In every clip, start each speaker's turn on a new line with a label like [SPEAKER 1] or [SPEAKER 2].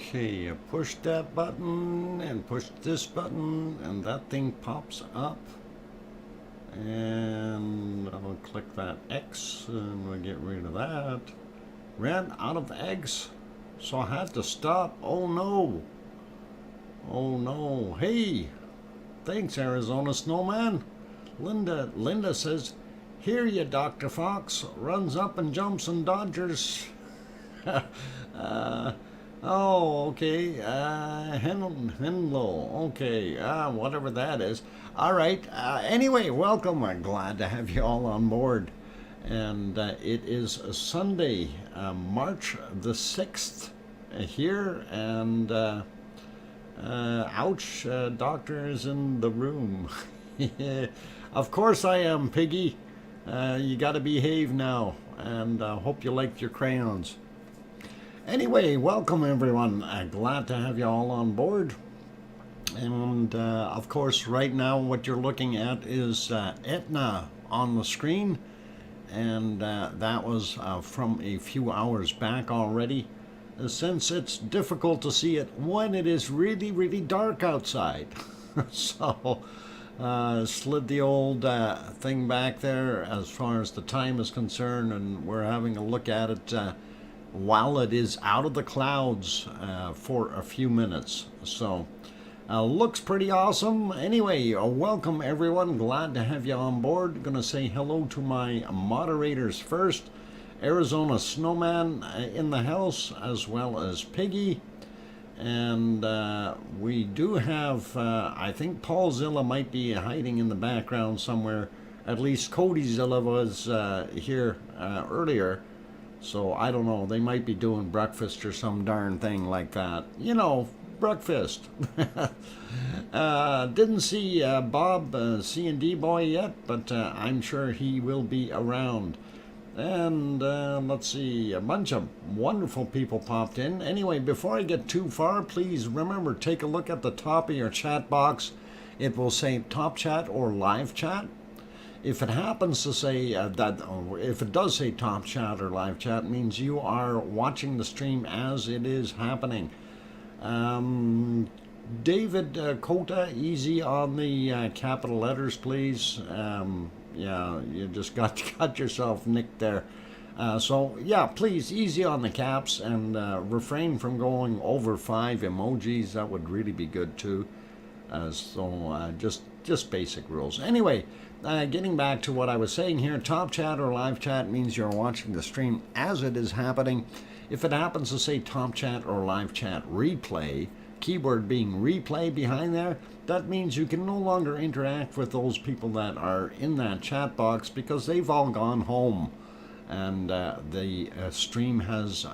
[SPEAKER 1] Okay, push that button and push this button and that thing pops up. And I'll click that X and we'll get rid of that. Ran out of eggs, so I had to stop. Oh no. Oh no. Hey, thanks Arizona Snowman. Linda says, "Hear ya, Dr. Fox." Runs up and jumps and dodgers. Oh, okay. Henlo. Okay. Whatever that is. All right. Anyway, welcome. I'm glad to have you all on board. And it is a Sunday, March the 6th here. And ouch, doctor is in the room. Of course I am, Piggy. You got to behave now. And hope you liked your crayons. Anyway, welcome everyone. Glad to have you all on board. And of course, right now what you're looking at is Etna on the screen. And that was from a few hours back already. Since it's difficult to see it when it is really, really dark outside. So, slid the old thing back there as far as the time is concerned. And we're having a look at it while it is out of the clouds for a few minutes. So looks pretty awesome. Anyway, welcome everyone. Glad to have you on board. Gonna say hello to my moderators first. Arizona Snowman in the house, as well as Piggy. And we do have, I think Paulzilla might be hiding in the background somewhere. At least Codyzilla was here earlier. So, I don't know, they might be doing breakfast or some darn thing like that. You know, breakfast. Didn't see Bob, C&D boy yet, but I'm sure he will be around. And let's see, a bunch of wonderful people popped in. Anyway, before I get too far, please remember, take a look at the top of your chat box. It will say top chat or live chat. If it happens to say if it does say top chat or live chat, it means you are watching the stream as it is happening. David Kota, easy on the capital letters, please. Yeah, you just got yourself nicked there. So yeah, please, easy on the caps and refrain from going over 5 emojis. That would really be good too. So just basic rules. Anyway. Getting back to what I was saying here, top chat or live chat means you're watching the stream as it is happening. If it happens to say top chat or live chat replay, keyword being replay behind there, that means you can no longer interact with those people that are in that chat box because they've all gone home. And the stream has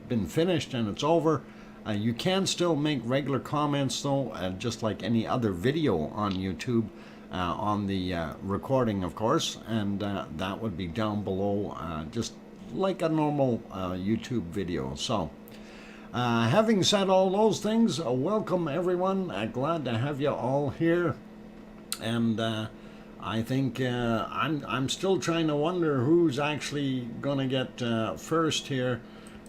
[SPEAKER 1] been finished and it's over. You can still make regular comments though, just like any other video on YouTube. On the recording, of course, and that would be down below, just like a normal YouTube video. So, having said all those things, welcome everyone. Glad to have you all here, and I think I'm still trying to wonder who's actually gonna get first here,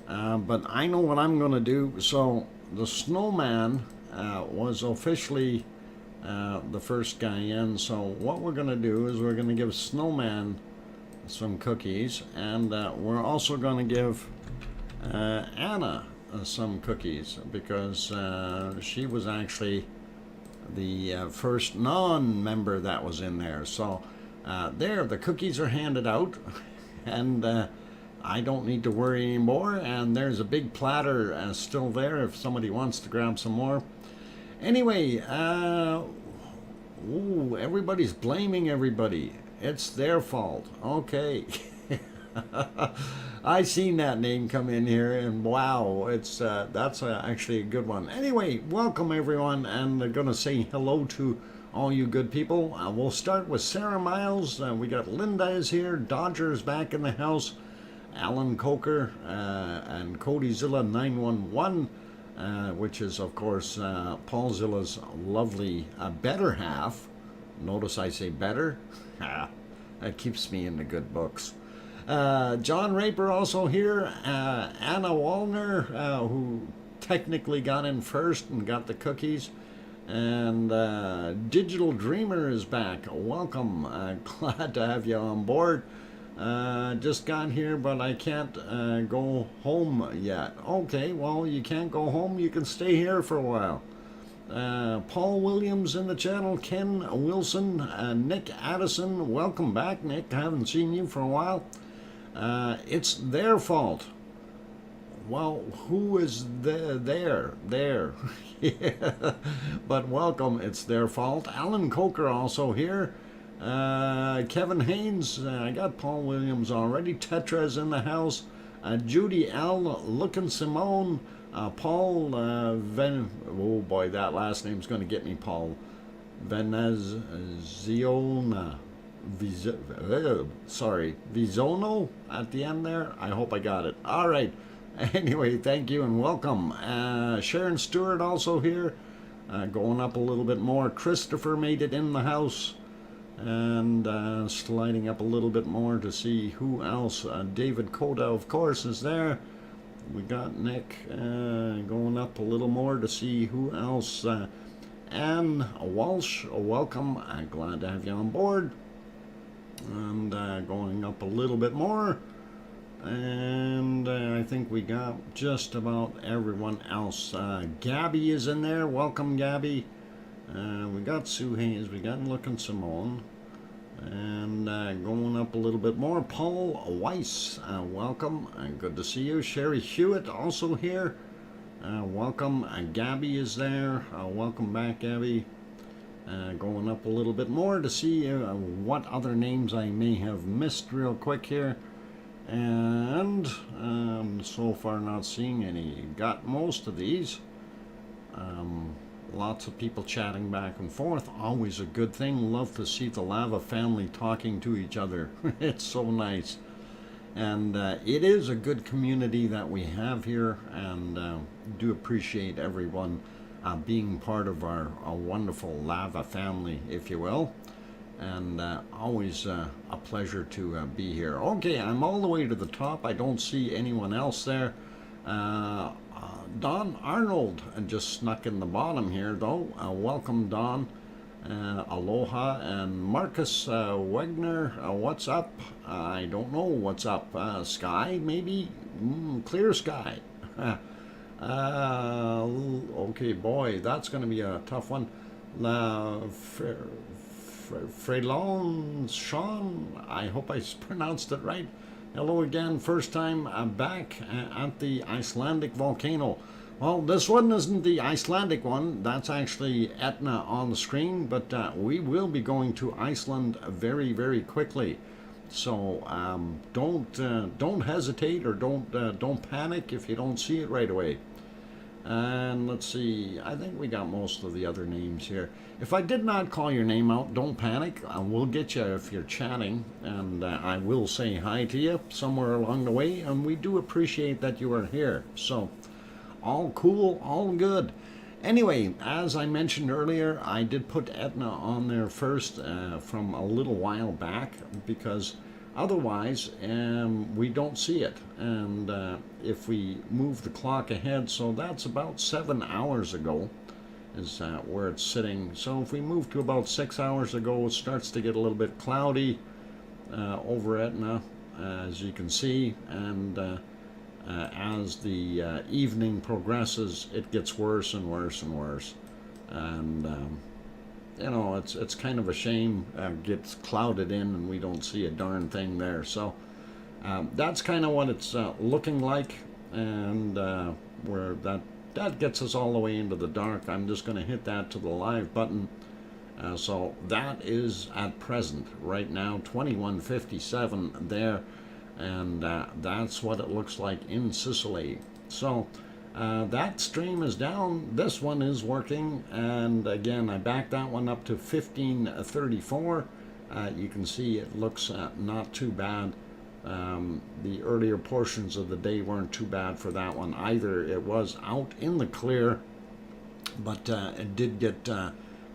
[SPEAKER 1] but I know what I'm gonna do. So the snowman was officially the first guy in, so what we're going to do is we're going to give Snowman some cookies, and we're also going to give Anna some cookies because she was actually the first non-member that was in there. So there, the cookies are handed out, and I don't need to worry anymore, and there's a big platter still there if somebody wants to grab some more. Anyway, ooh, everybody's blaming everybody. It's their fault. Okay. I seen that name come in here, and wow, it's that's actually a good one. Anyway, welcome everyone, and I'm gonna say hello to all you good people. We'll start with Sarah Miles. We got Linda is here. Dodger is back in the house. Alan Coker and Codyzilla 911. Which is, of course, Paulzilla's lovely better half. Notice I say better. That keeps me in the good books. John Raper also here. Anna Wallner, who technically got in first and got the cookies. And Digital Dreamer is back. Welcome. Glad to have you on board. Just got here, but I can't go home yet. Okay, well, you can't go home. You can stay here for a while. Paul Williams in the channel. Ken Wilson. Nick Addison. Welcome back, Nick. I haven't seen you for a while. It's their fault. Well, who is there? Yeah. But welcome, it's their fault. Alan Coker also here. Kevin Haynes, I got Paul Williams already. Tetra's in the house. Judy L, Lookin' Simone. Paul oh boy, that last name's going to get me. Paul Veneziona. Vizono at the end there. I hope I got it. All right. Anyway, thank you and welcome. Sharon Stewart also here. Going up a little bit more. Christopher made it in the house. And sliding up a little bit more to see who else. David Coda, of course, is there. We got Nick going up a little more to see who else. Anne Walsh, welcome. Glad to have you on board. And going up a little bit more. And I think we got just about everyone else. Gabby is in there. Welcome, Gabby. We got Sue Hayes. We got Lookin' Simone. And going up a little bit more. Paul Weiss. Welcome. Good to see you. Sherry Hewitt also here. Welcome. Gabby is there. Welcome back, Gabby. Going up a little bit more to see what other names I may have missed real quick here. And so far not seeing any. Got most of these. Lots of people chatting back and forth. Always a good thing. Love to see the Lava family talking to each other. It's so nice. And it is a good community that we have here. And do appreciate everyone being part of our wonderful Lava family, if you will. And always a pleasure to be here. Okay, I'm all the way to the top. I don't see anyone else there. Don Arnold just snuck in the bottom here, though. Welcome, Don. Aloha. And Marcus Wegner, what's up? I don't know what's up. Sky, maybe? Clear sky. Okay, boy, that's going to be a tough one. Frelon Sean, I hope I pronounced it right. Hello again, first time back at the Icelandic volcano. Well, this one isn't the Icelandic one. That's actually Etna on the screen, but we will be going to Iceland very, very quickly. So don't hesitate or don't panic if you don't see it right away. And let's see, I think we got most of the other names here. If I did not call your name out, don't panic. We'll get you if you're chatting, and I will say hi to you somewhere along the way, and we do appreciate that you are here. So, all cool, all good. Anyway, as I mentioned earlier, I did put Etna on there first from a little while back, because otherwise we don't see it. And if we move the clock ahead, so that's about 7 hours ago is where it's sitting. So if we move to about 6 hours ago, it starts to get a little bit cloudy over Etna, as you can see. And as the evening progresses, it gets worse and worse and worse. And you know, it's kind of a shame. Gets clouded in and we don't see a darn thing there. So that's kind of what it's looking like. And where that gets us all the way into the dark. I'm just going to hit that to the live button. So that is at present right now 21:57 there, and that's what it looks like in Sicily. So that stream is down. This one is working, and again I backed that one up to 1534. You can see it looks not too bad. The earlier portions of the day weren't too bad for that one either. It was out in the clear, but it did get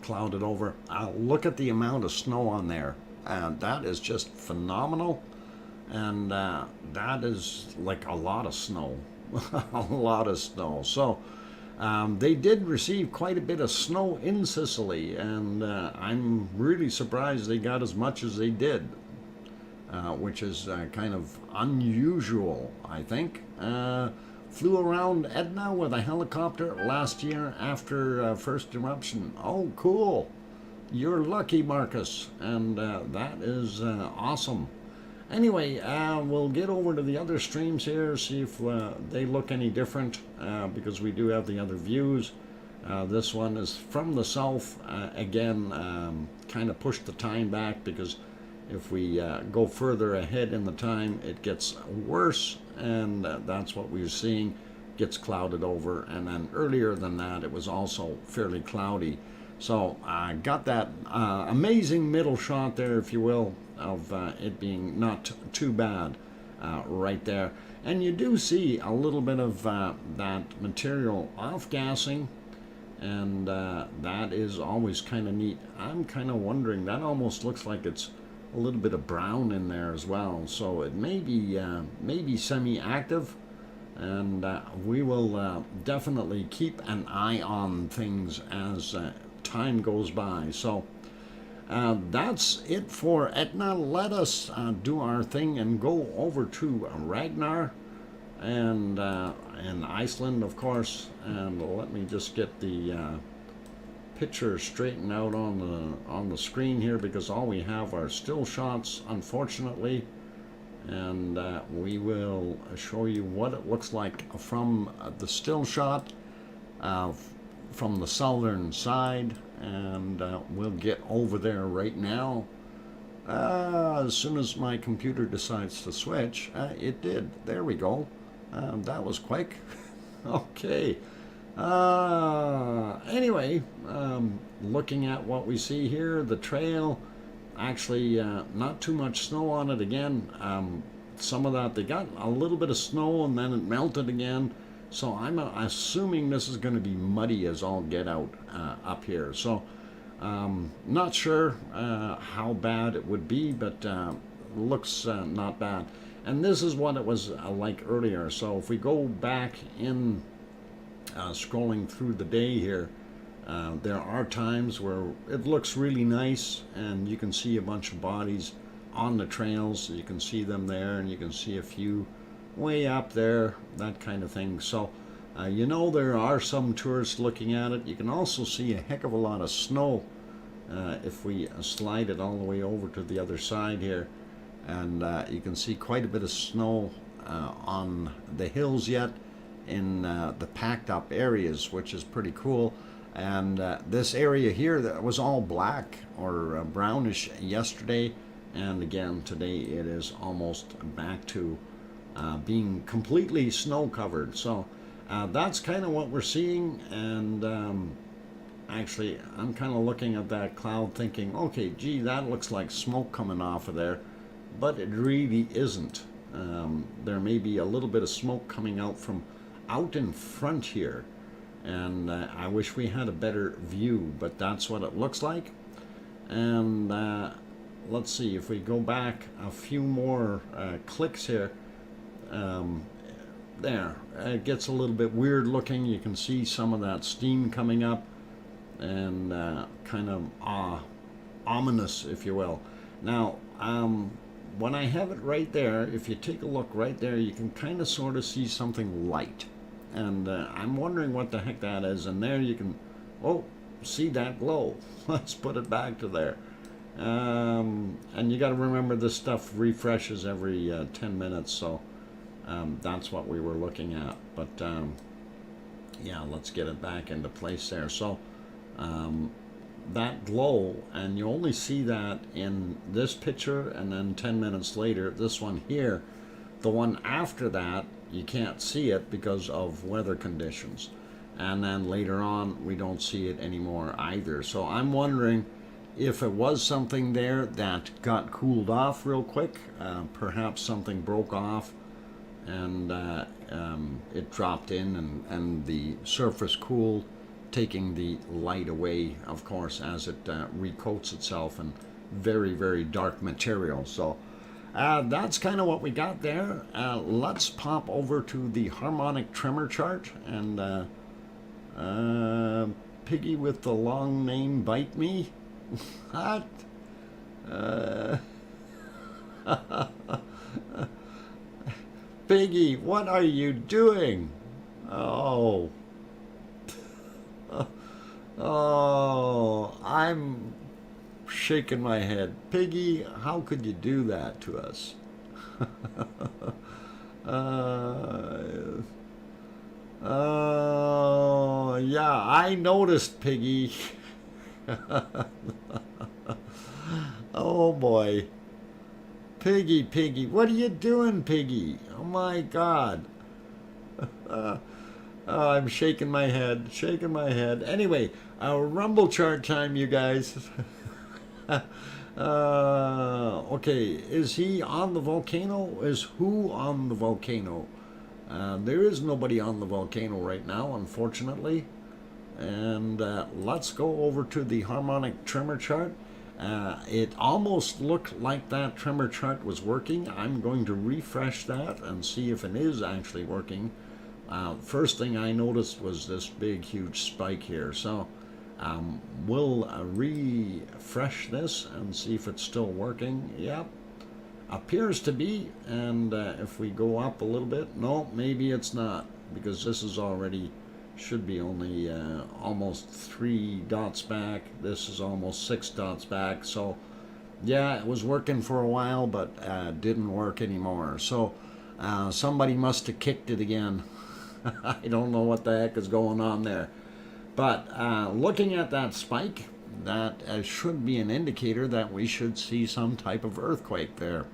[SPEAKER 1] clouded over. Look at the amount of snow on there. That is just phenomenal, and that is like a lot of snow. a lot of snow. So they did receive quite a bit of snow in Sicily, and I'm really surprised they got as much as they did, which is kind of unusual, I think. Flew around Etna with a helicopter last year after first eruption. Oh, cool. You're lucky, Marcus, and that is awesome. Anyway, we'll get over to the other streams here, see if they look any different, because we do have the other views. This one is from the south. Again, kind of pushed the time back, because if we go further ahead in the time, it gets worse, and that's what we're seeing. Gets clouded over, and then earlier than that, it was also fairly cloudy. So I got that amazing middle shot there, if you will, of it being not too bad right there. And you do see a little bit of that material off-gassing, and that is always kind of neat. I'm kind of wondering, that almost looks like it's a little bit of brown in there as well. So it may be semi-active, and we will definitely keep an eye on things as time goes by. So that's it for Etna. Let us do our thing and go over to Ragnar and in Iceland, of course. And let me just get the picture straightened out on the screen here, because all we have are still shots, unfortunately. And we will show you what it looks like from the still shot from the southern side, and we'll get over there right now. As soon as my computer decides to switch, it did. There we go. That was quick. Okay. Anyway, looking at what we see here, the trail, actually not too much snow on it again. Some of that, they got a little bit of snow and then it melted again. So I'm assuming this is going to be muddy as all get out up here. So not sure how bad it would be, but looks not bad. And this is what it was like earlier. So if we go back in scrolling through the day here, there are times where it looks really nice and you can see a bunch of bodies on the trails. You can see them there, and you can see a few way up there, that kind of thing. So you know, there are some tourists looking at it. You can also see a heck of a lot of snow if we slide it all the way over to the other side here, and you can see quite a bit of snow on the hills yet in the packed up areas, which is pretty cool. And this area here that was all black or brownish yesterday, and again today it is almost back to being completely snow covered. So that's kind of what we're seeing. And actually I'm kind of looking at that cloud thinking, okay, gee, that looks like smoke coming off of there, but it really isn't. There may be a little bit of smoke coming out from out in front here, and I wish we had a better view, but that's what it looks like. And let's see, if we go back a few more clicks here, there, it gets a little bit weird looking. You can see some of that steam coming up, and kind of ominous, if you will. Now, when I have it right there, if you take a look right there, you can kind of sort of see something light, and I'm wondering what the heck that is. And there you can, oh, see that glow. Let's put it back to there. And you got to remember, this stuff refreshes every 10 minutes, so that's what we were looking at. But yeah, let's get it back into place there. So that glow, and you only see that in this picture, and then 10 minutes later, this one here, the one after that, you can't see it because of weather conditions, and then later on we don't see it anymore either. So I'm wondering if it was something there that got cooled off real quick, perhaps something broke off and it dropped in, and the surface cooled, taking the light away, of course, as it recoats itself in very, very dark material. So That's kind of what we got there. Let's pop over to the harmonic tremor chart, and Piggy with the long name bite me. What? Piggy, what are you doing? Oh. Oh, I'm shaking my head. Piggy, how could you do that to us? Oh, yeah, I noticed, Piggy. Oh boy. Piggy, what are you doing, Piggy? Oh my God. Oh, I'm shaking my head. Anyway, rumble chart time, you guys. Okay, is he on the volcano? Is who on the volcano? There is nobody on the volcano right now, unfortunately. And let's go over to the harmonic tremor chart. It almost looked like that tremor chart was working. I'm going to refresh that and see if it is actually working. First thing I noticed was this big, huge spike here. So we'll refresh this and see if it's still working. Yep, appears to be. And if we go up a little bit, no, maybe it's not, because this is already should be only almost 3 dots back. This is almost 6 dots back. So yeah, it was working for a while, but didn't work anymore. So somebody must have kicked it again. I don't know what the heck is going on there. But looking at that spike, that should be an indicator that we should see some type of earthquake there.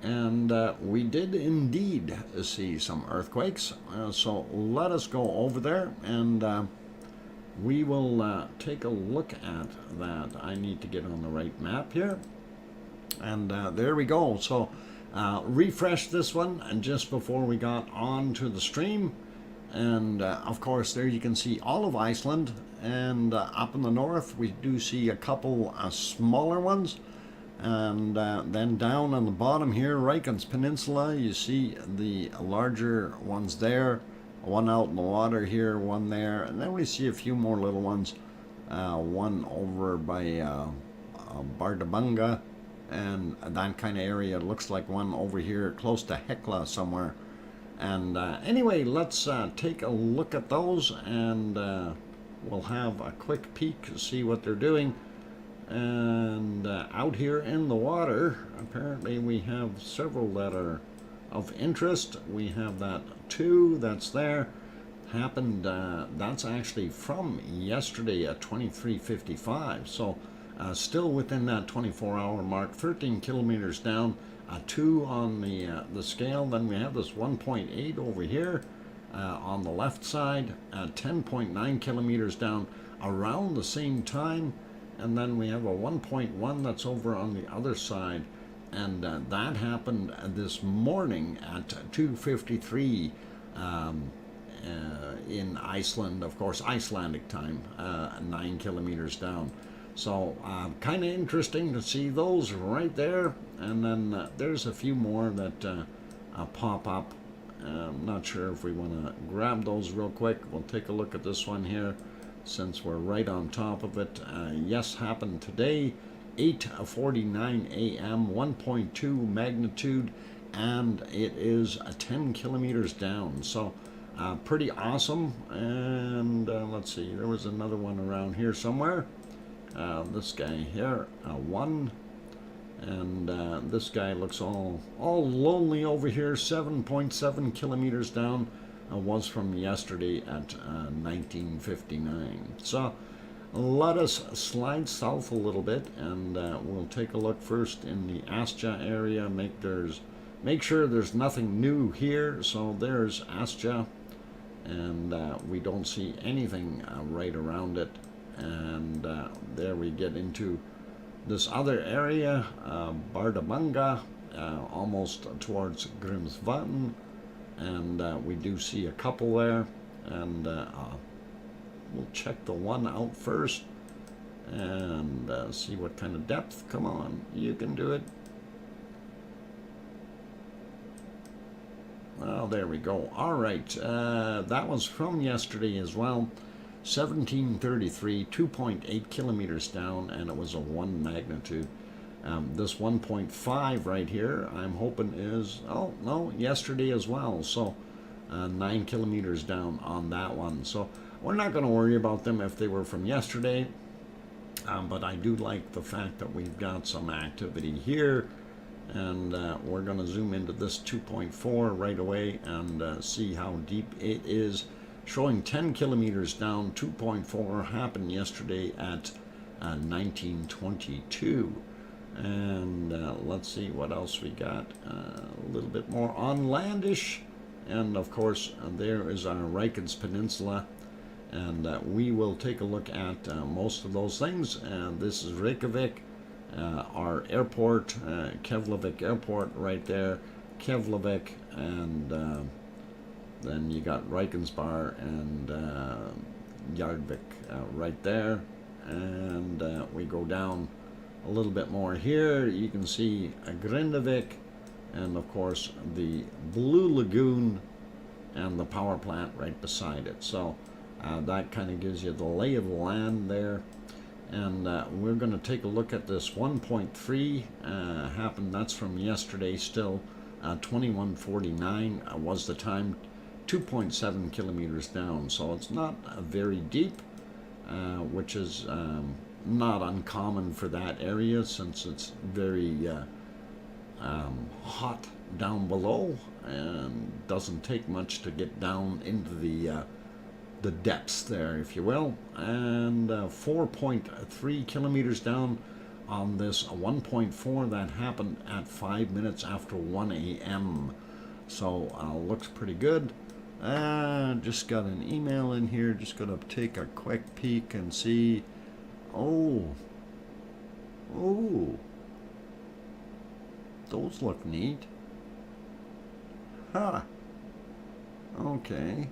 [SPEAKER 1] And we did indeed see some earthquakes. So let us go over there, and we will take a look at that. I need to get on the right map here. And there we go. So refresh this one, and just before we got on to the stream. And of course, there you can see all of Iceland. And up in the north, we do see a couple smaller ones. And then down on the bottom here, Reykjanes Peninsula, you see the larger ones there. One out in the water here, one there. And then we see a few more little ones. One over by Bardabunga and that kind of area. It looks like one over here close to Hekla somewhere. And anyway, let's take a look at those, and we'll have a quick peek to see what they're doing. And out here in the water, apparently we have several that are of interest. We have that 2 that's there. Happened, that's actually from yesterday at 23:55. So still within that 24-hour mark, 13 kilometers down. 2 on the scale. Then we have this 1.8 over here on the left side, 10.9 kilometers down around the same time. And then we have a 1.1 that's over on the other side, and that happened this morning at 2:53 in Iceland, of course, Icelandic time, 9 kilometers down. So kind of interesting to see those right there. And then there's a few more that pop up. I'm not sure if we want to grab those real quick. We'll take a look at this one here, since we're right on top of it. Yes, happened today, 8:49 a.m., 1.2 magnitude, and it is 10 kilometers down. So pretty awesome. And let's see, there was another one around here somewhere. This guy here, 1. And this guy looks all lonely over here, 7.7 kilometers down. Was from yesterday at 1959. So let us slide south a little bit, and we'll take a look first in the Astja area. Make sure there's nothing new here. So there's Astja, and we don't see anything right around it. And there we get into this other area, Bardabunga, almost towards Grimsvatn. And we do see a couple there, and we'll check the one out first and see what kind of depth. Come on, you can do it. Well, there we go. All right, that was from yesterday as well. 1733, 2.8 kilometers down, and it was a 1 magnitude. This 1.5 right here, I'm hoping is, oh no, yesterday as well. So 9 kilometers down on that one. So we're not going to worry about them if they were from yesterday. But I do like the fact that we've got some activity here. And we're going to zoom into this 2.4 right away and see how deep it is. Showing 10 kilometers down. 2.4 happened yesterday at 1922. And let's see what else we got. A little bit more on landish. And of course, there is our Reykjanes Peninsula. And we will take a look at most of those things. And this is Reykjavik. Our airport, Keflavik Airport right there, Keflavik, and then you got Reykjanesbar and Yardvik right there, and we go down a little bit more here. You can see Grindavik, and of course the Blue Lagoon and the power plant right beside it. So that kind of gives you the lay of the land there. And we're going to take a look at this 1.3 happened. That's from yesterday still. 21:49 was the time. 2.7 kilometers down. So it's not very deep, which is not uncommon for that area since it's very hot down below and doesn't take much to get down into the depths there, if you will. And 4.3 kilometers down on this 1.4 that happened at 5 minutes after 1 a.m. So looks pretty good. Just got an email in here. Just gonna take a quick peek and see. Oh, those look neat. Huh. Okay.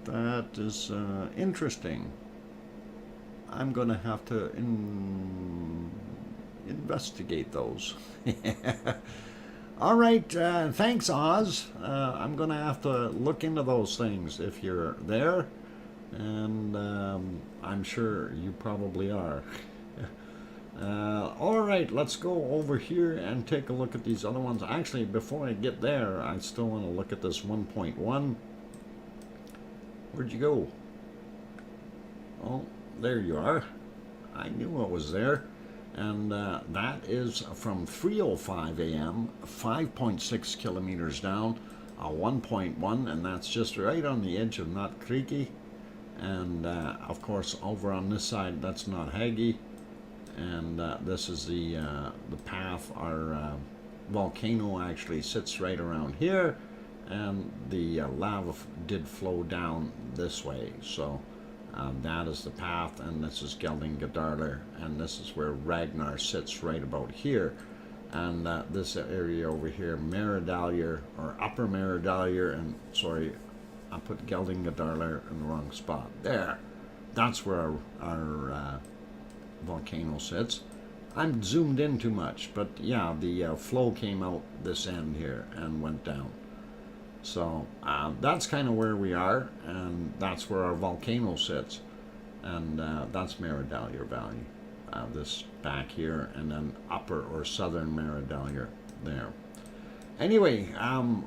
[SPEAKER 1] That is interesting. I'm going to have to investigate those. All right, thanks, Oz. I'm going to have to look into those things if you're there, and I'm sure you probably are. All right, let's go over here and take a look at these other ones. Actually, before I get there, I still want to look at this 1.1. Where'd you go? Oh, there you are. I knew it was there. And that is from 3:05 a.m., 5.6 kilometers down, 1.1, and that's just right on the edge of Knot Creeky. And of course, over on this side, that's Knot Haggy. And this is the path. Our volcano actually sits right around here. And the lava did flow down this way, so that is the path, and this is Geldingadarler, and this is where Ragnar sits right about here, and this area over here, Meridalier, or Upper Meridalier, and sorry, I put Geldingadarler in the wrong spot. There, that's where our volcano sits. I'm zoomed in too much, but yeah, the flow came out this end here and went down. So that's kind of where we are, and that's where our volcano sits, and that's Meridalier Valley, this back here, and then upper or southern Meridalier there. Anyway,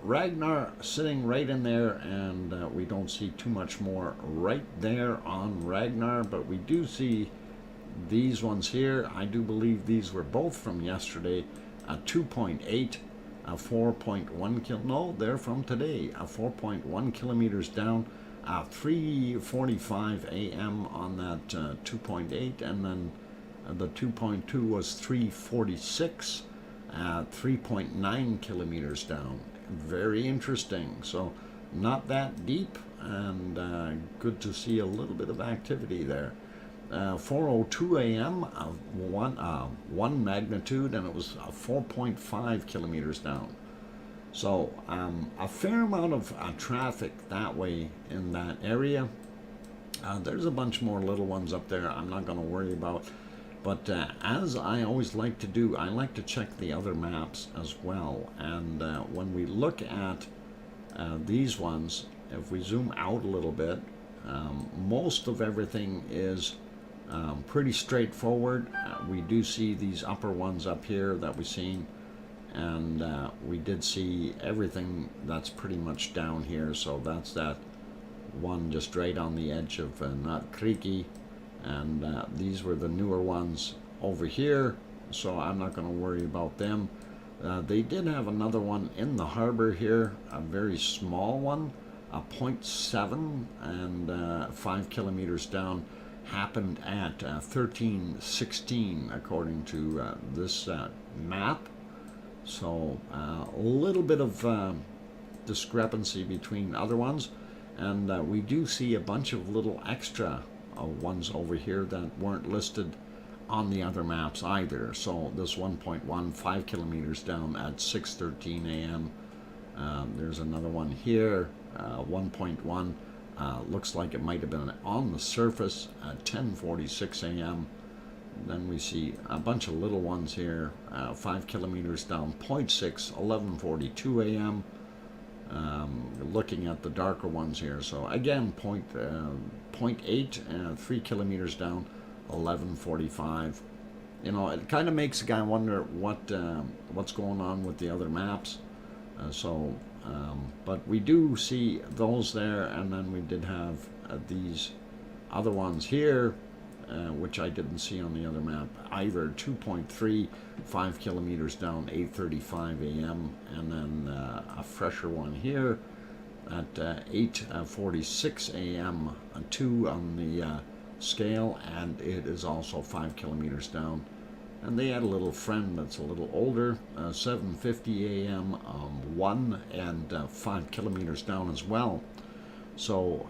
[SPEAKER 1] Ragnar sitting right in there, and we don't see too much more right there on Ragnar, but we do see these ones here. I do believe these were both from yesterday, 2.8. 4.1 no, they're from today. 4.1 kilometers down, 3:45 a.m. on that 2.8, and then the 2.2 was 3:46, 3.9 kilometers down. Very interesting. So not that deep, and good to see a little bit of activity there. 4:02 a.m. 1 magnitude, and it was 4.5 kilometers down. So a fair amount of traffic that way in that area. There's a bunch more little ones up there I'm not going to worry about, But as I always like to do, I like to check the other maps as well. And when we look at these ones, if we zoom out a little bit, most of everything is pretty straightforward. We do see these upper ones up here that we've seen, and we did see everything that's pretty much down here. So that's that one just right on the edge of Nut Creeky, and these were the newer ones over here, so I'm not going to worry about them. They did have another one in the harbor here, a very small one, a 0.7 and 5 kilometers down, happened at 1316 according to this map. So a little bit of discrepancy between other ones, and we do see a bunch of little extra ones over here that weren't listed on the other maps either. So this 1.1, 5 kilometers down at 6:13 a.m. There's another one here, 1.1. Looks like it might have been on the surface at 10:46 a.m. Then we see a bunch of little ones here, 5 kilometers down, 0.6, 11:42 a.m. Looking at the darker ones here, so again 0.8, 3 kilometers down, 11:45. You know, it kind of makes a guy wonder what's going on with the other maps. But we do see those there, and then we did have these other ones here, which I didn't see on the other map either. 2.3, 5 kilometers down, 8:35 a.m. and then a fresher one here at 8:46 a.m. 2 on the scale, and it is also 5 kilometers down. And they had a little friend that's a little older, 7:50 a.m. 1 and 5 kilometers down as well. So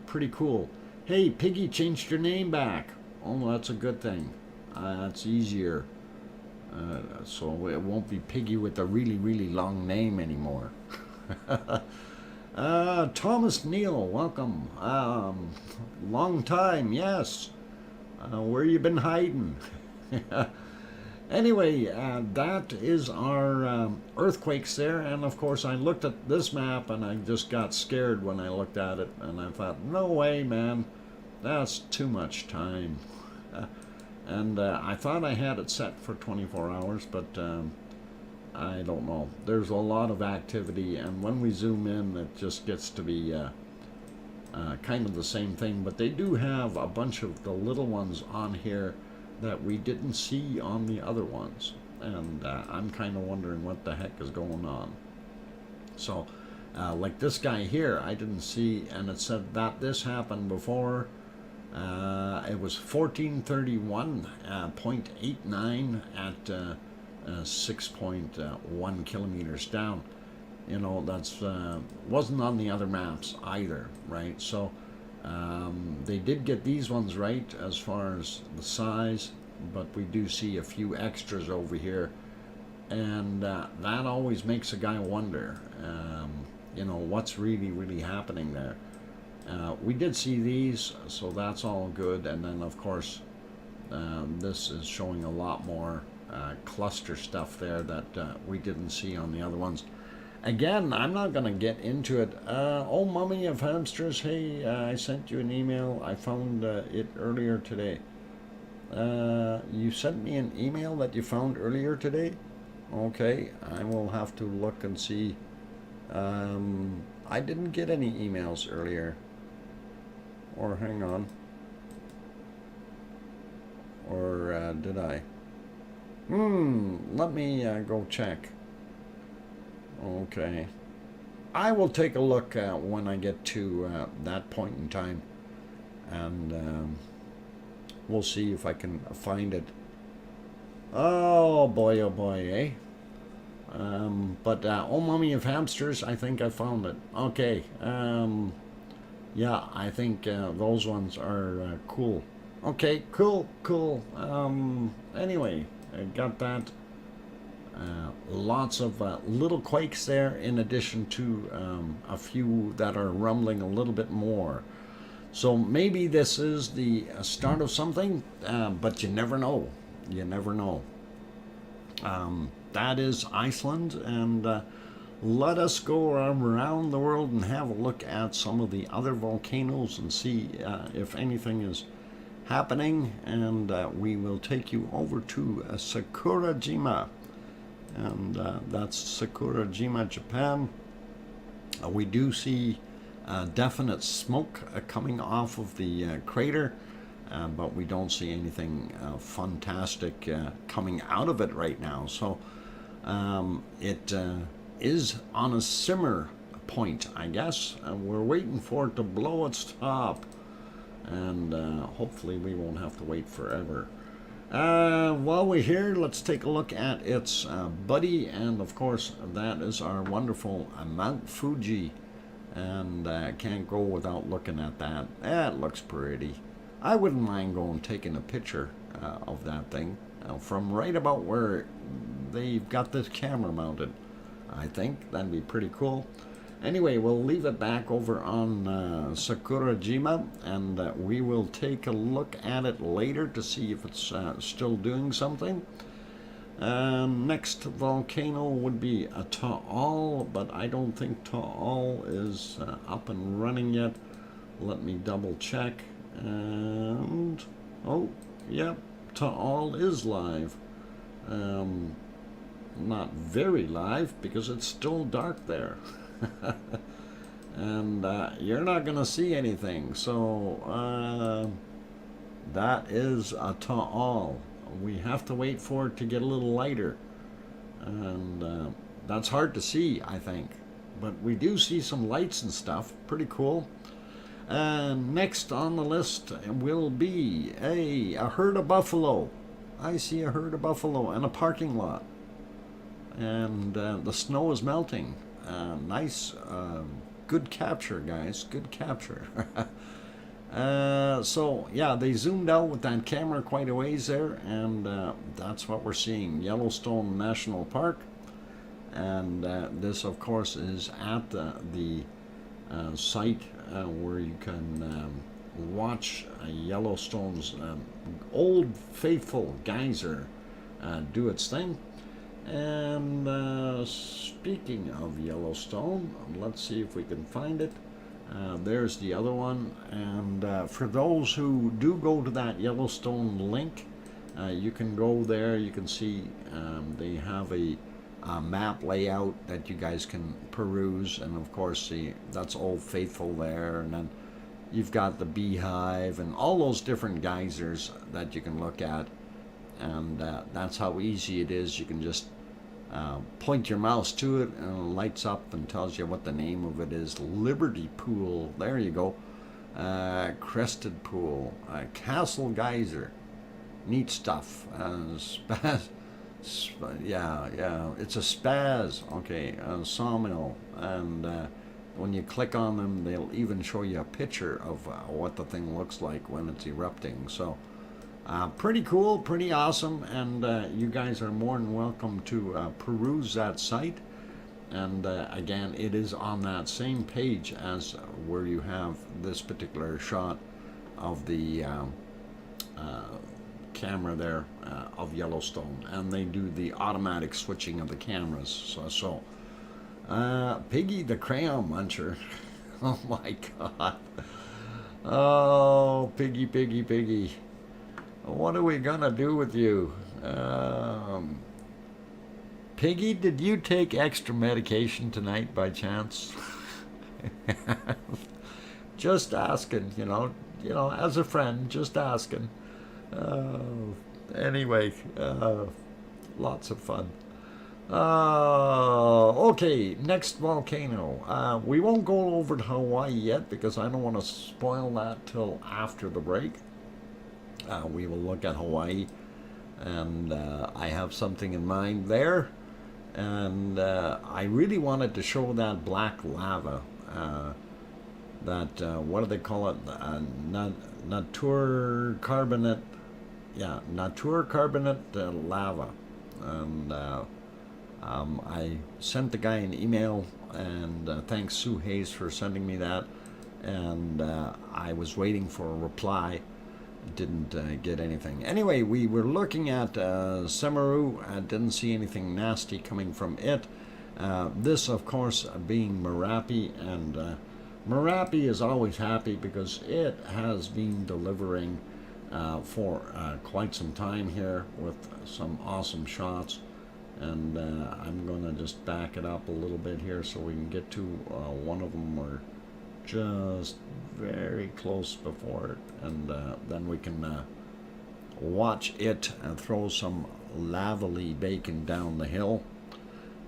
[SPEAKER 1] pretty cool. Hey, Piggy changed your name back. Oh, that's a good thing. That's easier. So it won't be Piggy with a really, really long name anymore. Thomas Neal, welcome. Long time, yes. Where you been hiding? Anyway, that is our earthquakes there, and of course I looked at this map and I just got scared when I looked at it, and I thought, no way, man, that's too much time. And I thought I had it set for 24 hours, but I don't know. There's a lot of activity, and when we zoom in, it just gets to be kind of the same thing. But they do have a bunch of the little ones on here that we didn't see on the other ones, and I'm kind of wondering what the heck is going on. So like this guy here, I didn't see, and it said that this happened before. It was 1431.89 at 6.1 kilometers down. You know, that's wasn't on the other maps either, right? So they did get these ones right as far as the size, but we do see a few extras over here, and that always makes a guy wonder, you know, what's really happening there. We did see these, so that's all good. And then of course this is showing a lot more cluster stuff there that we didn't see on the other ones. Again, I'm not going to get into it. Oh, Mummy of Hamsters, hey, I sent you an email. I found it earlier today. You sent me an email that you found earlier today? Okay, I will have to look and see. I didn't get any emails earlier. Or hang on. Or did I? Let me go check. Okay. I will take a look when I get to that point in time, and we'll see if I can find it. Oh boy, eh? But oh, Mummy of Hamsters, I think I found it. Okay. Yeah, I think those ones are cool. Okay, cool. Anyway, I got that. Lots of little quakes there, in addition to a few that are rumbling a little bit more. So maybe this is the start of something, but you never know. you never know. That is Iceland, and let us go around the world and have a look at some of the other volcanoes and see if anything is happening. And we will take you over to Sakurajima, and that's Sakurajima, Japan. We do see definite smoke coming off of the crater, but we don't see anything fantastic coming out of it right now. So it is on a simmer point, I guess. We're waiting for it to blow its top, and hopefully we won't have to wait forever. While we're here, let's take a look at its buddy, and of course that is our wonderful Mount Fuji, and can't go without looking at that. It looks pretty. I wouldn't mind going taking a picture of that thing from right about where they've got this camera mounted. I think that'd be pretty cool. Anyway, we'll leave it back over on Sakurajima, and we will take a look at it later to see if it's still doing something. Next volcano would be Taal, but I don't think Taal is up and running yet. Let me double check. And oh, yep, Taal is live. Not very live because it's still dark there. And you're not gonna see anything, so that is a Taal. We have to wait for it to get a little lighter, and that's hard to see, I think, but we do see some lights and stuff. Pretty cool. Next on the list will be a herd of buffalo. I see a herd of buffalo and a parking lot, and the snow is melting. Nice, good capture, guys, good capture. So yeah, they zoomed out with that camera quite a ways there, and that's what we're seeing. Yellowstone National Park, and this of course is at the site where you can watch Yellowstone's old faithful geyser do its thing. And speaking of Yellowstone, let's see if we can find it. There's the other one, and for those who do go to that Yellowstone link, you can go there. You can see they have a map layout that you guys can peruse, and of course that's Old Faithful there, and then you've got the beehive and all those different geysers that you can look at, and that's how easy it is. You can just point your mouse to it and it lights up and tells you what the name of it is. Liberty Pool, there you go. Crested Pool, Castle Geyser, neat stuff. Yeah, it's a spaz, okay, sawmill, and when you click on them, they'll even show you a picture of what the thing looks like when it's erupting. So pretty cool, pretty awesome, and you guys are more than welcome to peruse that site. And again, it is on that same page as where you have this particular shot of the camera there of Yellowstone, and they do the automatic switching of the cameras. So Piggy the Crayon Muncher. Oh my god. Oh, Piggy, Piggy, Piggy. What are we gonna do with you? Piggy, did you take extra medication tonight by chance? Just asking, you know, as a friend, just asking. Anyway, lots of fun. Okay, next volcano. We won't go over to Hawaii yet because I don't want to spoil that till after the break. We will look at Hawaii, and I have something in mind there. And I really wanted to show that black lava. What do they call it? Naturcarbonate. Yeah, naturcarbonate lava. And I sent the guy an email, and thanks Sue Hayes for sending me that. And I was waiting for a reply. didn't get anything. Anyway, we were looking at Semeru. Didn't see anything nasty coming from it. This, of course, being Merapi, and Merapi is always happy because it has been delivering for quite some time here with some awesome shots. And I'm going to just back it up a little bit here so we can get to one of them. We're just very close before it, and then we can watch it throw some lavely bacon down the hill.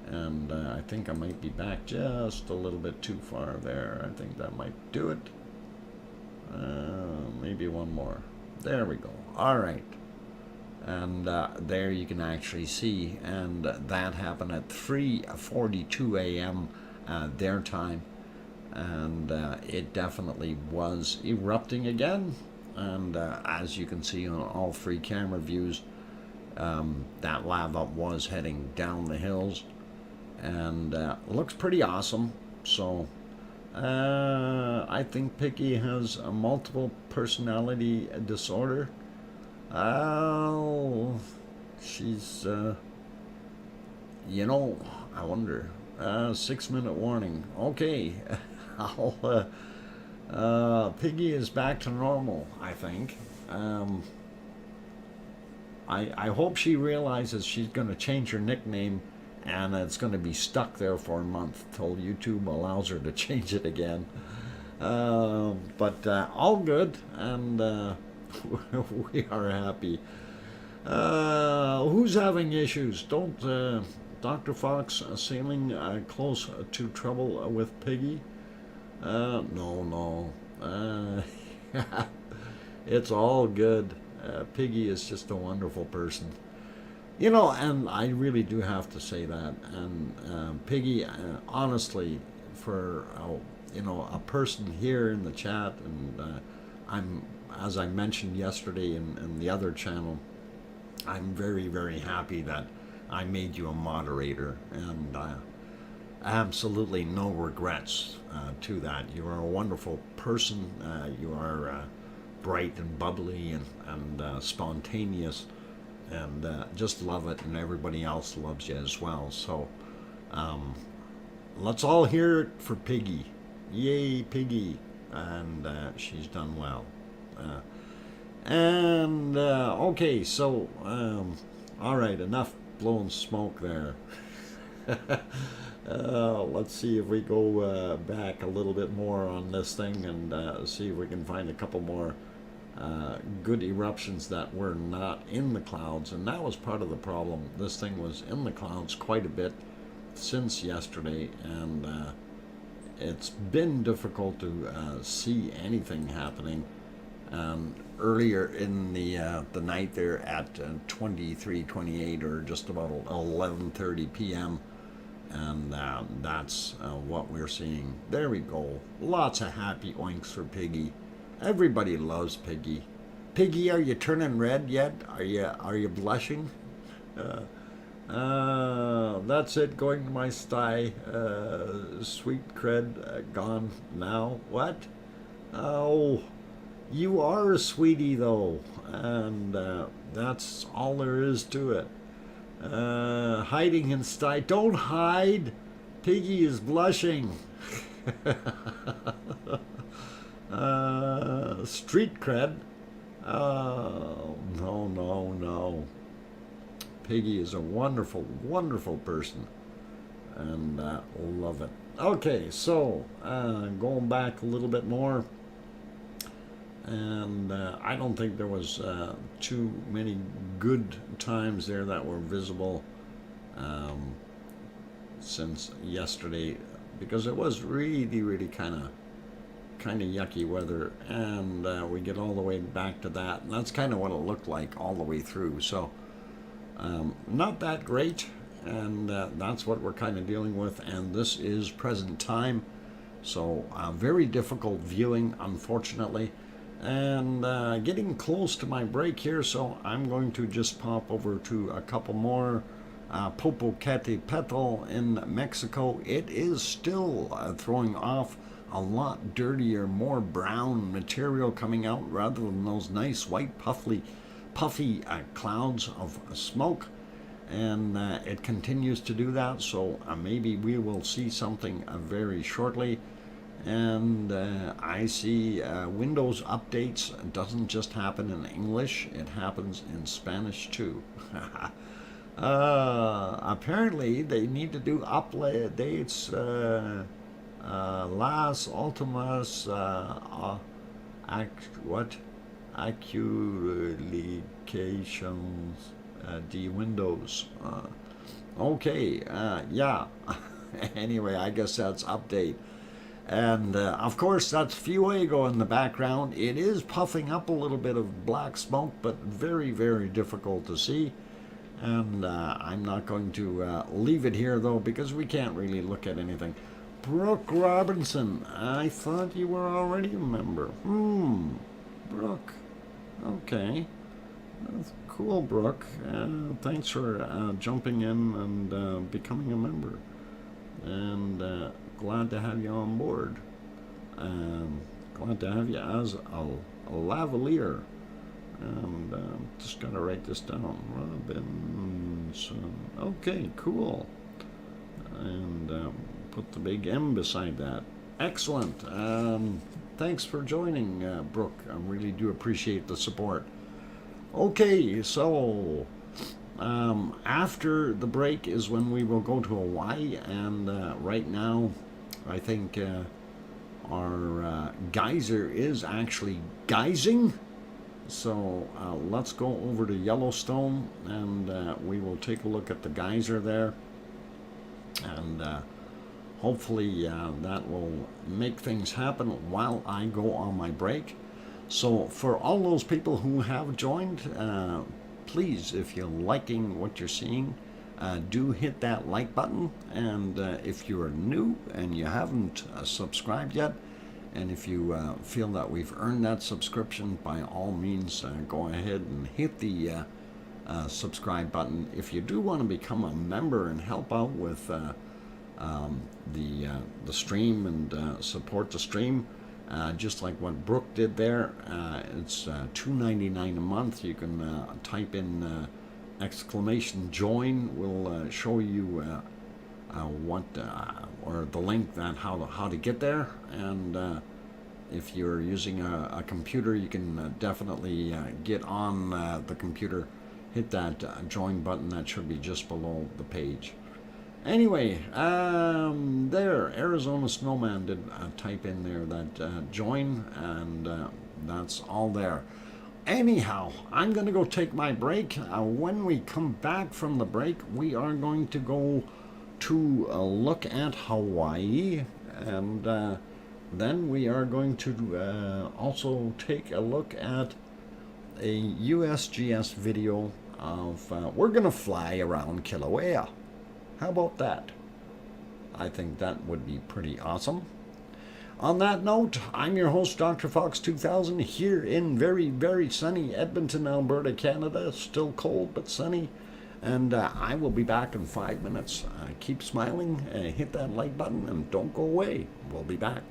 [SPEAKER 1] And I think I might be back just a little bit too far there. I think that might do it. Maybe one more. There we go. All right. And there you can actually see, and that happened at 3:42 a.m. Their time, and it definitely was erupting again. And as you can see on all three camera views, that lava was heading down the hills, and looks pretty awesome. So I think Piggy has a multiple personality disorder. Oh, she's, you know, I wonder. 6-minute warning. Okay, Piggy is back to normal, I think. I hope she realizes she's going to change her nickname, and it's going to be stuck there for a month till YouTube allows her to change it again. But all good, and we are happy. Who's having issues? Don't Dr. Fox sailing close to trouble with Piggy? No. It's all good. Piggy is just a wonderful person. You know, and I really do have to say that. And Piggy, honestly, for you know, a person here in the chat, and I'm, as I mentioned yesterday in the other channel, I'm very, very happy that I made you a moderator, and absolutely no regrets to that. You are a wonderful person. You are bright and bubbly and spontaneous, and just love it, and everybody else loves you as well. So let's all hear it for Piggy. Yay, Piggy. And she's done well. Okay, so all right, enough blowing smoke there. Let's see if we go back a little bit more on this thing, and see if we can find a couple more good eruptions that were not in the clouds. And that was part of the problem. This thing was in the clouds quite a bit since yesterday, and it's been difficult to see anything happening. Earlier in the night there at 23:28, or just about 11:30 p.m., and that's what we're seeing. There we go. Lots of happy oinks for Piggy. Everybody loves Piggy. Piggy, are you turning red yet? Are you blushing? That's it, going to my sty. Sweet cred gone now. What? Oh, you are a sweetie though, and that's all there is to it. Hiding in sty. Don't hide. Piggy is blushing. Street cred. No. Piggy is a wonderful, wonderful person, and love it. Okay, so going back a little bit more, and I don't think there was too many good times there that were visible since yesterday, because it was really kind of yucky weather, and we get all the way back to that, and that's kind of what it looked like all the way through. So not that great, and that's what we're kind of dealing with, and this is present time, so very difficult viewing, unfortunately. And getting close to my break here, so I'm going to just pop over to a couple more. Popocatépetl in Mexico, it is still throwing off a lot dirtier, more brown material coming out rather than those nice white puffy clouds of smoke. And it continues to do that, so maybe we will see something very shortly. And I see Windows updates. It doesn't just happen in English, it happens in Spanish too. Apparently they need to do updates. Las últimas what actualizations de Windows. Okay, yeah. Anyway, I guess that's update. And of course, that's Fuego in the background. It is puffing up a little bit of black smoke, but very, very difficult to see. And I'm not going to leave it here, though, because we can't really look at anything. Brooke Robinson, I thought you were already a member. Brooke. Okay. That's cool, Brooke. Thanks for jumping in and becoming a member. And glad to have you on board. Glad to have you as a lavalier. And just gotta write this down. Robinson. Okay, cool. And put the big M beside that. Excellent. Thanks for joining, Brooke. I really do appreciate the support. Okay, so after the break is when we will go to Hawaii, and right now I think our geyser is actually geysing. So let's go over to Yellowstone, and we will take a look at the geyser there, and hopefully that will make things happen while I go on my break. So for all those people who have joined, please, if you're liking what you're seeing, do hit that like button. And if you are new and you haven't subscribed yet, and if you feel that we've earned that subscription, by all means, go ahead and hit the subscribe button. If you do want to become a member and help out with the stream and support the stream, just like what Brooke did there, it's $2.99 a month. You can type in exclamation join. We'll show you what or the link that how to get there. And if you're using a computer, you can definitely get on the computer, hit that join button that should be just below the page. Anyway, there, Arizona Snowman did type in there that join, and that's all there. Anyhow, I'm going to go take my break. When we come back from the break, we are going to go to look at Hawaii, and then we are going to also take a look at a USGS video of, we're going to fly around Kilauea. How about that? I think that would be pretty awesome. On that note, I'm your host, DrFox2000, here in very, very sunny Edmonton, Alberta, Canada. Still cold, but sunny. And I will be back in 5 minutes. Keep smiling, hit that like button, and don't go away. We'll be back.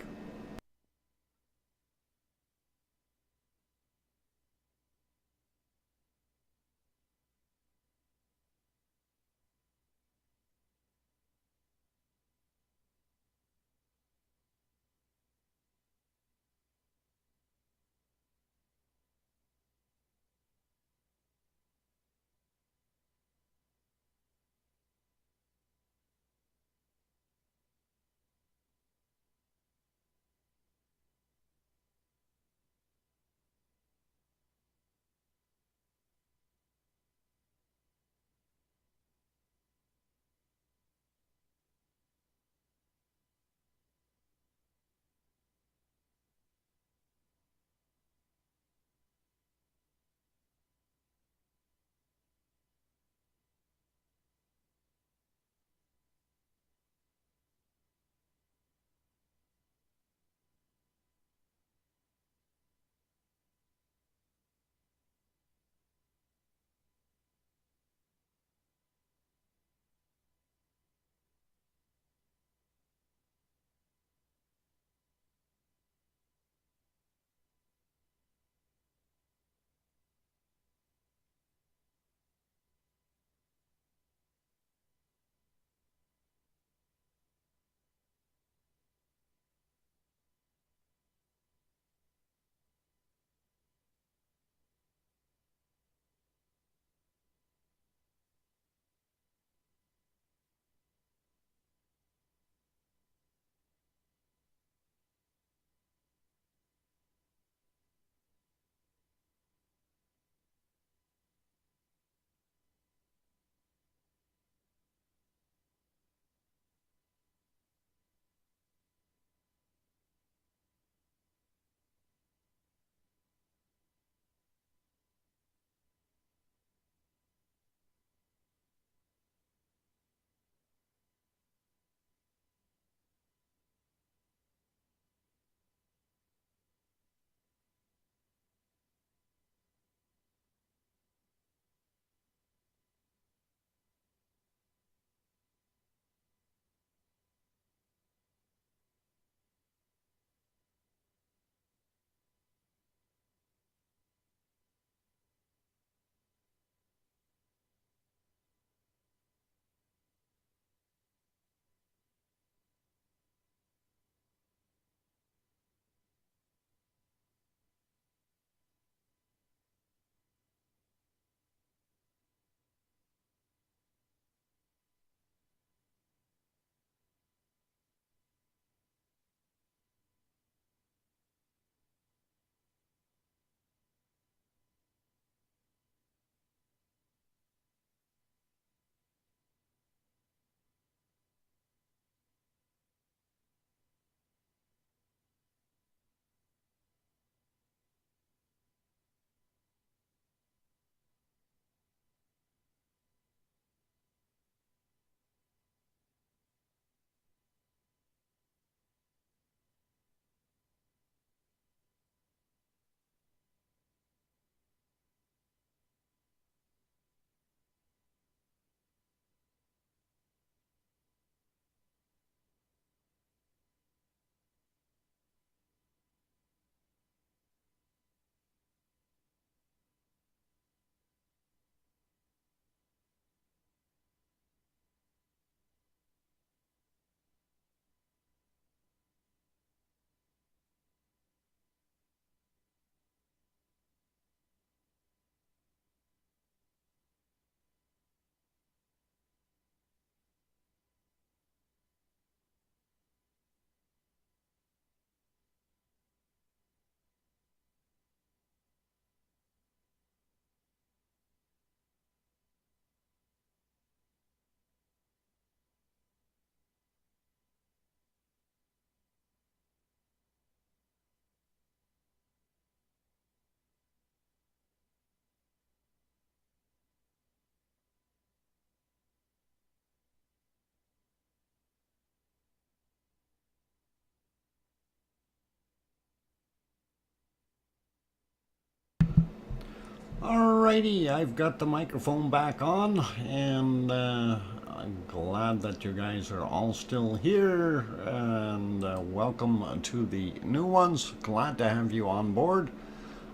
[SPEAKER 1] Alrighty, I've got the microphone back on, and I'm glad that you guys are all still here, and welcome to the new ones. Glad to have you on board.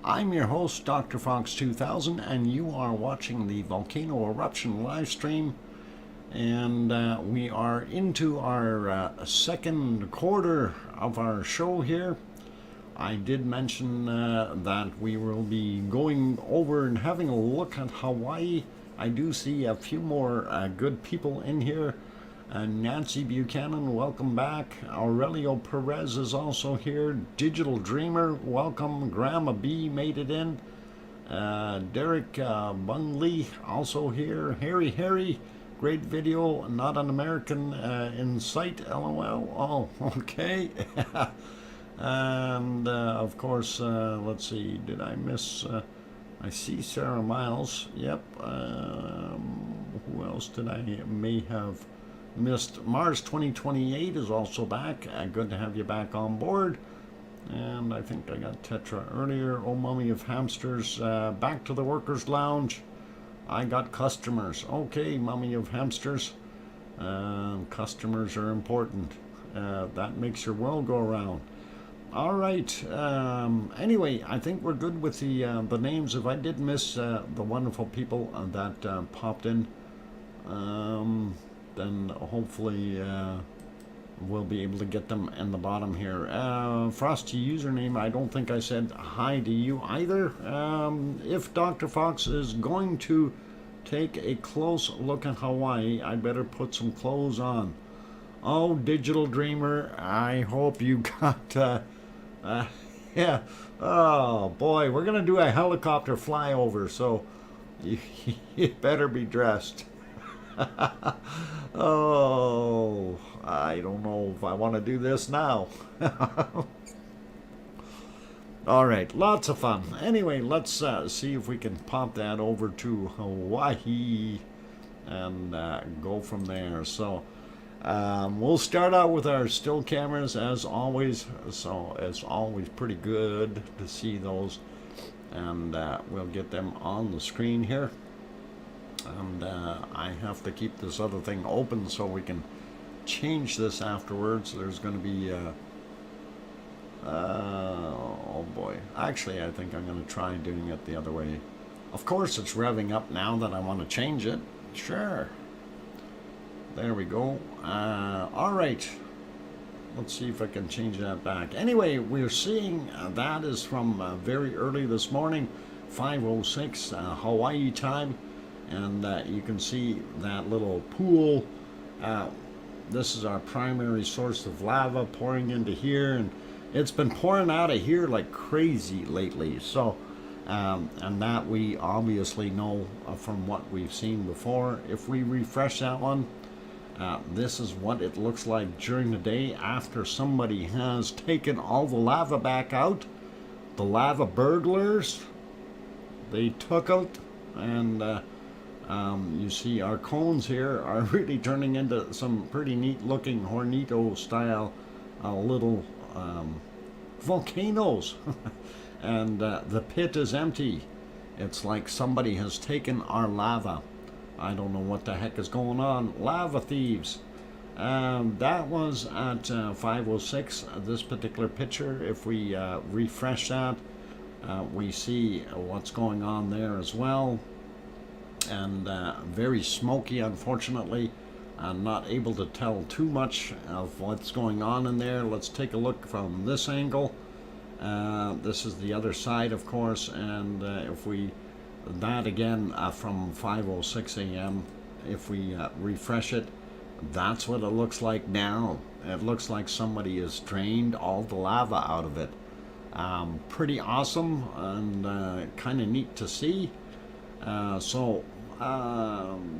[SPEAKER 1] I'm your host, DrFox2000, and you are watching the Volcano Eruption live stream, and we are into our second quarter of our show here. I did mention that we will be going over and having a look at Hawaii. I do see a few more good people in here. Nancy Buchanan, welcome back. Aurelio Perez is also here. Digital Dreamer, welcome. Grandma B made it in. Derek Bungley, also here. Harry, great video. Not an American in sight, LOL. Oh, okay. And of course, let's see, did I miss? I see Sarah Miles. Yep. Who else did I may have missed? Mars 2028 is also back. Good to have you back on board. And I think I got Tetra earlier. Oh, Mummy of Hamsters. Back to the Workers Lounge. I got customers. Okay, Mummy of Hamsters. Customers are important. That makes your world go around. All right. Anyway, I think we're good with the names. If I did miss the wonderful people that popped in, then hopefully we'll be able to get them in the bottom here. Frosty username, I don't think I said hi to you either. If Dr. Fox is going to take a close look at Hawaii, I better put some clothes on. Oh, Digital Dreamer, I hope you got... yeah. Oh boy, we're gonna do a helicopter flyover, so you better be dressed. Oh, I don't know if I want to do this now. All right, lots of fun. Anyway, let's see if we can pop that over to Hawaii and go from there. So. We'll start out with our still cameras as always, so it's always pretty good to see those, and we'll get them on the screen here. And I have to keep this other thing open so we can change this afterwards. There's going to be oh boy, actually I think I'm going to try doing it the other way. Of course it's revving up now that I want to change it. Sure. There we go. All right. Let's see if I can change that back. Anyway, we're seeing that is from very early this morning, 5:06 Hawaii time. And you can see that little pool. This is our primary source of lava pouring into here. And it's been pouring out of here like crazy lately. So, and that we obviously know from what we've seen before. If we refresh that one, this is what it looks like during the day after somebody has taken all the lava back out. The lava burglars, they took out, and you see our cones here are really turning into some pretty neat looking Hornito style little volcanoes. And the pit is empty. It's like somebody has taken our lava. I don't know what the heck is going on. Lava thieves. That was at 5:06, this particular picture. If we refresh that, we see what's going on there as well. And very smoky, unfortunately. I'm not able to tell too much of what's going on in there. Let's take a look from this angle. This is the other side, of course, and if we... that again from 5:06 a.m. If we refresh it, that's what it looks like now. It looks like somebody has drained all the lava out of it. Pretty awesome and kind of neat to see.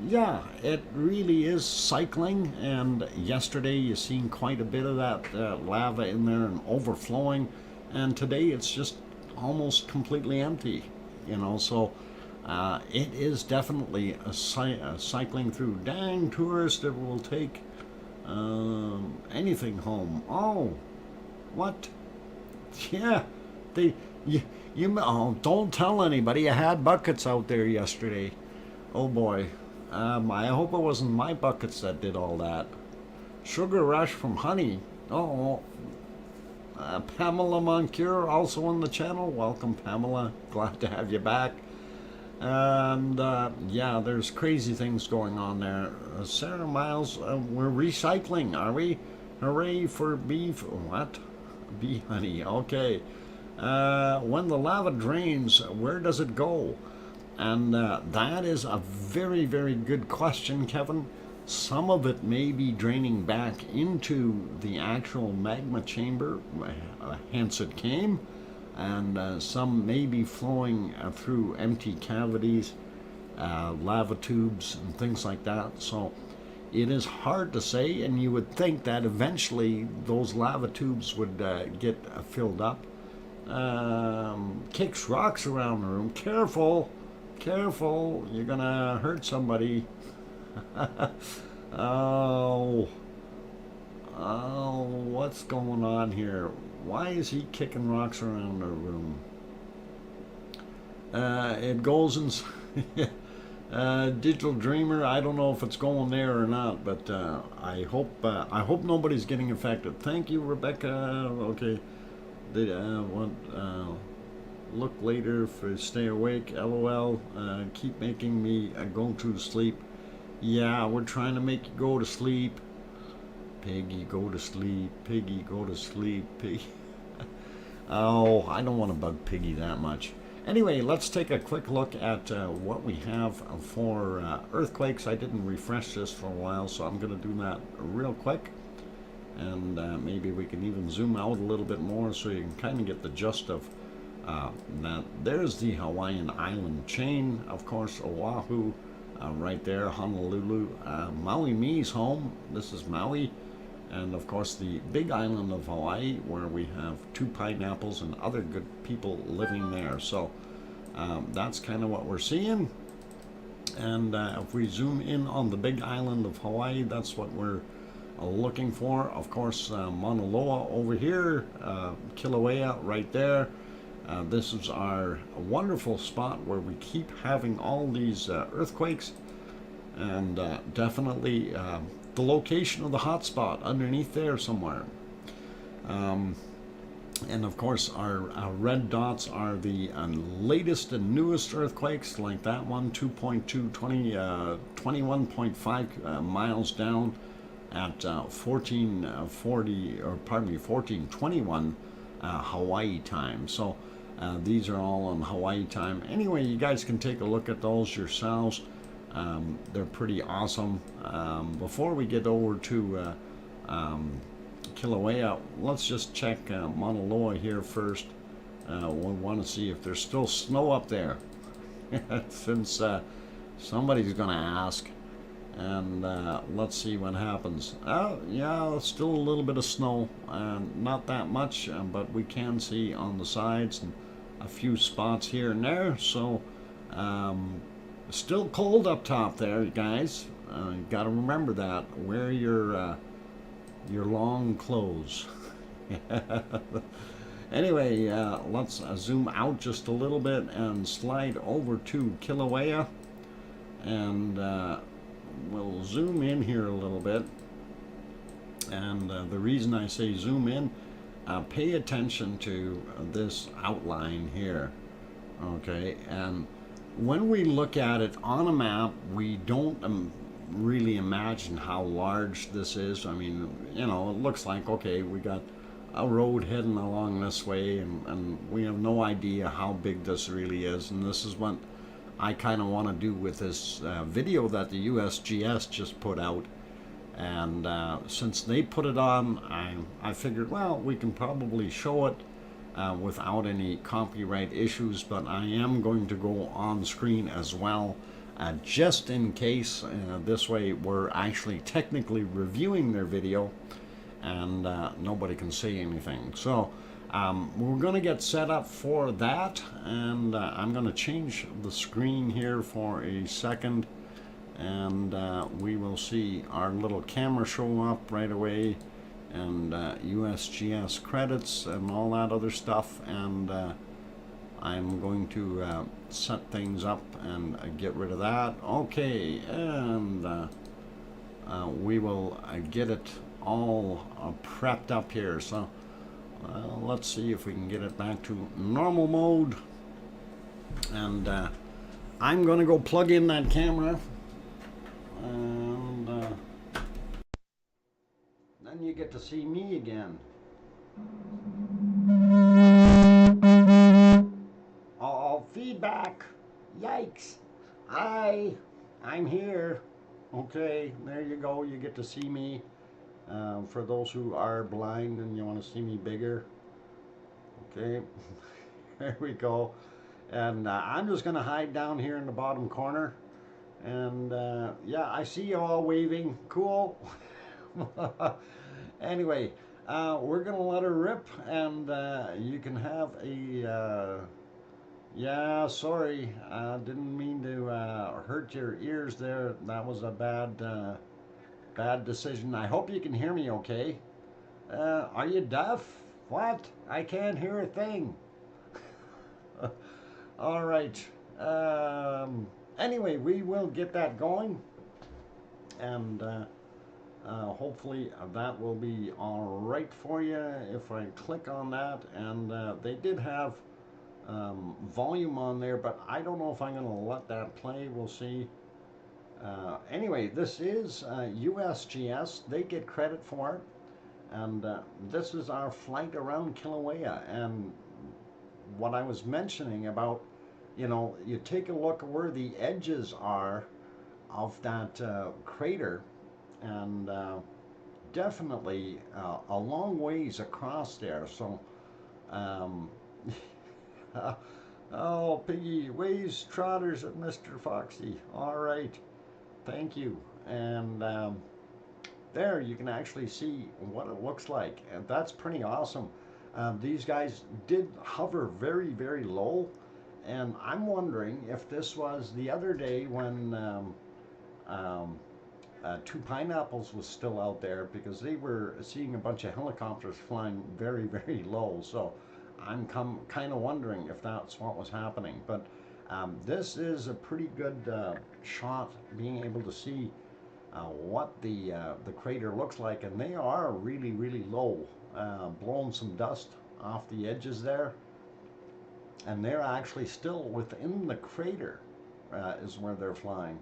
[SPEAKER 1] Yeah, it really is cycling, and yesterday you seen quite a bit of that lava in there and overflowing, and today it's just almost completely empty, you know. So it is definitely a cycling through. Dang tourist that will take anything home. Oh, what? Yeah, Oh, don't tell anybody. I had buckets out there yesterday. Oh boy. I hope it wasn't my buckets that did all that. Sugar rush from honey. Oh, Pamela Moncure also on the channel. Welcome, Pamela. Glad to have you back. And yeah, there's crazy things going on there. Sarah Miles, we're recycling, are we? Hooray for beef. What? Bee honey. Okay. When the lava drains, where does it go? And that is a very, very good question, Kevin. Some of it may be draining back into the actual magma chamber, hence it came, and some may be flowing through empty cavities, lava tubes, and things like that. So it is hard to say, and you would think that eventually those lava tubes would get filled up. Kicks rocks around the room. Careful, careful, you're gonna hurt somebody. Oh, what's going on here? Why is he kicking rocks around the room? It goes in. Digital Dreamer. I don't know if it's going there or not, but I hope nobody's getting affected. Thank you, Rebecca. Okay. Look later for stay awake. LOL. Keep making me go to sleep. Yeah, we're trying to make you go to sleep. Piggy, go to sleep. Piggy, go to sleep. Piggy. Oh, I don't want to bug Piggy that much. Anyway, let's take a quick look at what we have for earthquakes. I didn't refresh this for a while, so I'm going to do that real quick. And maybe we can even zoom out a little bit more so you can kind of get the gist of that. There's the Hawaiian island chain, of course, Oahu. Right there, Honolulu. Maui Mi's home. This is Maui. And of course the big island of Hawaii, where we have two pineapples and other good people living there. So that's kind of what we're seeing. And if we zoom in on the big island of Hawaii, that's what we're looking for. Of course, Mauna Loa over here, Kilauea right there. This is our wonderful spot where we keep having all these earthquakes, and definitely the location of the hot spot underneath there somewhere. And of course our red dots are the latest and newest earthquakes, like that one, 21.5 miles down at 1421 Hawaii time. So these are all on Hawaii time. Anyway, you guys can take a look at those yourselves. They're pretty awesome. Before we get over to Kilauea, let's just check Mauna Loa here first. We want to see if there's still snow up there, since somebody's going to ask. And let's see what happens. Yeah, still a little bit of snow, not that much, but we can see on the sides and a few spots here and there. So still cold up top there, you guys. You got to remember that. Wear your long clothes. Anyway, let's zoom out just a little bit and slide over to Kilauea, and we'll zoom in here a little bit. And the reason I say zoom in, pay attention to this outline here. Okay, and when we look at it on a map, we don't really imagine how large this is. I mean, you know, it looks like, okay, we got a road heading along this way, and we have no idea how big this really is. And this is what I kind of want to do with this video that the USGS just put out. And since they put it on, I figured, well, we can probably show it without any copyright issues, but I am going to go on screen as well, just in case. This way we're actually technically reviewing their video, and nobody can say anything. So we're going to get set up for that, and I'm going to change the screen here for a second, and we will see our little camera show up right away, and USGS credits and all that other stuff. And I'm going to set things up and get rid of that. Okay, and we will get it all prepped up here. So let's see if we can get it back to normal mode. And I'm going to go plug in that camera. And then you get to see me again. Oh, feedback. Yikes. I'm here. Okay, there you go. You get to see me. For those who are blind and you want to see me bigger. Okay, there we go. And I'm just going to hide down here in the bottom corner. And yeah, I see you all waving. Cool. Anyway, we're going to let her rip, and you can have a... yeah, sorry. Didn't mean to hurt your ears there. That was a bad decision. I hope you can hear me okay. Are you deaf? What? I can't hear a thing. All right. Anyway, we will get that going, and hopefully that will be all right for you if I click on that. And they did have volume on there, but I don't know if I'm going to let that play. We'll see. Anyway, this is USGS. They get credit for it. And this is our flight around Kilauea. And what I was mentioning about, you know, you take a look at where the edges are of that crater, and definitely a long ways across there. So, oh, Piggy, waves trotters at Mr. Foxy. All right, thank you. And there you can actually see what it looks like, and that's pretty awesome. These guys did hover very, very low, and I'm wondering if this was the other day when Two Pineapples was still out there, because they were seeing a bunch of helicopters flying very, very low. So I'm kind of wondering if that's what was happening. But this is a pretty good shot, being able to see what the crater looks like, and they are really, really low, blowing some dust off the edges there, and they're actually still within the crater is where they're flying.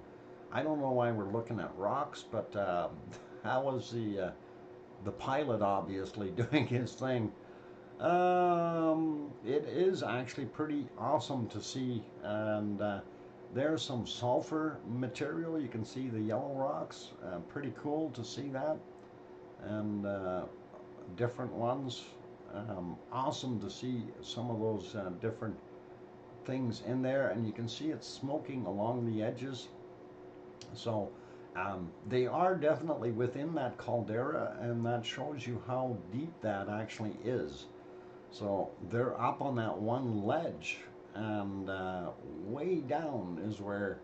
[SPEAKER 1] I don't know why we're looking at rocks, but that was the pilot obviously doing his thing. It is actually pretty awesome to see, and there's some sulfur material. You can see the yellow rocks. Pretty cool to see that. And different ones. Awesome to see some of those different things in there. And you can see it's smoking along the edges. So they are definitely within that caldera, and that shows you how deep that actually is. So they're up on that one ledge, and way down is where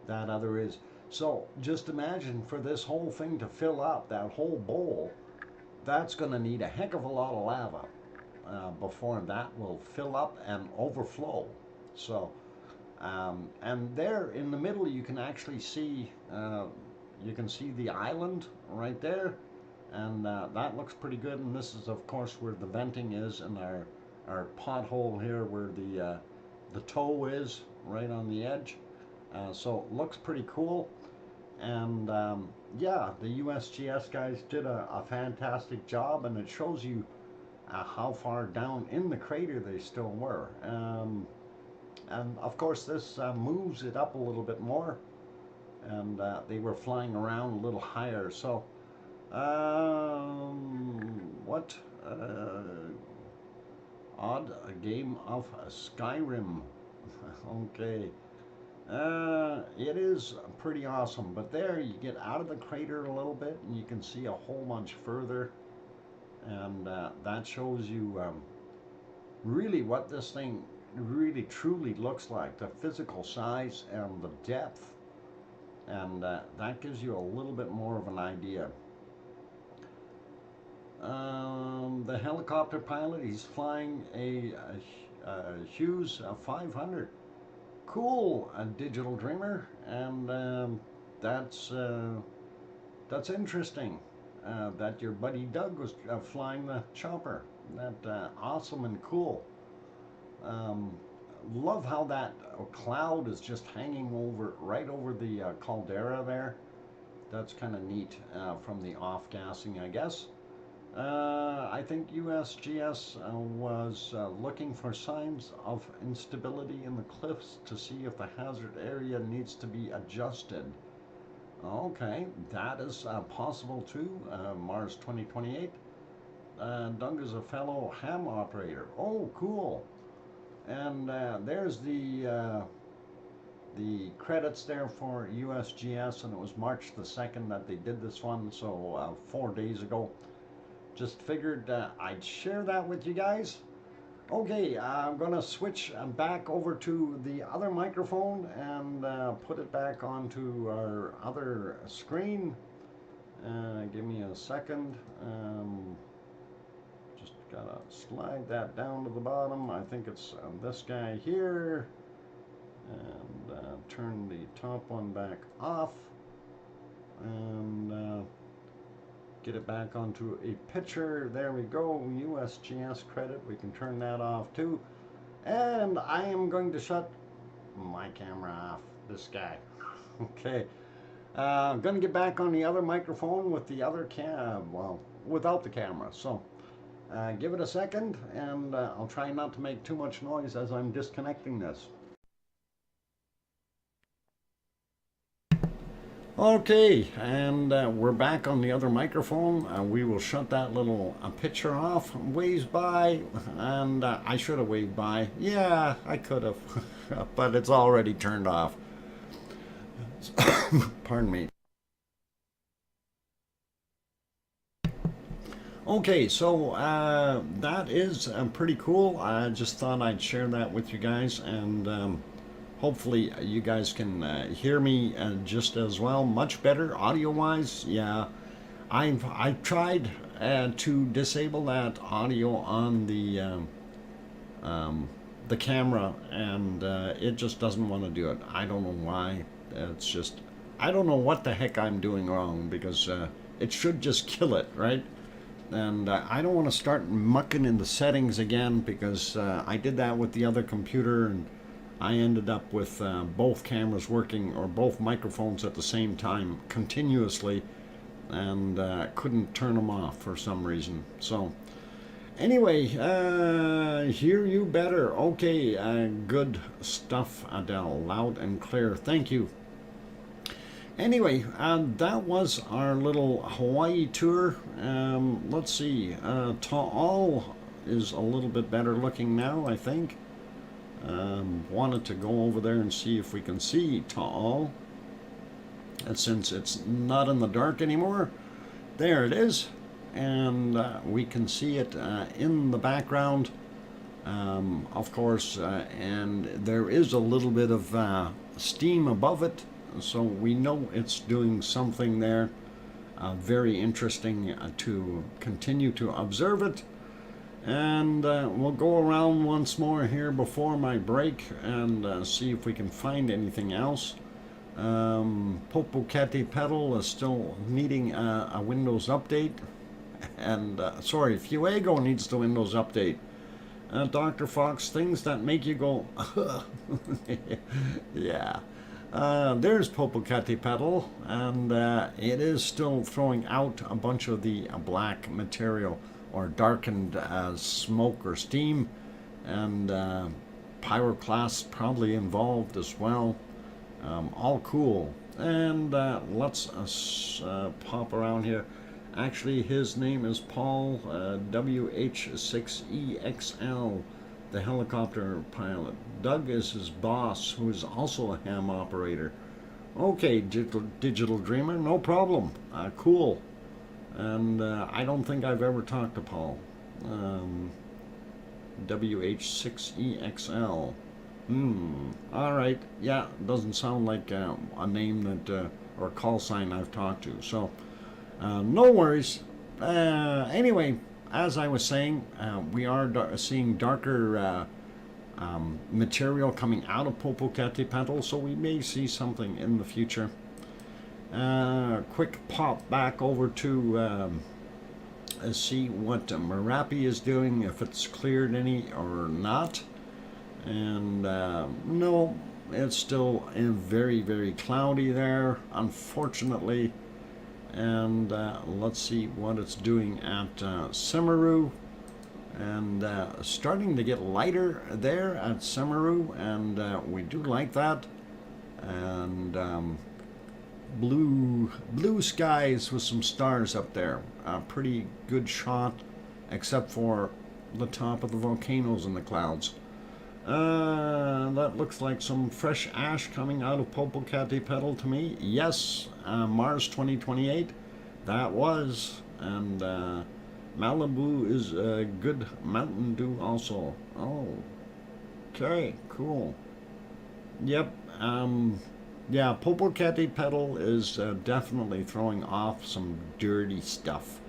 [SPEAKER 1] that other is. So just imagine, for this whole thing to fill up, that whole bowl, that's going to need a heck of a lot of lava before that will fill up and overflow. So and there in the middle you can actually see the island right there, and that looks pretty good. And this is of course where the venting is, and our pothole here where the toe is right on the edge. So it looks pretty cool. And yeah, the USGS guys did a fantastic job, and it shows you how far down in the crater they still were. And of course this moves it up a little bit more, and they were flying around a little higher. So what odd, a game of Skyrim. Okay. It is pretty awesome, but there you get out of the crater a little bit and you can see a whole bunch further, and that shows you really what this thing really truly looks like, the physical size and the depth, and that gives you a little bit more of an idea. The helicopter pilot, he's flying Hughes 500. Cool, a digital dreamer, and that's interesting. That your buddy Doug was flying the chopper. That awesome and cool. Um, Love how that cloud is just hanging over right over the caldera there. That's kind of neat from the off gassing, I guess. I think USGS was looking for signs of instability in the cliffs to see if the hazard area needs to be adjusted. Okay, that is possible too. Mars 2028. Doug is a fellow ham operator. Oh, cool. And there's the credits there for USGS, and it was March the 2nd that they did this one, so 4 days ago. Just figured I'd share that with you guys. Okay, I'm gonna switch back over to the other microphone and put it back onto our other screen. Give me a second. Just gotta slide that down to the bottom. I think it's this guy here. And turn the top one back off. And get it back onto a picture. There we go. USGS credit. We can turn that off too. And I am going to shut my camera off. This guy. Okay. I'm going to get back on the other microphone with the other well, without the camera. So give it a second, and I'll try not to make too much noise as I'm disconnecting this. Okay, and we're back on the other microphone. We will shut that little picture off. Waves by, and I should have waved by. Yeah, I could have, but it's already turned off. Pardon me. Okay, so that is pretty cool. I just thought I'd share that with you guys, and hopefully you guys can hear me just as well, much better audio-wise. Yeah, I've tried to disable that audio on the camera, and it just doesn't want to do it. I don't know why. It's just, I don't know what the heck I'm doing wrong, because it should just kill it, right? And I don't want to start mucking in the settings again, because I did that with the other computer, and I ended up with both cameras working, or both microphones at the same time continuously, and couldn't turn them off for some reason. So anyway, hear you better. Okay, good stuff, Adele. Loud and clear. Thank you. Anyway, that was our little Hawaii tour. Let's see. Ta'al is a little bit better looking now, I think. Wanted to go over there and see if we can see Ta'al. And since it's not in the dark anymore, there it is. And we can see it in the background, of course. And there is a little bit of steam above it. So we know it's doing something there very interesting to continue to observe it. And we'll go around once more here before my break and see if we can find anything else. Popocatépetl is still needing a Windows update. And, sorry, Fuego needs the Windows update. Dr. Fox, things that make you go, yeah. There's Popocatépetl, and it is still throwing out a bunch of the black material, or darkened smoke or steam, and pyroclasts probably involved as well. All cool. And let's pop around here. Actually, his name is Paul, WH6EXL, the helicopter pilot. Doug is his boss, who is also a ham operator. Okay, digital dreamer, no problem. Cool. And I don't think I've ever talked to Paul. WH6EXL. All right. Yeah, doesn't sound like a name that or call sign I've talked to. So no worries. Anyway, as I was saying, we are seeing darker material coming out of Popocatépetl, so we may see something in the future. Quick pop back over to see what Merapi is doing, if it's cleared any or not. And no, it's still very, very cloudy there, unfortunately. And let's see what it's doing at Semeru. And starting to get lighter there at Semeru, and we do like that. And blue skies with some stars up there. A pretty good shot, except for the top of the volcanoes in the clouds. That looks like some fresh ash coming out of Popocatépetl to me. Yes, Mars 2028, that was. And Malibu is a good Mountain Dew also. Oh, okay, cool. Yep, yeah, Popocatépetl is definitely throwing off some dirty stuff.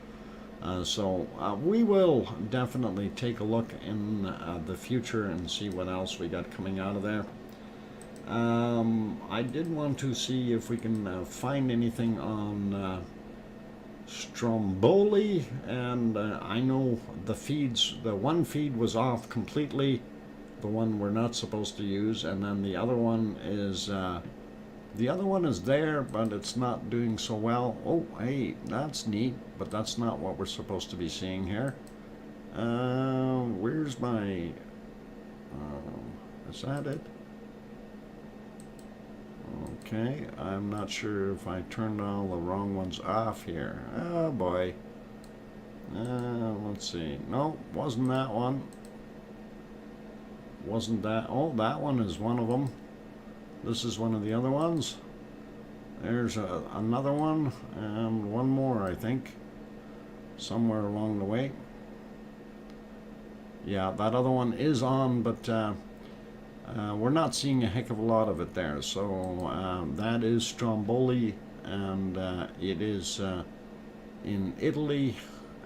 [SPEAKER 1] So we will definitely take a look in the future and see what else we got coming out of there. I did want to see if we can find anything on Stromboli, and I know the one feed was off completely, the one we're not supposed to use, and then the other one is there, but it's not doing so well. Oh, hey, that's neat, but that's not what we're supposed to be seeing here. Where's my... is that it? Okay, I'm not sure if I turned all the wrong ones off here. Oh, boy. Let's see. No, wasn't that one. Wasn't that... Oh, that one is one of them. This is one of the other ones. There's another one, and one more, I think, somewhere along the way. Yeah, that other one is on, but we're not seeing a heck of a lot of it there. So that is Stromboli, and it is in Italy.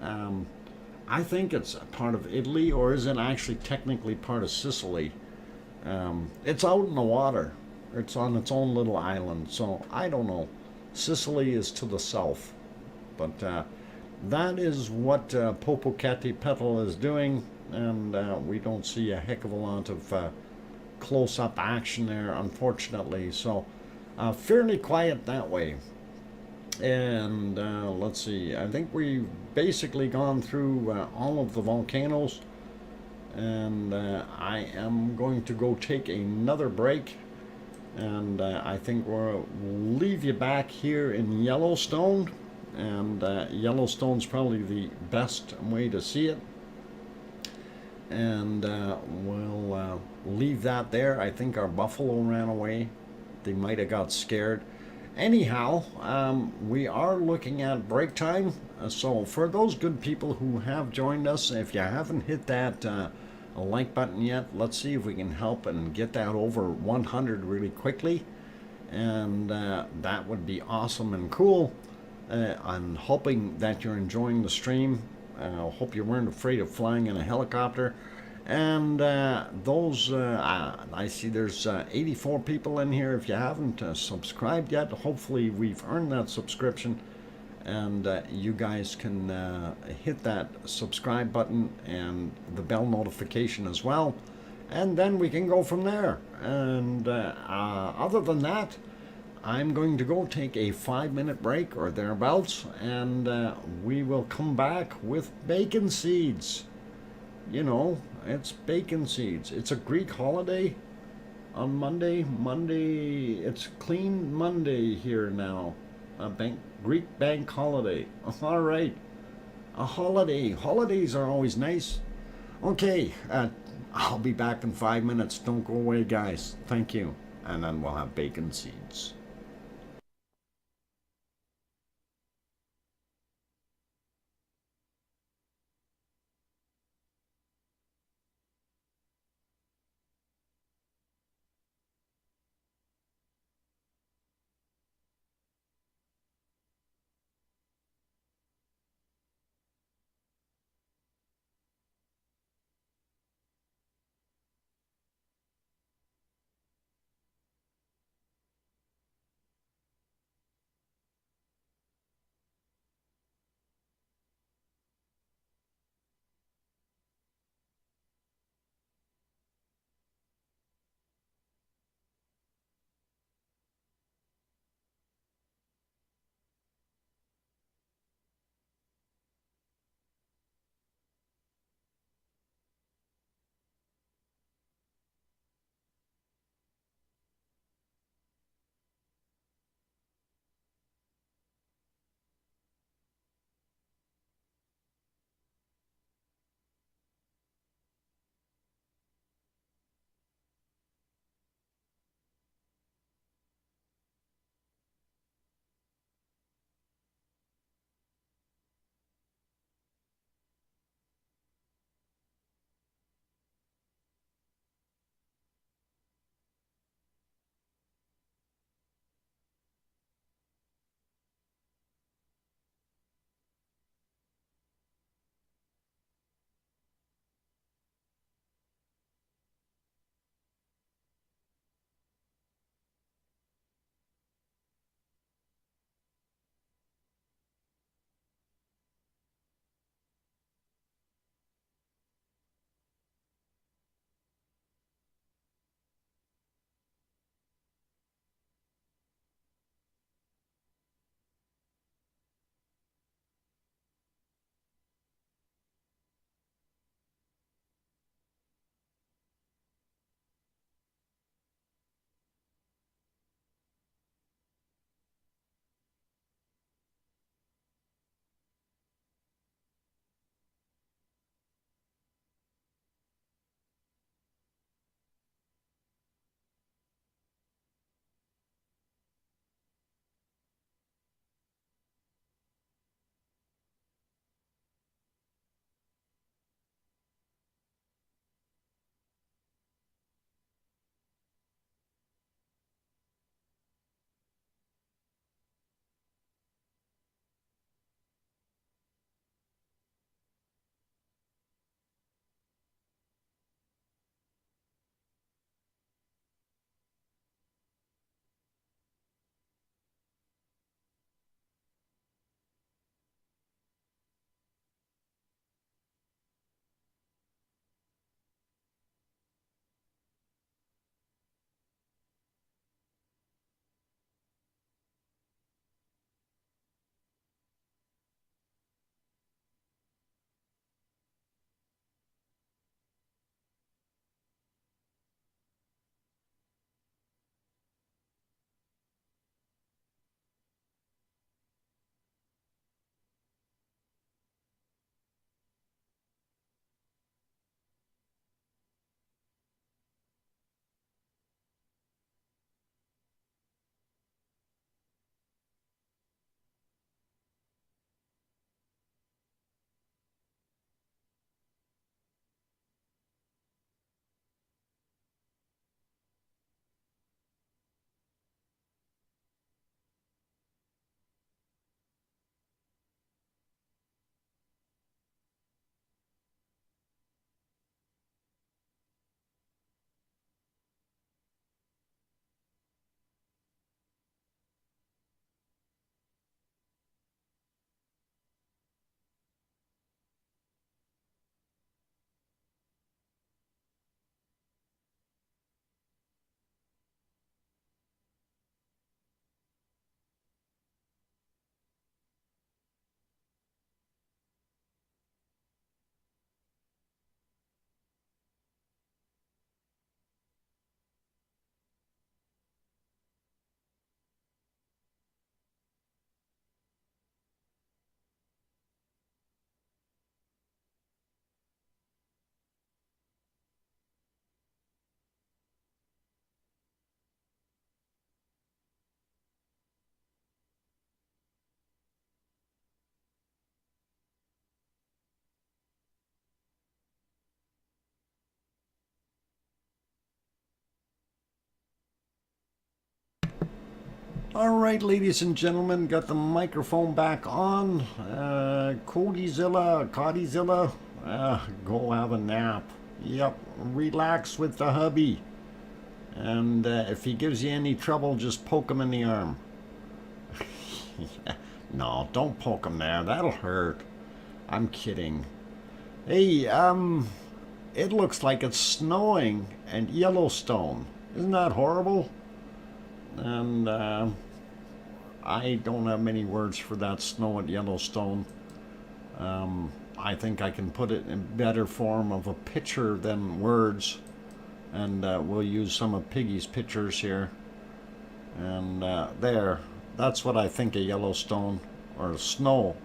[SPEAKER 1] I think it's a part of Italy, or is it actually technically part of Sicily? It's out in the water. It's on its own little island, so I don't know. Sicily is to the south, but that is what Popocatépetl is doing, and we don't see a heck of a lot of close-up action there, unfortunately. So fairly quiet that way. And let's see, I think we've basically gone through all of the volcanoes, and I am going to go take another break. And I think we'll leave you back here in Yellowstone, and Yellowstone's probably the best way to see it. And we'll leave that there. I think our buffalo ran away. They might have got scared. Anyhow, we are looking at break time. So for those good people who have joined us, if you haven't hit that a like button yet, let's see if we can help and get that over 100 really quickly, and that would be awesome and cool. I'm hoping that you're enjoying the stream. I hope you weren't afraid of flying in a helicopter. And I see there's 84 people in here. If you haven't subscribed yet, hopefully we've earned that subscription, and you guys can hit that subscribe button and the bell notification as well, and then we can go from there. And other than that, I'm going to go take a 5-minute break or thereabouts, and we will come back with bacon seeds. You know, it's bacon seeds. It's a Greek holiday on Monday. It's Clean Monday here now. Greek bank holiday. All right, a holiday. Holidays are always nice. Okay, I'll be back in 5 minutes. Don't go away, guys. Thank you. And then we'll have bacon seeds. All right, ladies and gentlemen, got the microphone back on. Codyzilla, go have a nap. Yep, relax with the hubby. And if he gives you any trouble, just poke him in the arm. No, don't poke him there. That'll hurt. I'm kidding. Hey, it looks like it's snowing in Yellowstone. Isn't that horrible? And I don't have many words for that snow at Yellowstone. I think I can put it in better form of a picture than words. And we'll use some of Piggy's pictures here. And there, that's what I think of Yellowstone, or snow.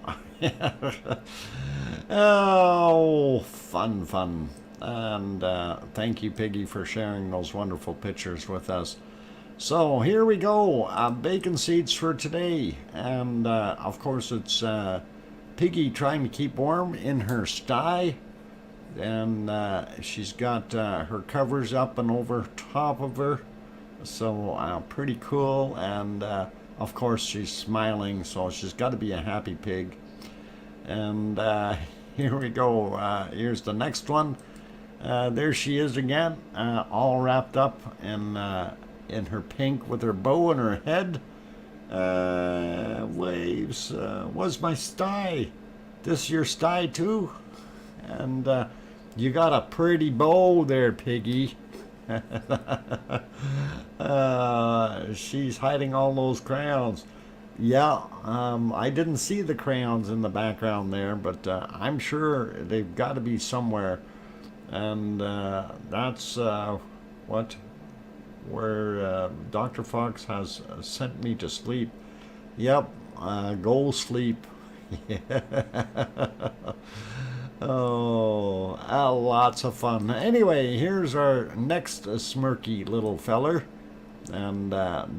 [SPEAKER 1] Oh, fun. And thank you, Piggy, for sharing those wonderful pictures with us. So here we go, bacon seeds for today. And of course it's Piggy trying to keep warm in her sty. And she's got her covers up and over top of her. So pretty cool. And of course she's smiling, so she's got to be a happy pig. And here we go. Here's the next one. There she is again, all wrapped up in her pink with her bow in her head. Waves. What's my sty? This your sty too? And you got a pretty bow there, Piggy. She's hiding all those crayons. Yeah, I didn't see the crayons in the background there, but I'm sure they've got to be somewhere. And that's where Dr. Fox has sent me to sleep. Yep, go sleep. Oh, lots of fun. Anyway, here's our next smirky little feller. And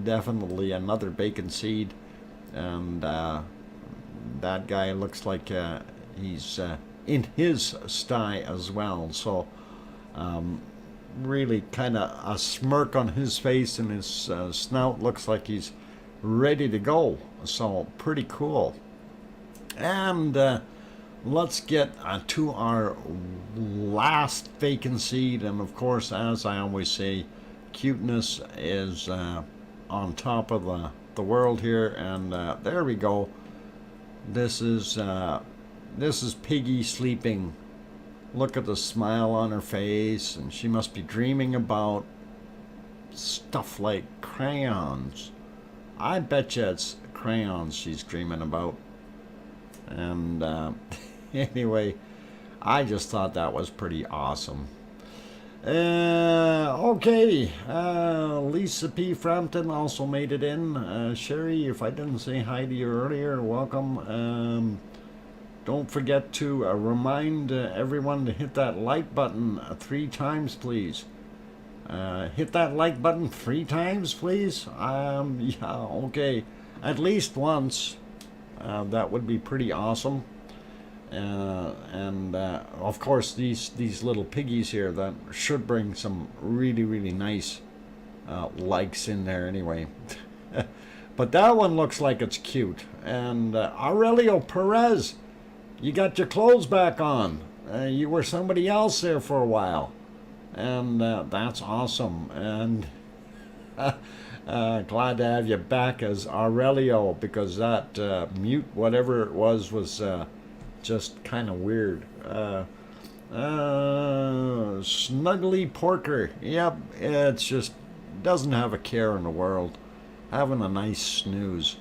[SPEAKER 1] definitely another bacon seed. And that guy looks like he's in his sty as well. So really kind of a smirk on his face, and his snout looks like he's ready to go. So pretty cool. And let's get to our last bacon seed. And of course, as I always say, cuteness is on top of the world here. And there we go. This is Piggy sleeping. Look at the smile on her face, and she must be dreaming about stuff like crayons. I bet you it's crayons she's dreaming about. And anyway, I just thought that was pretty awesome. Okay, Lisa P. Frampton also made it in. Sherry, if I didn't say hi to you earlier, welcome. Don't forget to remind everyone to hit that like button 3 times, please. Hit that like button 3 times, please. Yeah, okay, at least once. That would be pretty awesome. And of course, these little piggies here, that should bring some really nice likes in there anyway. But that one looks like it's cute. And Aurelio Perez, you got your clothes back on. You were somebody else there for a while. And that's awesome. And glad to have you back as Aurelio, because that mute, whatever it was just kind of weird. Snuggly Porker. Yep, it's just doesn't have a care in the world. Having a nice snooze.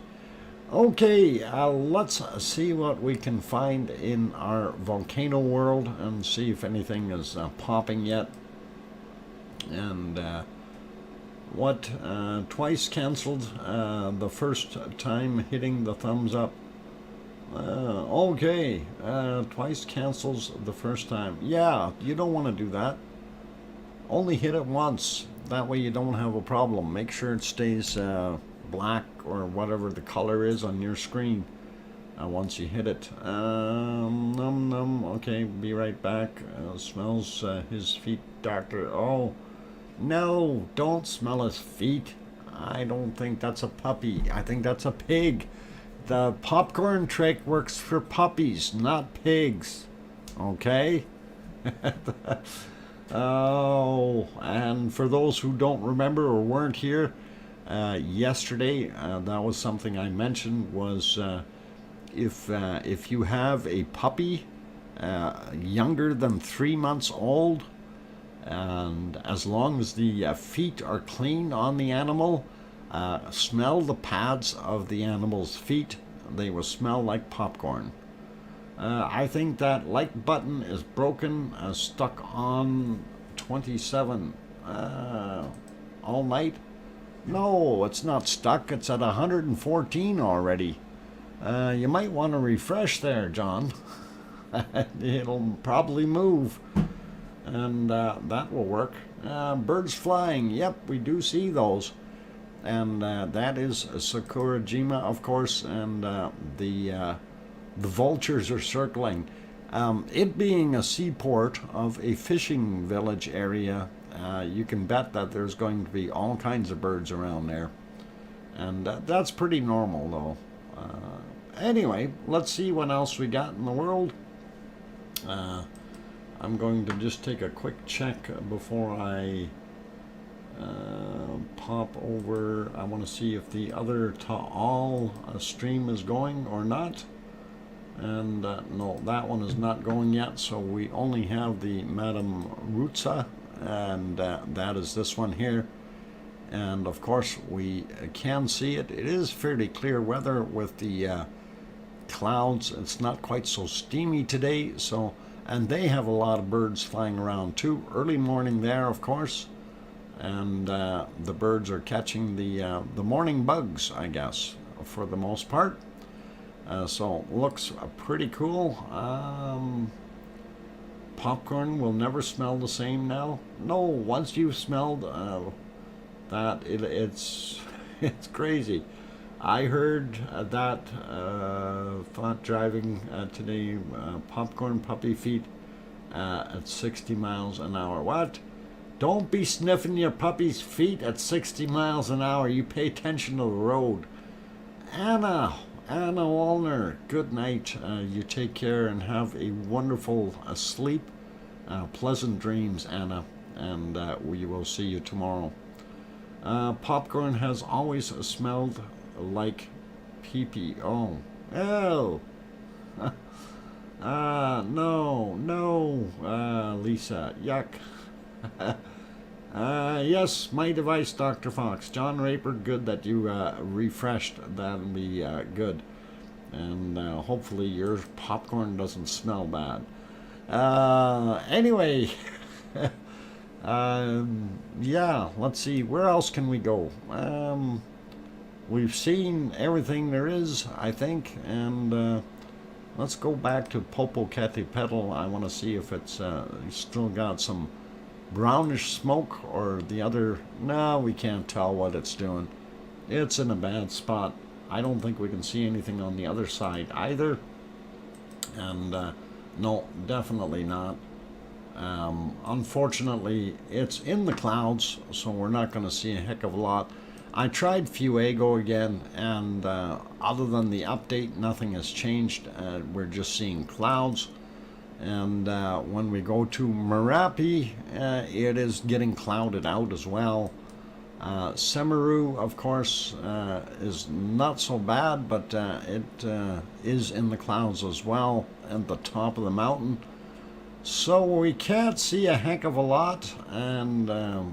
[SPEAKER 1] Okay, let's see what we can find in our volcano world and see if anything is popping yet. And what twice canceled, the first time hitting the thumbs up. Okay, twice cancels the first time. Yeah, you don't want to do that. Only hit it once. That way you don't have a problem. Make sure it stays black or whatever the color is on your screen once you hit it. Okay, be right back. Smells his feet, doctor. Oh, no, don't smell his feet. I don't think that's a puppy. I think that's a pig. The popcorn trick works for puppies, not pigs. Okay? Oh, and for those who don't remember or weren't here, yesterday, that was something I mentioned, was if you have a puppy younger than 3 months old, and as long as the feet are clean on the animal, smell the pads of the animal's feet. They will smell like popcorn. I think that like button is broken, stuck on 27 all night. No, it's not stuck. It's at 114 already. You might want to refresh there, John. It'll probably move, and that will work. Birds flying, yep, we do see those, and that is Sakurajima, of course, and the vultures are circling. It being a seaport of a fishing village area, you can bet that there's going to be all kinds of birds around there, and that's pretty normal though. Anyway, let's see what else we got in the world. I'm going to just take a quick check before I pop over. I want to see if the other Ta'al stream is going or not. And no, that one is not going yet, so we only have the Madame Rutsa, and that is this one here. And of course we can see it. It is fairly clear weather with the clouds. It's not quite so steamy today, so, and they have a lot of birds flying around too. Early morning there, of course, and the birds are catching the morning bugs, I guess, for the most part. So looks pretty cool. Popcorn will never smell the same now. No, once you've smelled that, it's it's crazy. I heard that thought driving today, popcorn puppy feet at 60 miles an hour. What? Don't be sniffing your puppy's feet at 60 miles an hour. You pay attention to the road. Anna Wallner, good night. You take care and have a wonderful sleep. Pleasant dreams, Anna, and we will see you tomorrow. Popcorn has always smelled like pee-pee. Oh. No, Lisa, yuck. Yes, my device, Dr. Fox. John Raper, good that you refreshed. That'll be good. And hopefully your popcorn doesn't smell bad. Anyway, yeah, let's see. Where else can we go? We've seen everything there is, I think. And let's go back to Popocatépetl. I want to see if it's still got some brownish smoke or the other. No, we can't tell what it's doing. It's in a bad spot. I don't think we can see anything on the other side either. And no, definitely not. Unfortunately, it's in the clouds, so we're not going to see a heck of a lot. I tried Fuego again, and other than the update, nothing has changed. We're just seeing clouds. And when we go to Merapi, it is getting clouded out as well. Semeru, of course, is not so bad, but it is in the clouds as well at the top of the mountain. So we can't see a heck of a lot, and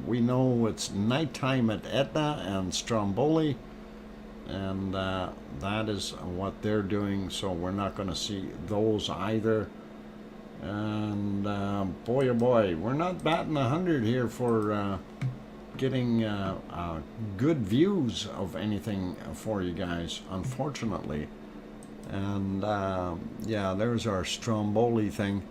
[SPEAKER 1] we know it's nighttime at Etna and Stromboli, and that is what they're doing, so we're not going to see those either. And boy oh boy, we're not batting 100 here for getting good views of anything for you guys, unfortunately. And yeah, there's our Stromboli thing.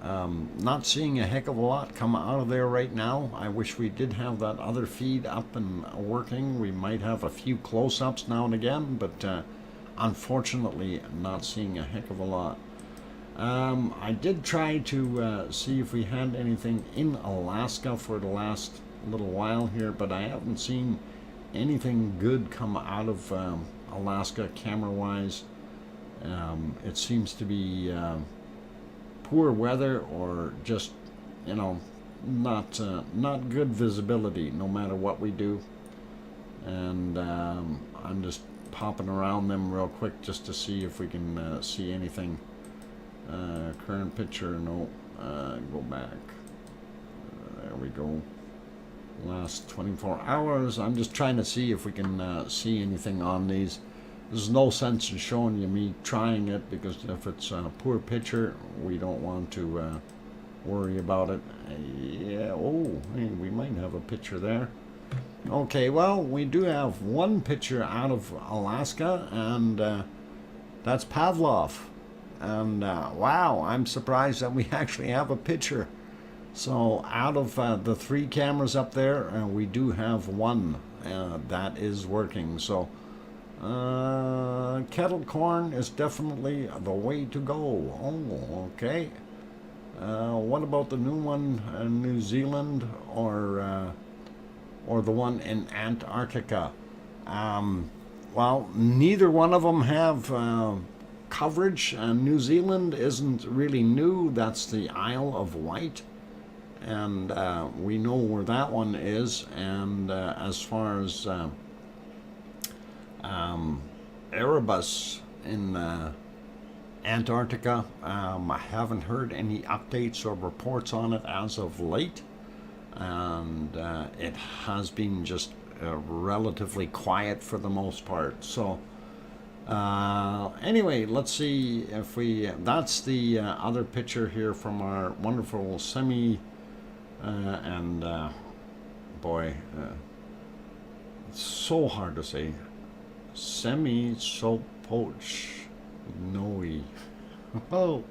[SPEAKER 1] Not seeing a heck of a lot come out of there right now. I wish we did have that other feed up and working. We might have a few close-ups now and again, but unfortunately not seeing a heck of a lot. I did try to see if we had anything in Alaska for the last little while here, but I haven't seen anything good come out of Alaska camera-wise. It seems to be poor weather, or just, you know, not good visibility no matter what we do. And I'm just popping around them real quick just to see if we can see anything. Current picture, no. Go back. There we go. Last 24 hours. I'm just trying to see if we can see anything on these. There's no sense in showing you me trying it, because if it's a poor picture, we don't want to worry about it. Yeah, oh, hey, we might have a picture there. Okay, well, we do have one picture out of Alaska, and that's Pavlov. And wow, I'm surprised that we actually have a picture. So out of the 3 cameras up there, we do have one that is working. So kettle corn is definitely the way to go. Oh, okay. What about the new one in New Zealand, or the one in Antarctica? Well, neither one of them have coverage. New Zealand isn't really new. That's the Isle of Wight, and we know where that one is. And as far as Erebus in Antarctica, I haven't heard any updates or reports on it as of late, and it has been just relatively quiet for the most part. So anyway, let's see if we, that's the other picture here from our wonderful semi, and boy, it's so hard to say, semi-sopoch noi. Oh,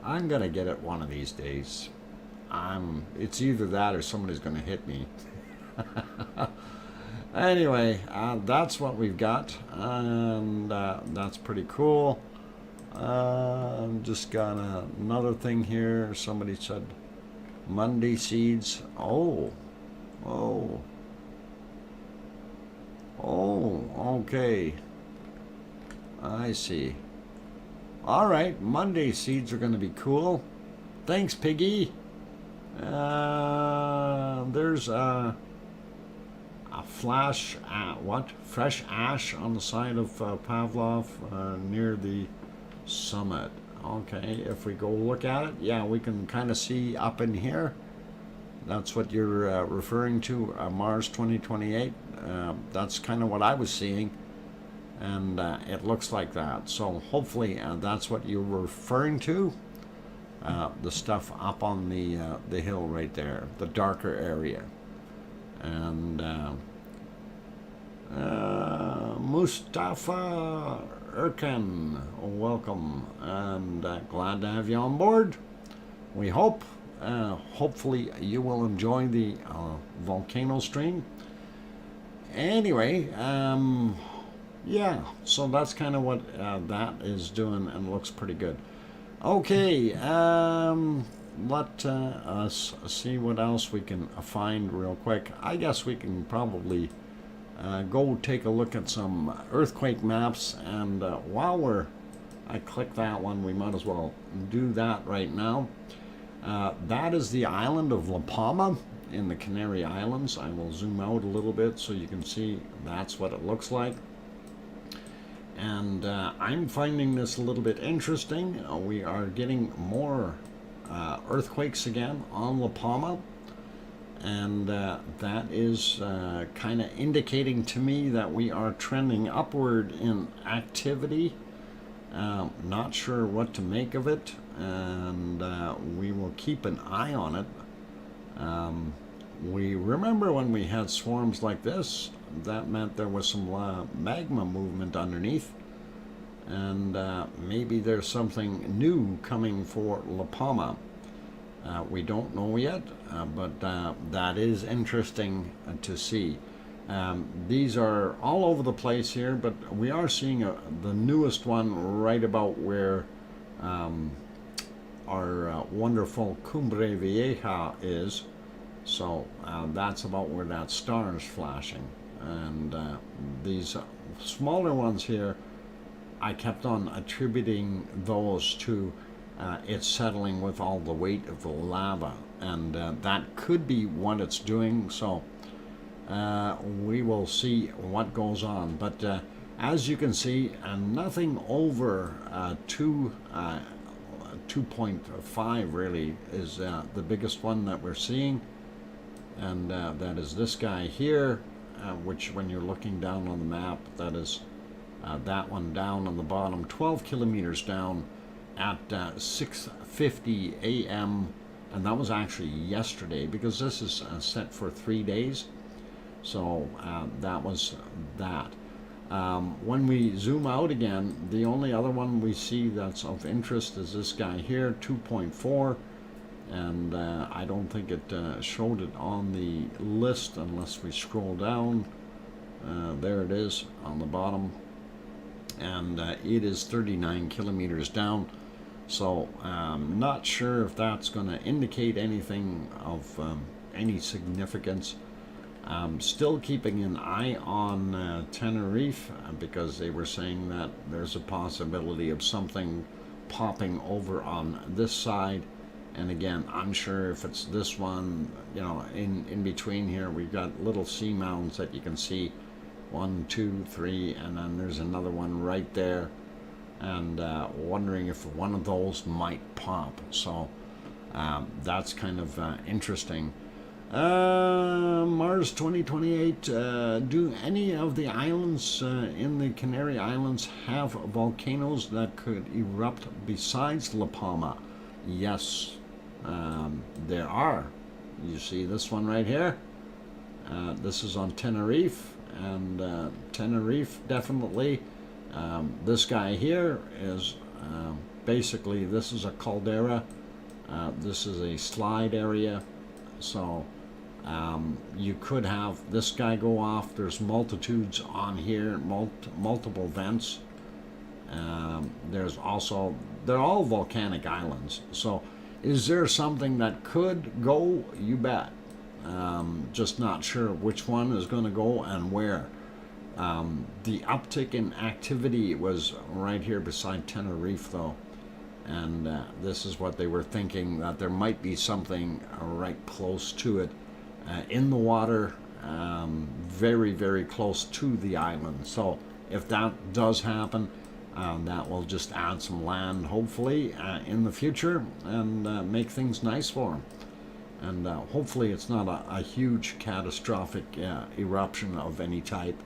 [SPEAKER 1] I'm gonna get it one of these days. It's either that or somebody's gonna hit me. Anyway, that's what we've got, and that's pretty cool. Just got another thing here. Somebody said Monday seeds. Oh, okay. I see. All right, Monday seeds are going to be cool. Thanks, Piggy. There's a fresh ash on the side of Pavlov near the summit. Okay, if we go look at it, yeah, we can kind of see up in here. That's what you're referring to, Mars 2028. That's kind of what I was seeing, and it looks like that. So hopefully that's what you're referring to. The stuff up on the hill right there, the darker area. And Mustafa Erkan, welcome, and glad to have you on board. We hope, hopefully you will enjoy the volcano stream. Anyway, yeah, so that's kind of what that is doing, and looks pretty good. Okay, let us see what else we can find real quick. I guess we can probably go take a look at some earthquake maps, and while I click that one, we might as well do that right now. That is the island of La Palma in the Canary Islands. I will zoom out a little bit so you can see that's what it looks like. And I'm finding this a little bit interesting. We are getting more earthquakes again on La Palma, and that is kind of indicating to me that we are trending upward in activity. Not sure what to make of it, and we will keep an eye on it. We remember when we had swarms like this, that meant there was some magma movement underneath, and maybe there's something new coming for La Palma. We don't know yet, but that is interesting to see. These are all over the place here, but we are seeing the newest one right about where our wonderful Cumbre Vieja is. So that's about where that star is flashing. and these smaller ones here, I kept on attributing those to it settling with all the weight of the lava, and that could be what it's doing. So we will see what goes on, but as you can see, nothing over 2.5 really is the biggest one that we're seeing, and that is this guy here, which when you're looking down on the map, that is that one down on the bottom, 12 kilometers down at 6:50 a.m. and that was actually yesterday, because this is set for 3 days. So that was that. When we zoom out again, the only other one we see that's of interest is this guy here, 2.4, and I don't think it showed it on the list unless we scroll down. There it is on the bottom, and it is 39 kilometers down. So not sure if that's going to indicate anything of any significance. Still keeping an eye on Tenerife, because they were saying that there's a possibility of something popping over on this side. And again, I'm sure if it's this one, you know, in between here, we've got little sea mounds that you can see, 1, 2, 3, and then there's another one right there. And wondering if one of those might pop. So that's kind of interesting. Mars 2028, do any of the islands in the Canary Islands have volcanoes that could erupt besides La Palma? Yes, there are. You see this one right here? This is on Tenerife, and Tenerife definitely. This guy here is basically, this is a caldera. This is a slide area. So you could have this guy go off. There's multitudes on here, multiple vents. There's also, they're all volcanic islands. So is there something that could go? You bet. Just not sure which one is going to go and where. The uptick in activity was right here beside Tenerife though, and this is what they were thinking, that there might be something right close to it in the water, very, very close to the island. So if that does happen, that will just add some land hopefully in the future, and make things nice for them. And hopefully it's not a huge catastrophic eruption of any type.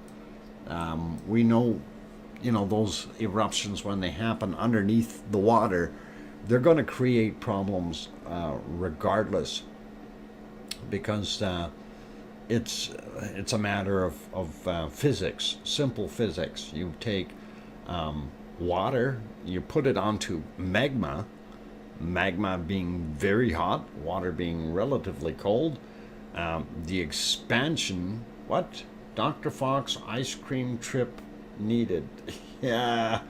[SPEAKER 1] We know, you know, those eruptions, when they happen underneath the water, they're going to create problems regardless, because it's a matter of physics, simple physics. You take water, you put it onto magma being very hot, water being relatively cold. The expansion, what? Dr. Fox ice cream trip needed. Yeah.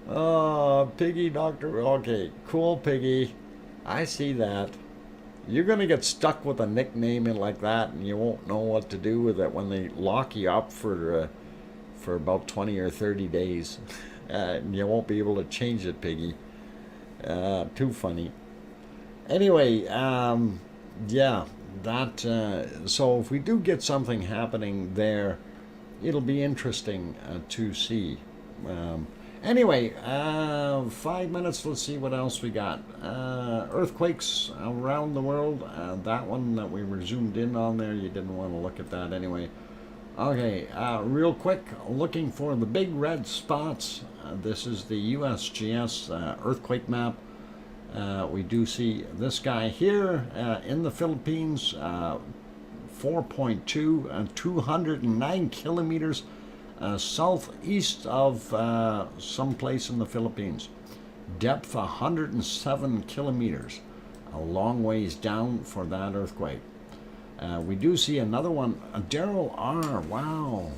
[SPEAKER 1] Oh, Piggy, Dr. Okay, cool, Piggy. I see that. You're going to get stuck with a nickname like that, and you won't know what to do with it when they lock you up for about 20 or 30 days. You won't be able to change it, Piggy. Too funny. Anyway, yeah, that so if we do get something happening there, it'll be interesting to see. Anyway, 5 minutes. Let's see what else we got. Earthquakes around the world. That one that we were zoomed in on there, you didn't want to look at that anyway. Okay, real quick, looking for the big red spots. This is the USGS earthquake map. We do see this guy here in the Philippines, 4.2 and 209 kilometers southeast of someplace in the Philippines. Depth 107 kilometers, a long ways down for that earthquake. We do see another one, Daryl R. Wow.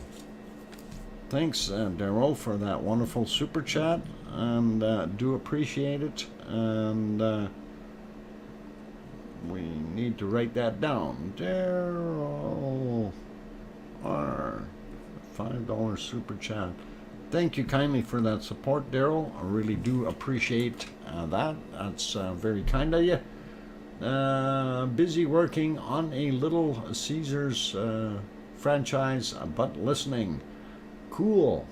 [SPEAKER 1] Thanks, Daryl, for that wonderful super chat, and do appreciate it. And we need to write that down. Daryl. or $5 super chat. Thank you kindly for that support, Daryl. I really do appreciate that. That's very kind of you. Busy working on a Little Caesars franchise, but listening. Cool.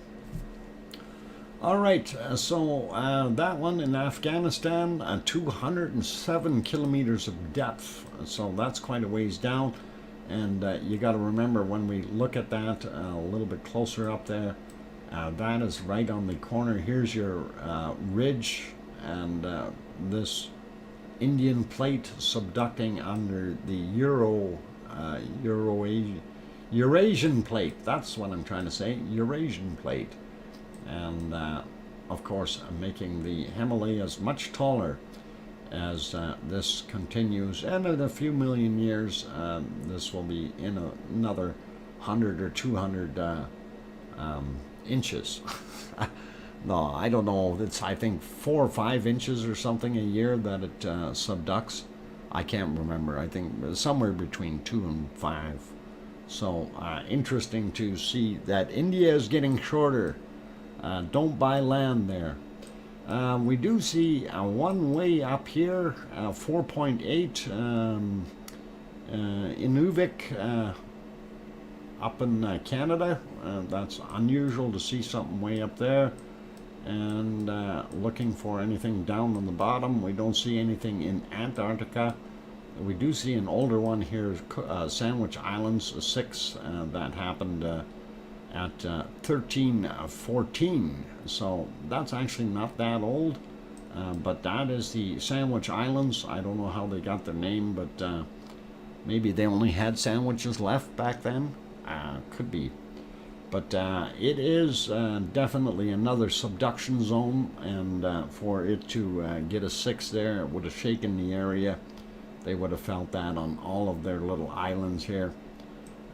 [SPEAKER 1] All right, so that one in Afghanistan, 207 kilometers of depth. So that's quite a ways down. And you got to remember when we look at that a little bit closer up there, that is right on the corner. Here's your ridge and this Indian plate subducting under the Eurasian plate. That's what I'm trying to say, Eurasian plate. And of course making the Himalayas much taller as this continues, and in a few million years this will be in another 100 or 200 inches. No, I don't know, it's I think 4 or 5 inches or something a year that it subducts. I can't remember, I think somewhere between 2 and 5. So interesting to see that India is getting shorter. Don't buy land there. We do see one way up here, 4.8 Inuvik up in Canada. That's unusual to see something way up there. And looking for anything down on the bottom, we don't see anything in Antarctica. We do see an older one here, Sandwich Islands, 6, that happened at 1314, so that's actually not that old, but that is the Sandwich Islands. I don't know how they got their name, but maybe they only had sandwiches left back then. Could be, but it is definitely another subduction zone, and for it to get a 6 there, it would have shaken the area. They would have felt that on all of their little islands here,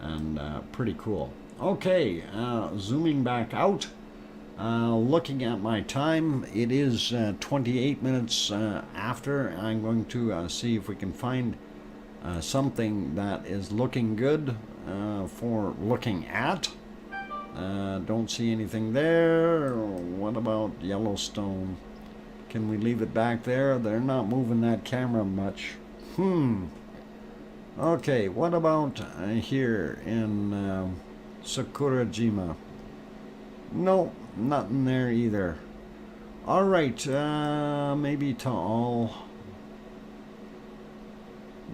[SPEAKER 1] and pretty cool. Okay, zooming back out, looking at my time, it is 28 minutes after. I'm going to see if we can find something that is looking good for looking at. Don't see anything there. What about Yellowstone? Can we leave it back there? They're not moving that camera much. Okay, what about here in Sakurajima? No, nothing there either. All right, maybe Taal.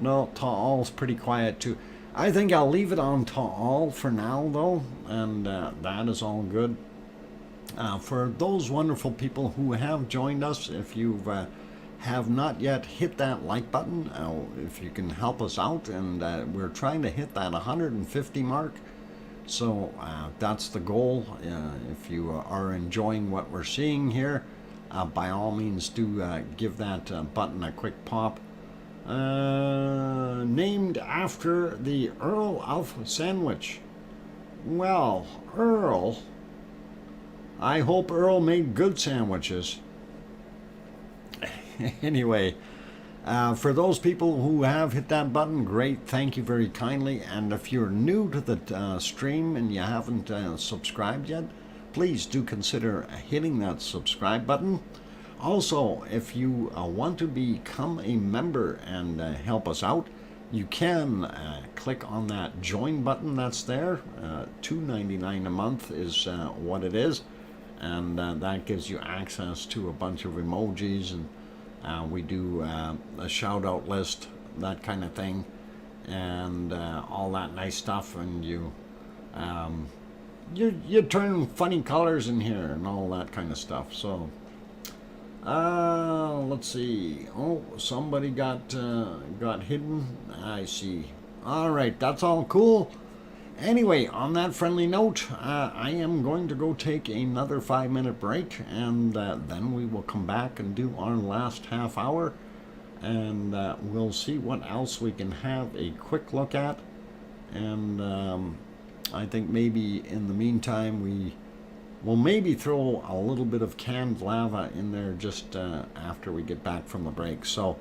[SPEAKER 1] No, Taal's pretty quiet too. I think I'll leave it on Taal for now though, and that is all good. For those wonderful people who have joined us, if you have not yet hit that like button, if you can help us out, and we're trying to hit that 150 mark. So that's the goal. If you are enjoying what we're seeing here, by all means do give that button a quick pop. Named after the Earl of Sandwich. Well, Earl, I hope Earl made good sandwiches. Anyway, for those people who have hit that button, great, thank you very kindly. And if you're new to the stream and you haven't subscribed yet, please do consider hitting that subscribe button. Also, if you want to become a member and help us out, you can click on that join button that's there. $2.99 a month is what it is, and that gives you access to a bunch of emojis, and we do a shout out list, that kind of thing, and all that nice stuff, and you turn funny colors in here and all that kind of stuff. So let's see. Oh, somebody got hidden. I see. All right, that's all cool. Anyway, on that friendly note, I am going to go take another 5-minute break, and then we will come back and do our last half hour, and we'll see what else we can have a quick look at. And I think maybe in the meantime we will maybe throw a little bit of canned lava in there just after we get back from the break. So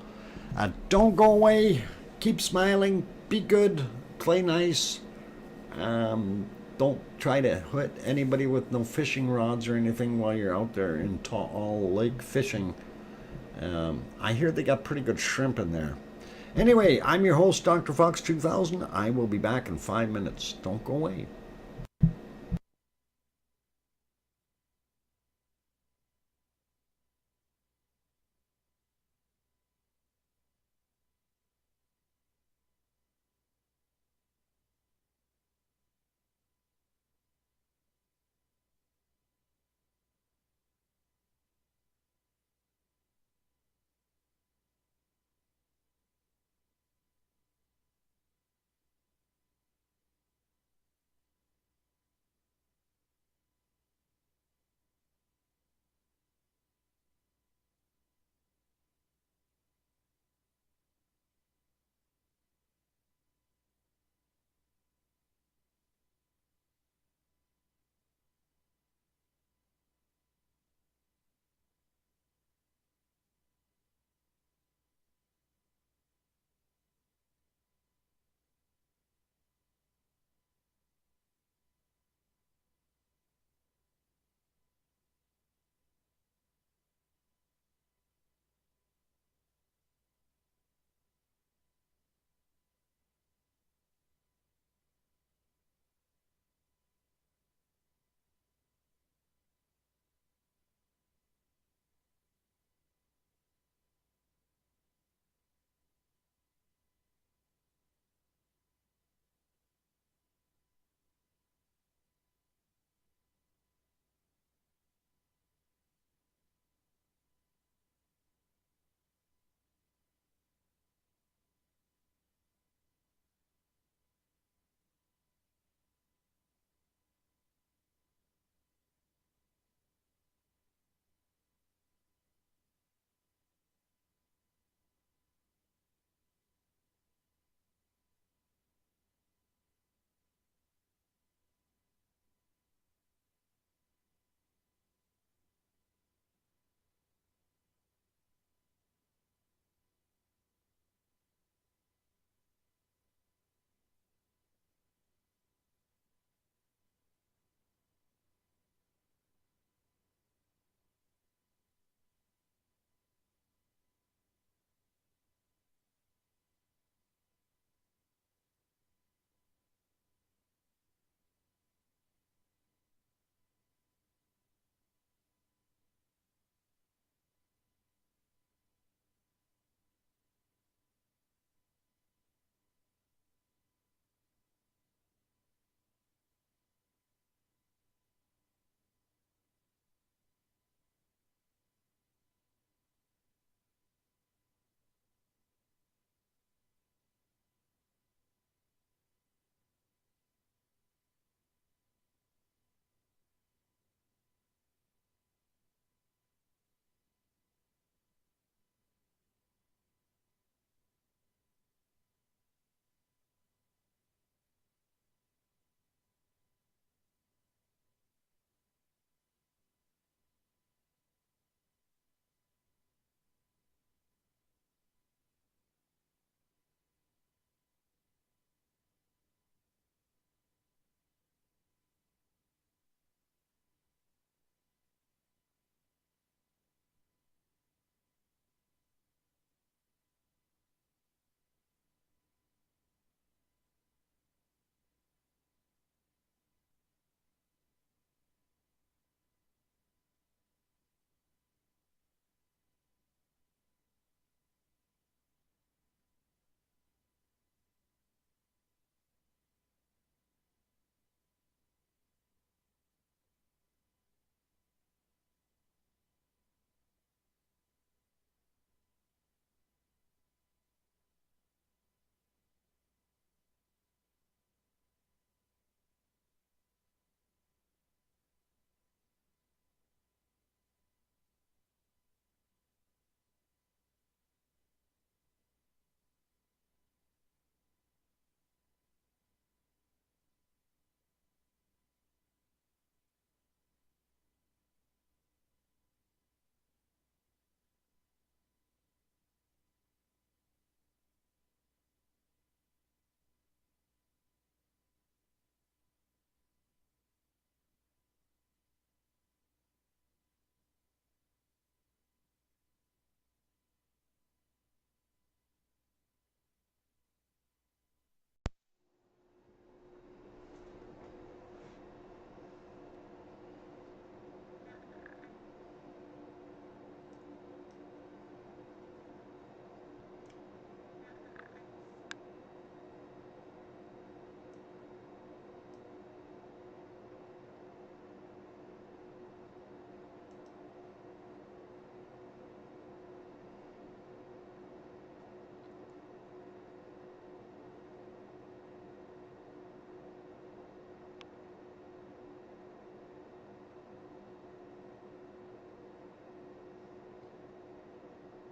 [SPEAKER 1] don't go away, keep smiling, be good, play nice, Don't try to hit anybody with no fishing rods or anything while you're out there in Taal Lake fishing. I hear they got pretty good shrimp in there. Anyway, I'm your host, Dr. Fox 2000. I will be back in 5 minutes. Don't go away.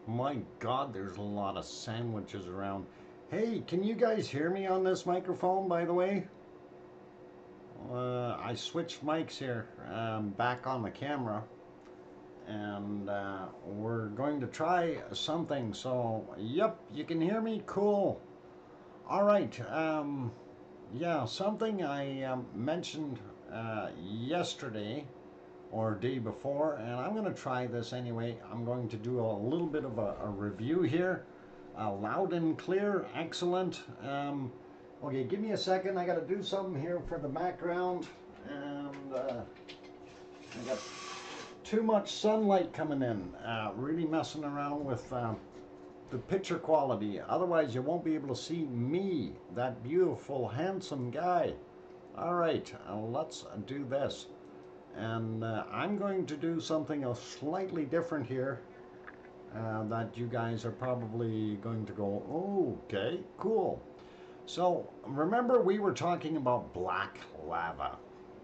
[SPEAKER 1] My God, there's a lot of sandwiches around. Hey, can you guys hear me on this microphone, by the way? I switched mics here, back on the camera, and we're going to try something. So, yep, you can hear me? Cool. All right. Yeah, something I mentioned yesterday or day before, and I'm going to try this anyway. I'm going to do a little bit of a review here. Loud and clear, excellent. Okay, give me a second. I got to do something here for the background, and I got too much sunlight coming in. Really messing around with the picture quality. Otherwise, you won't be able to see me, that beautiful, handsome guy. All right, let's do this. And I'm going to do something slightly different here that you guys are probably going to go, oh, okay, cool. So remember we were talking about black lava,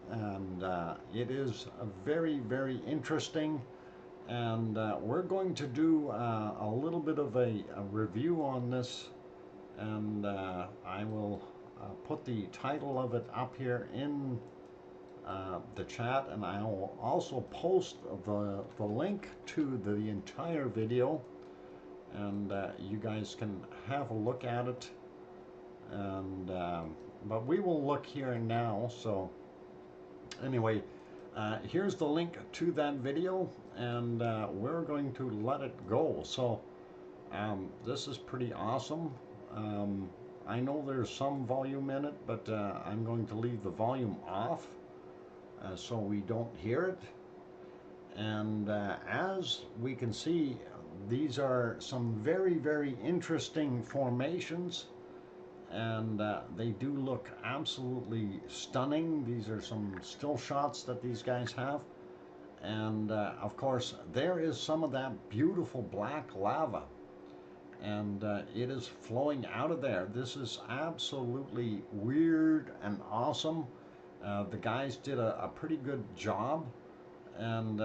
[SPEAKER 1] and it is very, very interesting, and we're going to do a little bit of a review on this, and I will put the title of it up here in the chat, and I will also post the link to the entire video, and you guys can have a look at it. And but we will look here and now. So anyway, here's the link to that video, and we're going to let it go. So this is pretty awesome. I know there's some volume in it, but I'm going to leave the volume off so we don't hear it. And as we can see, these are some very, very interesting formations, and they do look absolutely stunning. These are some still shots that these guys have, and of course there is some of that beautiful black lava, and it is flowing out of there. This is absolutely weird and awesome. The guys did a pretty good job, and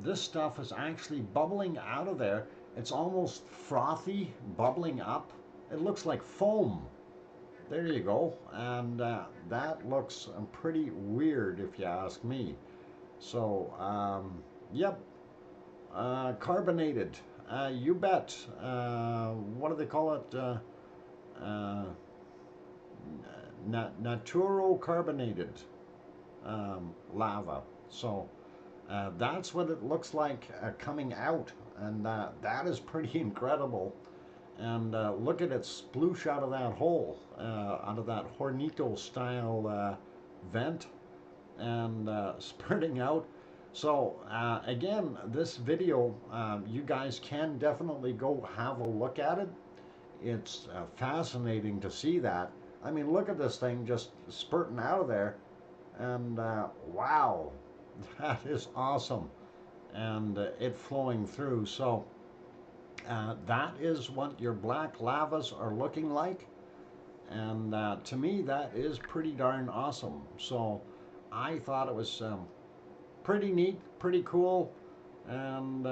[SPEAKER 1] this stuff is actually bubbling out of there. It's almost frothy, bubbling up. It looks like foam. There you go, and that looks pretty weird if you ask me. So, yep, carbonated, you bet. What do they call it? Naturo carbonated lava. So that's what it looks like coming out, and that is pretty incredible. And look at it sploosh out of that hole, out of that Hornito style vent, and spurting out. So again, this video, you guys can definitely go have a look at it. It's fascinating to see that. I mean, look at this thing just spurting out of there, and wow, that is awesome. And it flowing through. So that is what your black lavas are looking like, and to me that is pretty darn awesome. So I thought it was pretty neat, pretty cool, and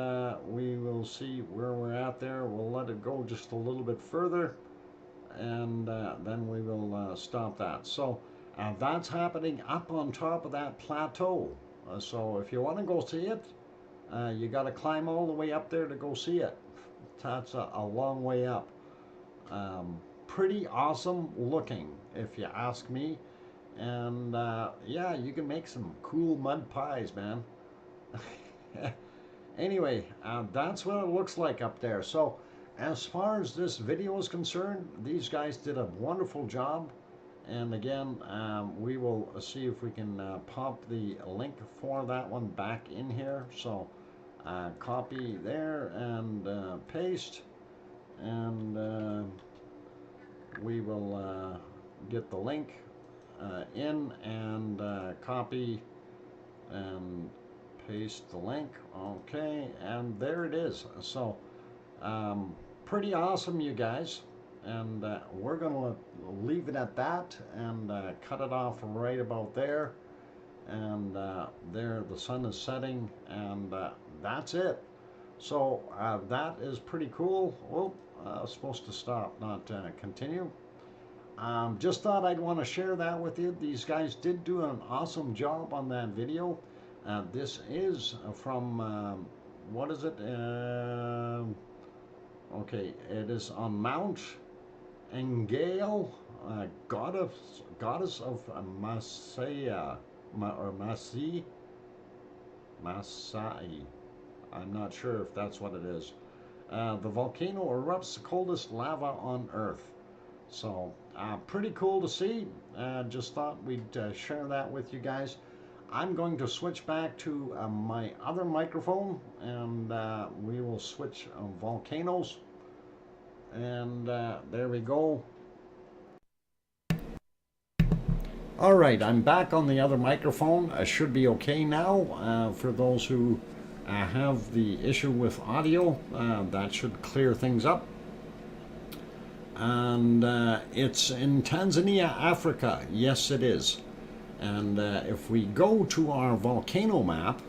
[SPEAKER 1] we will see where we're at there. We'll let it go just a little bit further, and then we will stop that. So that's happening up on top of that plateau. So if you want to go see it, you got to climb all the way up there to go see it. That's a long way up. Pretty awesome looking, if you ask me. And yeah, you can make some cool mud pies, man. Anyway, that's what it looks like up there. So as far as this video is concerned, these guys did a wonderful job. And again, we will see if we can pop the link for that one back in here. So copy there and paste, and we will get the link in, and copy and paste the link. Okay, and there it is. So pretty awesome, you guys, and we're gonna leave it at that, and cut it off right about there. And there the sun is setting, and that's it. So that is pretty cool. Oh, supposed to stop, not continue. Just thought I'd want to share that with you. These guys did do an awesome job on that video. This is from, what is it? Okay, it is on Mount Engale, goddess of Masaya, or Masai. I'm not sure if that's what it is. The volcano erupts the coldest lava on Earth. So, pretty cool to see. Just thought we'd share that with you guys. I'm going to switch back to my other microphone, and we will switch volcanoes. And there we go. All right, I'm back on the other microphone. I should be okay now. For those who have the issue with audio, that should clear things up. And it's in Tanzania, Africa. Yes, it is. And if we go to our volcano map,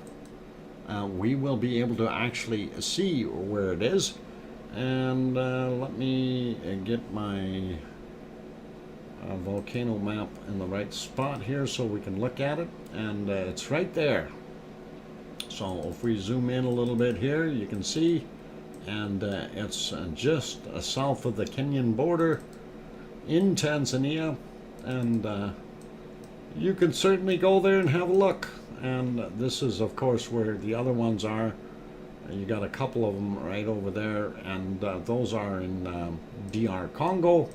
[SPEAKER 1] we will be able to actually see where it is. And let me get my volcano map in the right spot here so we can look at it. And it's right there. So if we zoom in a little bit here, you can see. And it's just south of the Kenyan border in Tanzania. And you can certainly go there and have a look. And this is, of course, where the other ones are. You got a couple of them right over there, and those are in DR Congo.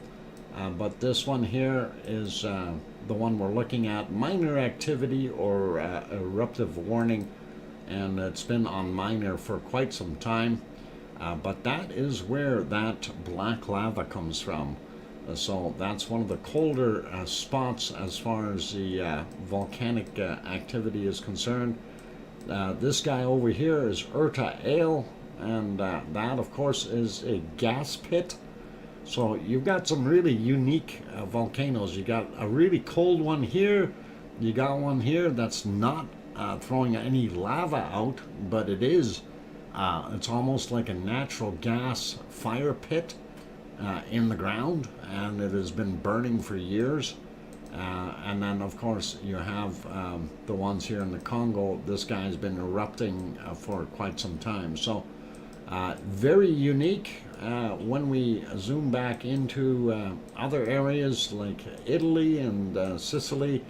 [SPEAKER 1] But this one here is the one we're looking at, minor activity or eruptive warning, and it's been on minor for quite some time. But that is where that black lava comes from. So that's one of the colder spots as far as the volcanic activity is concerned. This guy over here is Urta Ale, and that of course is a gas pit. So you've got some really unique volcanoes. You got a really cold one here, you got one here that's not throwing any lava out, but it is it's almost like a natural gas fire pit in the ground, and it has been burning for years. And then of course you have the ones here in the Congo. This guy's been erupting for quite some time. So very unique. When we zoom back into other areas like Italy and Sicily,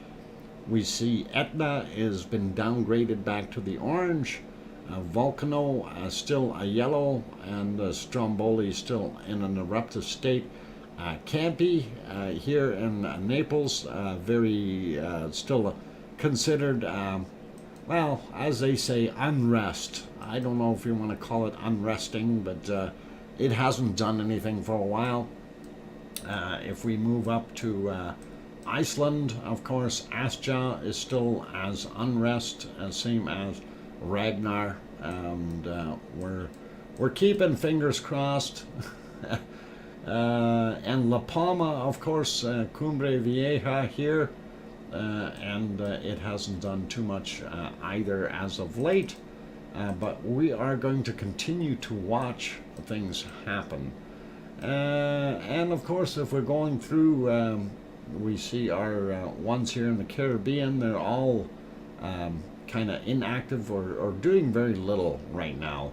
[SPEAKER 1] we see Etna has been downgraded back to the orange. Volcano still a yellow, and Stromboli still in an eruptive state. Campi here in Naples, very still considered, well, as they say, unrest. I don't know if you want to call it unresting, but it hasn't done anything for a while. If we move up to Iceland, of course, Asja is still as unrest, same as Ragnar, and we're keeping fingers crossed. And La Palma, of course, Cumbre Vieja here, and it hasn't done too much either as of late, but we are going to continue to watch things happen. And of course, if we're going through, we see our ones here in the Caribbean, they're all kind of inactive or doing very little right now.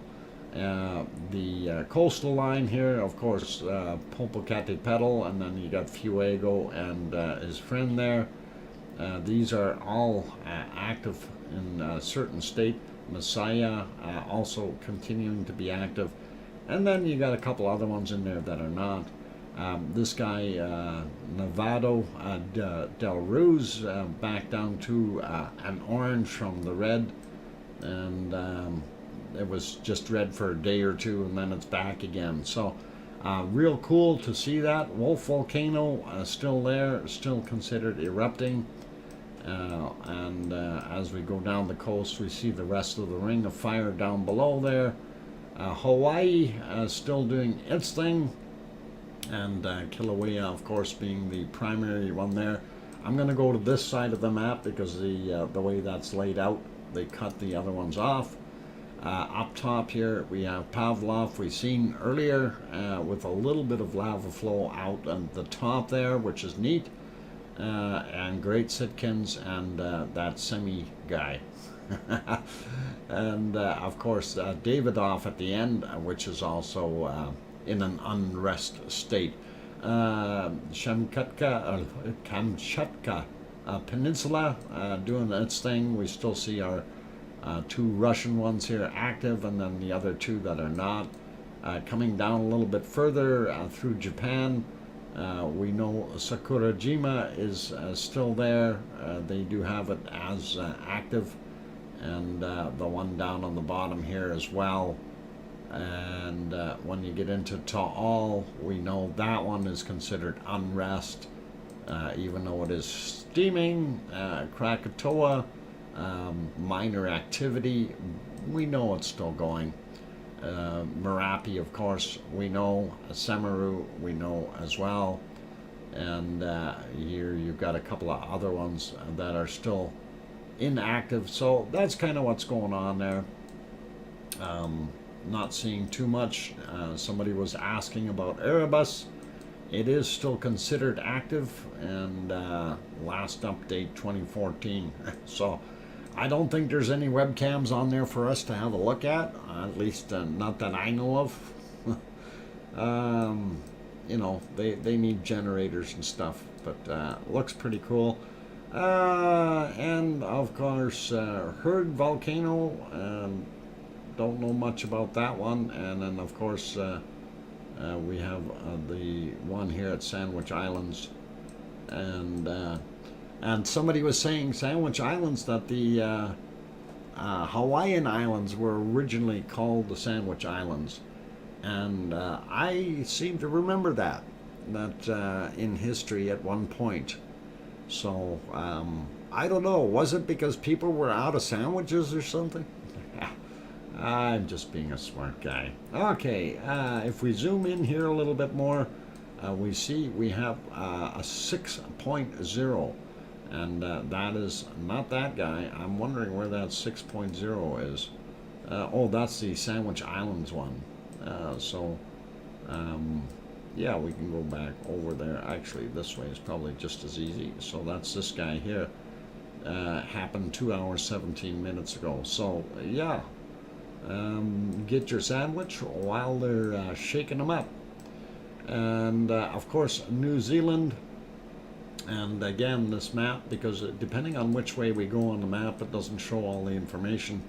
[SPEAKER 1] The coastal line here, of course, Popocatépetl, and then you got Fuego and his friend there. These are all active in a certain state. Messiah also continuing to be active. And then you got a couple other ones in there that are not. This guy, Nevado del Ruz, back down to an orange from the red. And it was just red for a day or two, and then it's back again. So real cool to see that. Wolf Volcano still there, still considered erupting. And as we go down the coast, we see the rest of the ring of fire down below there. Hawaii still doing its thing, and Kilauea, of course, being the primary one there. I'm going to go to this side of the map because the way that's laid out, they cut the other ones off. Up top here we have Pavlov. We've seen earlier with a little bit of lava flow out on the top there, which is neat. And Great Sitkins and that semi guy. And of course Davidoff at the end, which is also in an unrest state. Kamchatka Peninsula doing its thing. We still see our two Russian ones here active, and then the other two that are not. Coming down a little bit further through Japan, we know Sakurajima is still there. They do have it as active, and the one down on the bottom here as well. And when you get into Taal, we know that one is considered unrest, even though it is steaming. Krakatoa, minor activity, we know it's still going. Merapi, of course, we know. Samaru, we know as well. And here you've got a couple of other ones that are still inactive. So that's kind of what's going on there. Not seeing too much. Somebody was asking about Erebus. It is still considered active, and last update 2014. So I don't think there's any webcams on there for us to have a look at least not that I know of. You know, they need generators and stuff, but looks pretty cool. And of course, Herd Volcano, don't know much about that one. And then of course we have the one here at Sandwich Islands, and somebody was saying Sandwich Islands, that the Hawaiian Islands were originally called the Sandwich Islands, and I seem to remember that in history at one point. So I don't know, was it because people were out of sandwiches or something? I'm just being a smart guy. Okay, if we zoom in here a little bit more, we see we have a 6.0, and that is not that guy. I'm wondering where that 6.0 is. Oh, that's the Sandwich Islands one. Yeah, we can go back over there. Actually, this way is probably just as easy. So that's this guy here. Happened 2 hours 17 minutes ago. So yeah. Get your sandwich while they're shaking them up. And of course New Zealand, and again this map, because depending on which way we go on the map, it doesn't show all the information.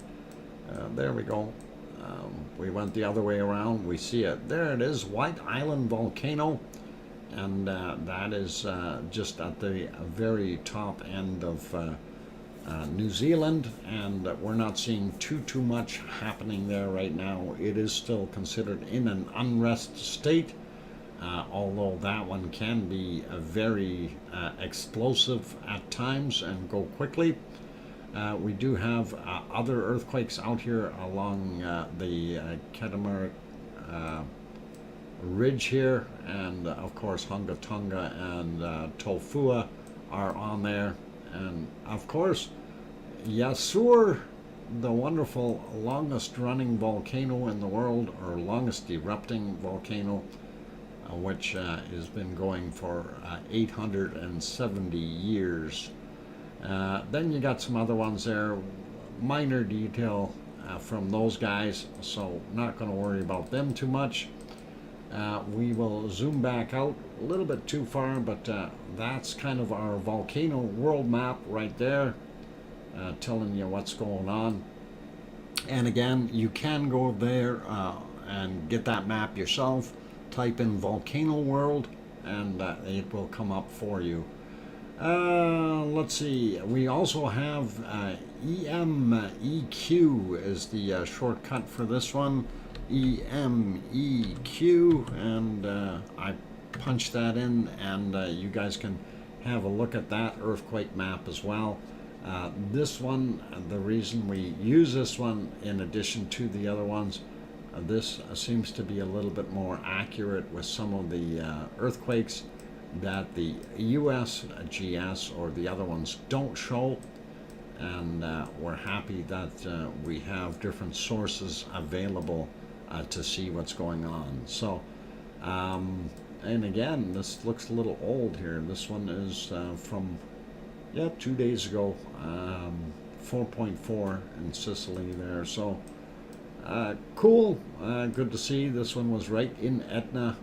[SPEAKER 1] There we go. We went the other way around. We see it. There it is, White Island Volcano, and that is just at the very top end of New Zealand, and we're not seeing too much happening there right now. It is still considered in an unrest state, although that one can be very explosive at times and go quickly. We do have other earthquakes out here along the Katamari Ridge here, and of course Hunga-Tonga and Tofua are on there, and of course Yasur, the wonderful longest running volcano in the world, or longest erupting volcano, which has been going for 870 years. Then you got some other ones there, minor detail from those guys, so not going to worry about them too much. We will zoom back out a little bit too far, but that's kind of our volcano world map right there, telling you what's going on. And again, you can go there and get that map yourself. Type in volcano world, and it will come up for you. Let's see, we also have EMEQ is the shortcut for this one. EMEQ, and I punched that in, and you guys can have a look at that earthquake map as well. This one, the reason we use this one in addition to the other ones, this seems to be a little bit more accurate with some of the earthquakes that the USGS or the other ones don't show. and we're happy that we have different sources available to see what's going on. So, and again, this looks a little old here. This one is from, 2 days ago, 4.4 in Sicily there. So, cool, good to see. This one was right in Etna,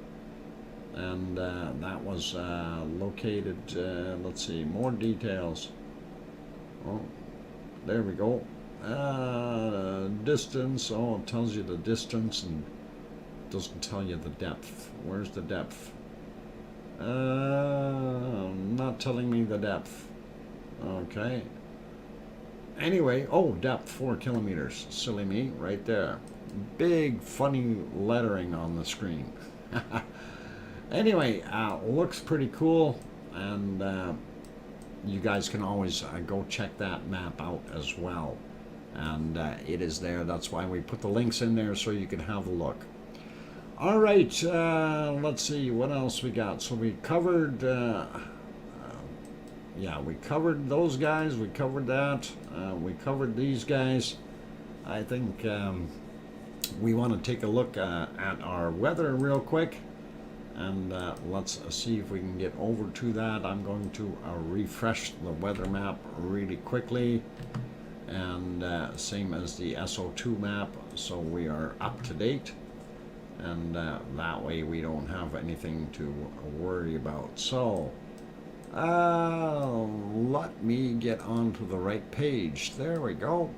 [SPEAKER 1] and that was located, let's see, more details. Oh, there we go. Distance, oh, it tells you the distance and doesn't tell you the depth. Where's the depth? Not telling me the depth. Okay. Anyway, oh, depth 4 kilometers. Silly me, right there. Big funny lettering on the screen. Anyway, looks pretty cool, and you guys can always go check that map out as well. And it is there. That's why we put the links in there so you can have a look. All right, let's see what else we got. So we covered, we covered those guys. We covered that. We covered these guys. I think we want to take a look at our weather real quick. And let's see if we can get over to that. I'm going to refresh the weather map really quickly. And same as the SO2 map, so we are up to date. And that way we don't have anything to worry about. So, let me get onto the right page. There we go.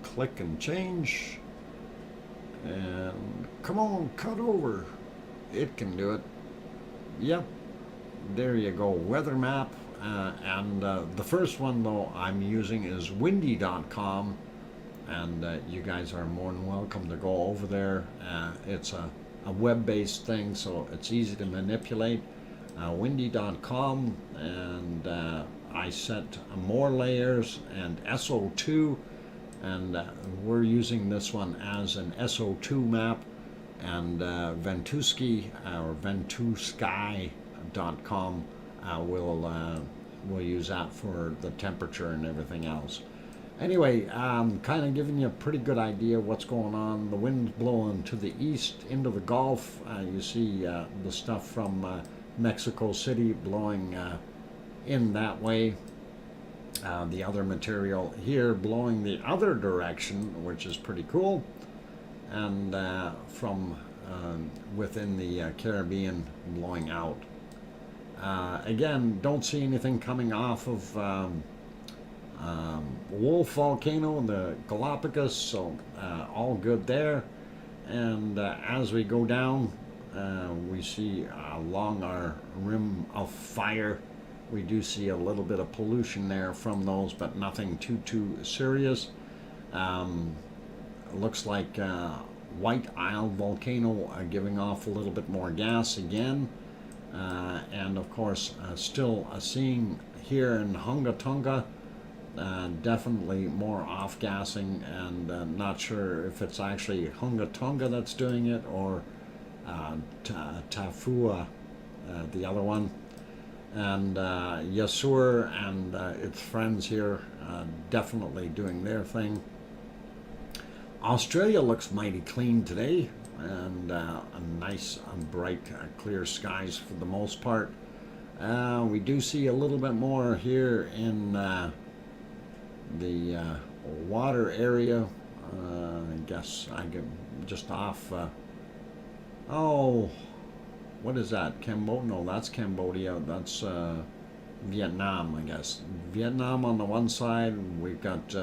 [SPEAKER 1] Click and change. And come on, cut over. It can do it. Yep, there you go, weather map. And the first one though I'm using is windy.com, and you guys are more than welcome to go over there. It's a web-based thing, so it's easy to manipulate. Windy.com, and I set more layers and SO2, and we're using this one as an SO2 map. And Ventusky or Ventusky.com we'll use that for the temperature and everything else. Anyway, kind of giving you a pretty good idea of what's going on. The wind's blowing to the east into the Gulf. You see the stuff from Mexico City blowing in that way. The other material here blowing the other direction, which is pretty cool. And from within the Caribbean blowing out. Again, don't see anything coming off of Wolf Volcano, the Galapagos, so all good there. And as we go down, we see along our rim of fire, we do see a little bit of pollution there from those, but nothing too serious. Looks like White Isle Volcano giving off a little bit more gas again. And of course, still seeing here in Hunga Tonga, definitely more off-gassing, and not sure if it's actually Hunga Tonga that's doing it, or Tafua, the other one. And Yasur and its friends here definitely doing their thing. Australia looks mighty clean today, and a nice bright clear skies for the most part. We do see a little bit more here in the water area. I guess I get just off. Oh, what is that? Cambodia? No, that's Cambodia. That's Vietnam, I guess. Vietnam on the one side, we've got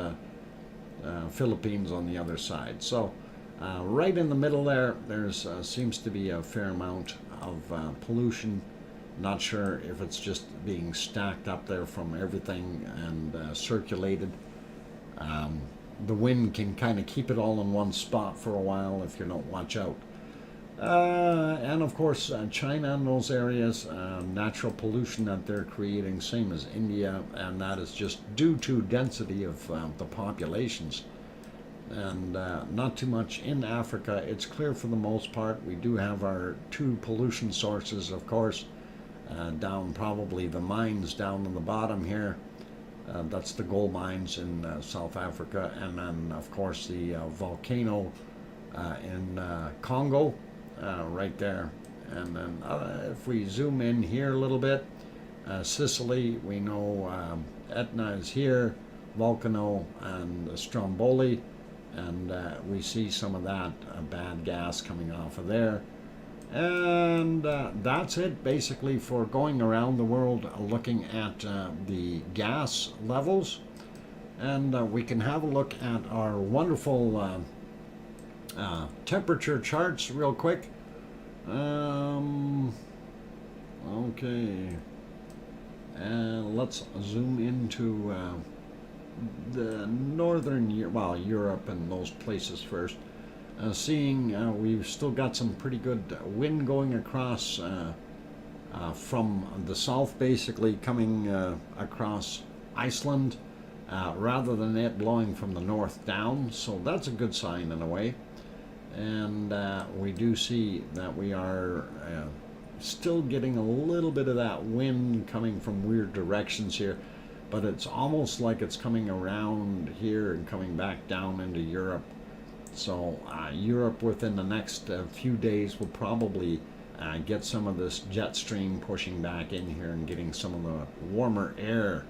[SPEAKER 1] Philippines on the other side. So right in the middle there, there's seems to be a fair amount of pollution. Not sure if it's just being stacked up there from everything and circulated. The wind can kind of keep it all in one spot for a while if you don't watch out. And of course, China and those areas, natural pollution that they're creating, same as India, and that is just due to density of the populations. And not too much in Africa. It's clear for the most part. We do have our two pollution sources, of course, down probably the mines down on the bottom here. That's the gold mines in South Africa, and then of course the volcano in Congo, right there. And then if we zoom in here a little bit, Sicily, we know Etna is here, Volcano and Stromboli, and we see some of that bad gas coming off of there. And that's it basically for going around the world looking at the gas levels. And we can have a look at our wonderful temperature charts real quick. Okay. And let's zoom into the northern, Europe and those places first. Seeing we've still got some pretty good wind going across from the south, basically coming across Iceland, rather than it blowing from the north down. So that's a good sign in a way. And we do see that we are still getting a little bit of that wind coming from weird directions here, but it's almost like it's coming around here and coming back down into Europe. So Europe within the next few days will probably get some of this jet stream pushing back in here and getting some of the warmer air,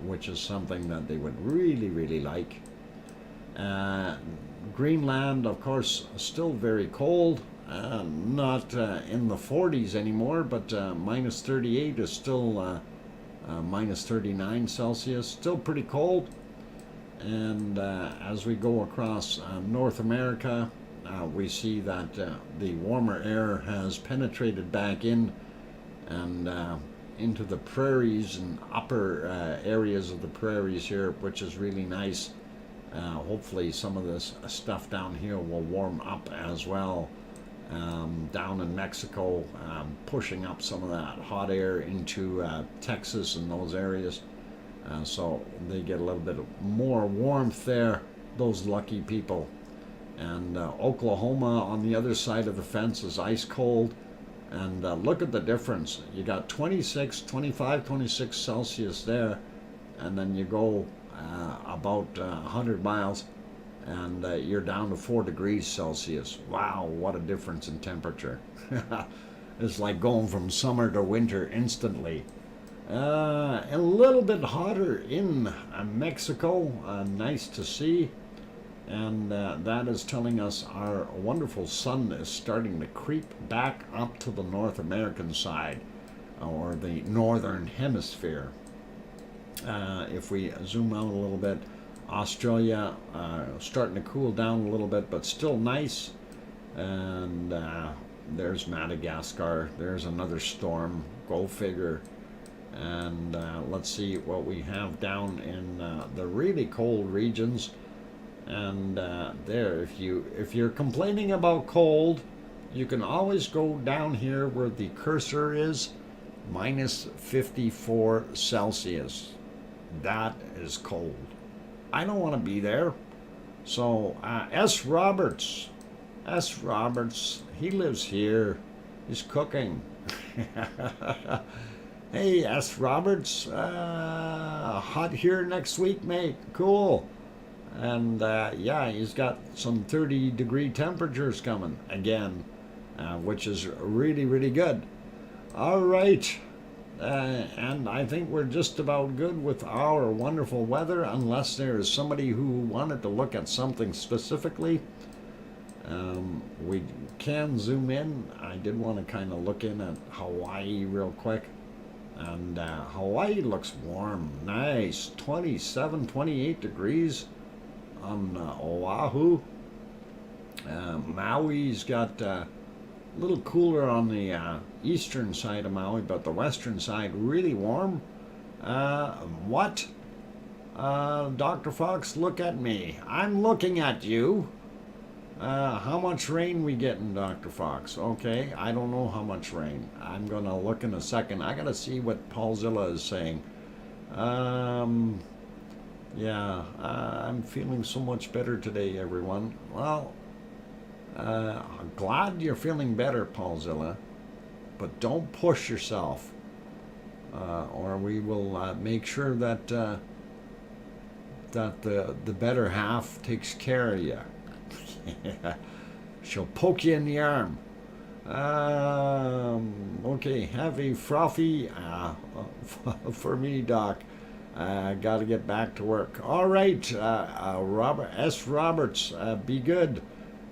[SPEAKER 1] which is something that they would really, really like. Greenland, of course, still very cold. Not in the 40s anymore, but minus 38 is still minus 39 Celsius. Still pretty cold. And as we go across North America, we see that the warmer air has penetrated back in and into the prairies and upper areas of the prairies here, which is really nice. Hopefully some of this stuff down here will warm up as well. Down in Mexico, pushing up some of that hot air into Texas and those areas. So they get a little bit more warmth there, those lucky people. And Oklahoma on the other side of the fence is ice cold. And look at the difference. You got 26 Celsius there, and then you go about 100 miles and you're down to 4 degrees Celsius. Wow, what a difference in temperature. It's like going from summer to winter instantly. A little bit hotter in Mexico, nice to see. And that is telling us our wonderful sun is starting to creep back up to the North American side, or the northern hemisphere. If we zoom out a little bit, Australia starting to cool down a little bit, but still nice. And there's Madagascar. There's another storm. Go figure. And let's see what we have down in the really cold regions. And there, if you're complaining about cold, you can always go down here where the cursor is, minus 54 Celsius. That is cold. I don't want to be there. So S. Roberts, he lives here. He's cooking. Hey, S. Roberts, hot here next week, mate. Cool. And yeah, he's got some 30-degree temperatures coming again, which is really, really good. All right. And I think we're just about good with our wonderful weather, unless there is somebody who wanted to look at something specifically. We can zoom in. I did want to kind of look in at Hawaii real quick. And Hawaii looks warm. Nice. 27, 28 degrees on Oahu. Maui's got a little cooler on the eastern side of Maui, but the western side really warm. What? Dr. Fox, look at me. I'm looking at you. How much rain we getting, Dr. Fox? Okay, I don't know how much rain. I'm going to look in a second. I got to see what Paulzilla is saying. Yeah, I'm feeling so much better today, everyone. Well, I'm glad you're feeling better, Paulzilla, but don't push yourself. or we will make sure that that the better half takes care of you. She'll poke you in the arm. Okay, have a frothy for me, Doc. Got to get back to work. All right, Robert S. Roberts, be good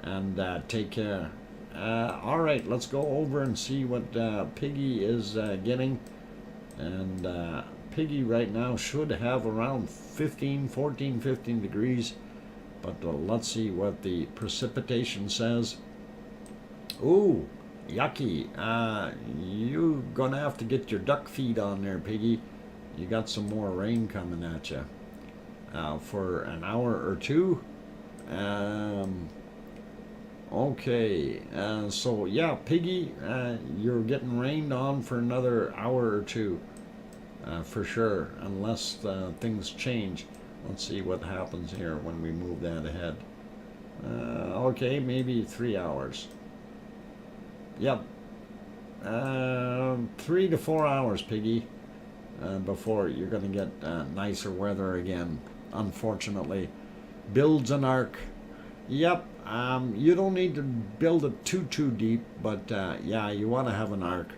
[SPEAKER 1] and take care. All right, let's go over and see what Piggy is getting. And Piggy right now should have around 14, 15 degrees. But let's see what the precipitation says. Ooh, yucky. You're gonna have to get your duck feed on there, Piggy. You got some more rain coming at you for an hour or two. Okay, so yeah, Piggy, you're getting rained on for another hour or two, for sure, unless things change. Let's see what happens here when we move that ahead. Okay, maybe 3 hours. Yep. 3 to 4 hours, Piggy, before you're going to get nicer weather again, unfortunately. Builds an arc. Yep. You don't need to build it too deep, but yeah, you want to have an arc.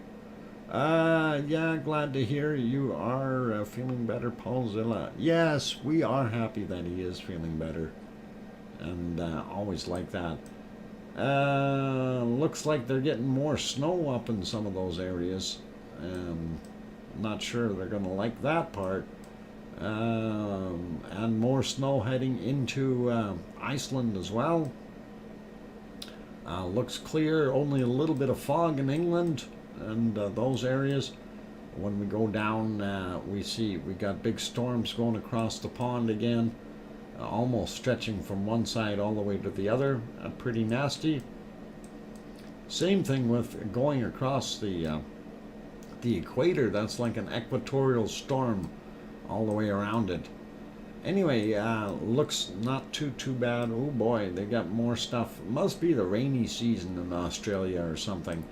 [SPEAKER 1] Yeah, glad to hear you are feeling better, Paulzilla. Yes, we are happy that he is feeling better, and always like that. Looks like they're getting more snow up in some of those areas. Not sure they're gonna like that part. And more snow heading into Iceland as well. Looks clear, only a little bit of fog in England and those areas. When we go down, we see we got big storms going across the pond again, almost stretching from one side all the way to the other. Pretty nasty. Same thing with going across the equator. That's like an equatorial storm all the way around it. Anyway, looks not too bad. Oh boy, they got more stuff. Must be the rainy season in Australia or something.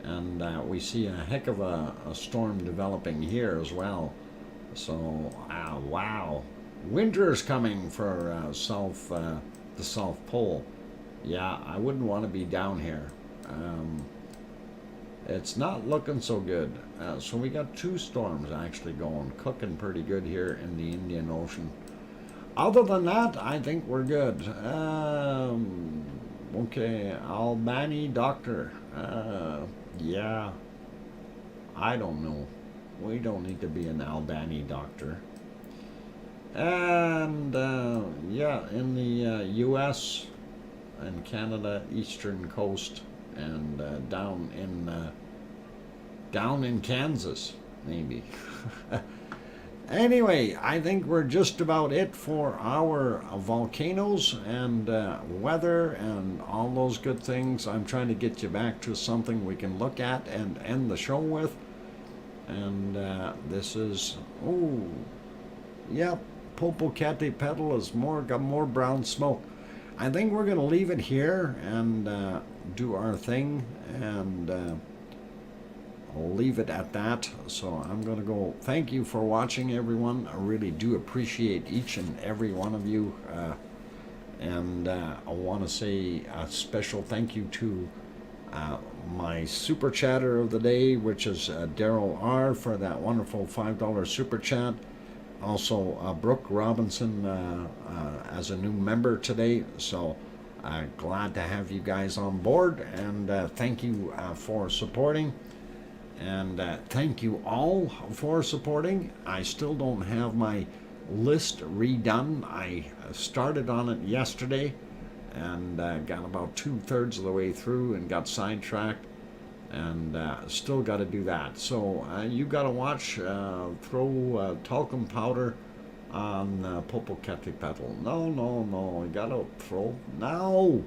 [SPEAKER 1] And we see a heck of a storm developing here as well. So, wow. Winter's coming for the South Pole. Yeah, I wouldn't want to be down here. It's not looking so good. So we got 2 storms actually going, cooking pretty good here in the Indian Ocean. Other than that, I think we're good. Okay, Albany doctor. Yeah, I don't know. We don't need to be an Albany doctor. And yeah, in the U.S. and Canada, eastern coast, and down in Kansas, maybe. Anyway, I think we're just about it for our volcanoes and weather and all those good things. I'm trying to get you back to something we can look at and end the show with. And this is, oh, yep, Popocatépetl has got more brown smoke. I think we're going to leave it here and do our thing, and I'll leave it at that. So I'm going to go. Thank you for watching, everyone. I really do appreciate each and every one of you. And I want to say a special thank you to my super chatter of the day, which is Daryl R. for that wonderful $5 super chat. Also, Brooke Robinson as a new member today. So glad to have you guys on board, and thank you for supporting. And thank you all for supporting. I still don't have my list redone. I started on it yesterday and got about 2/3 of the way through and got sidetracked, and still got to do that. So you got to watch, throw talcum powder on Popocatépetl. No, you got to throw. No,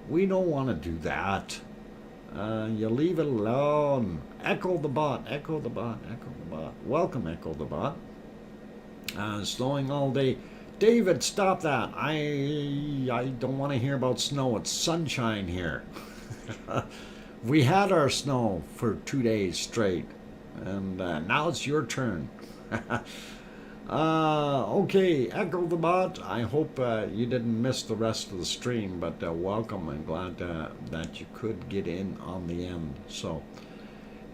[SPEAKER 1] we don't want to do that. You leave it alone. Echo the bot. Welcome, Echo the bot. Snowing all day. David, stop that. I don't want to hear about snow. It's sunshine here. We had our snow for 2 days straight. and now it's your turn. Okay, Echo the Bot. I hope you didn't miss the rest of the stream, but welcome. I'm glad that you could get in on the end. So,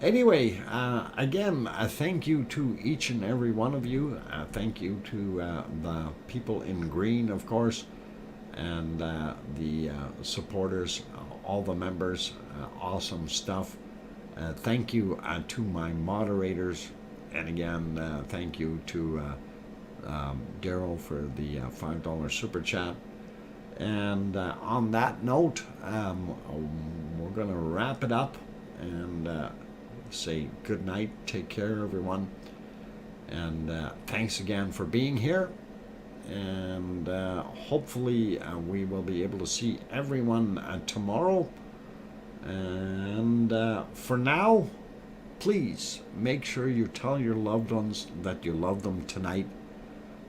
[SPEAKER 1] anyway, again, thank you to each and every one of you. Thank you to the people in green, of course, and the supporters, all the members. Awesome stuff. Thank you to my moderators. And again, thank you to Daryl for the $5 super chat. And on that note, we're going to wrap it up and say good night. Take care, everyone. And thanks again for being here. And hopefully we will be able to see everyone tomorrow. And for now, please make sure you tell your loved ones that you love them tonight,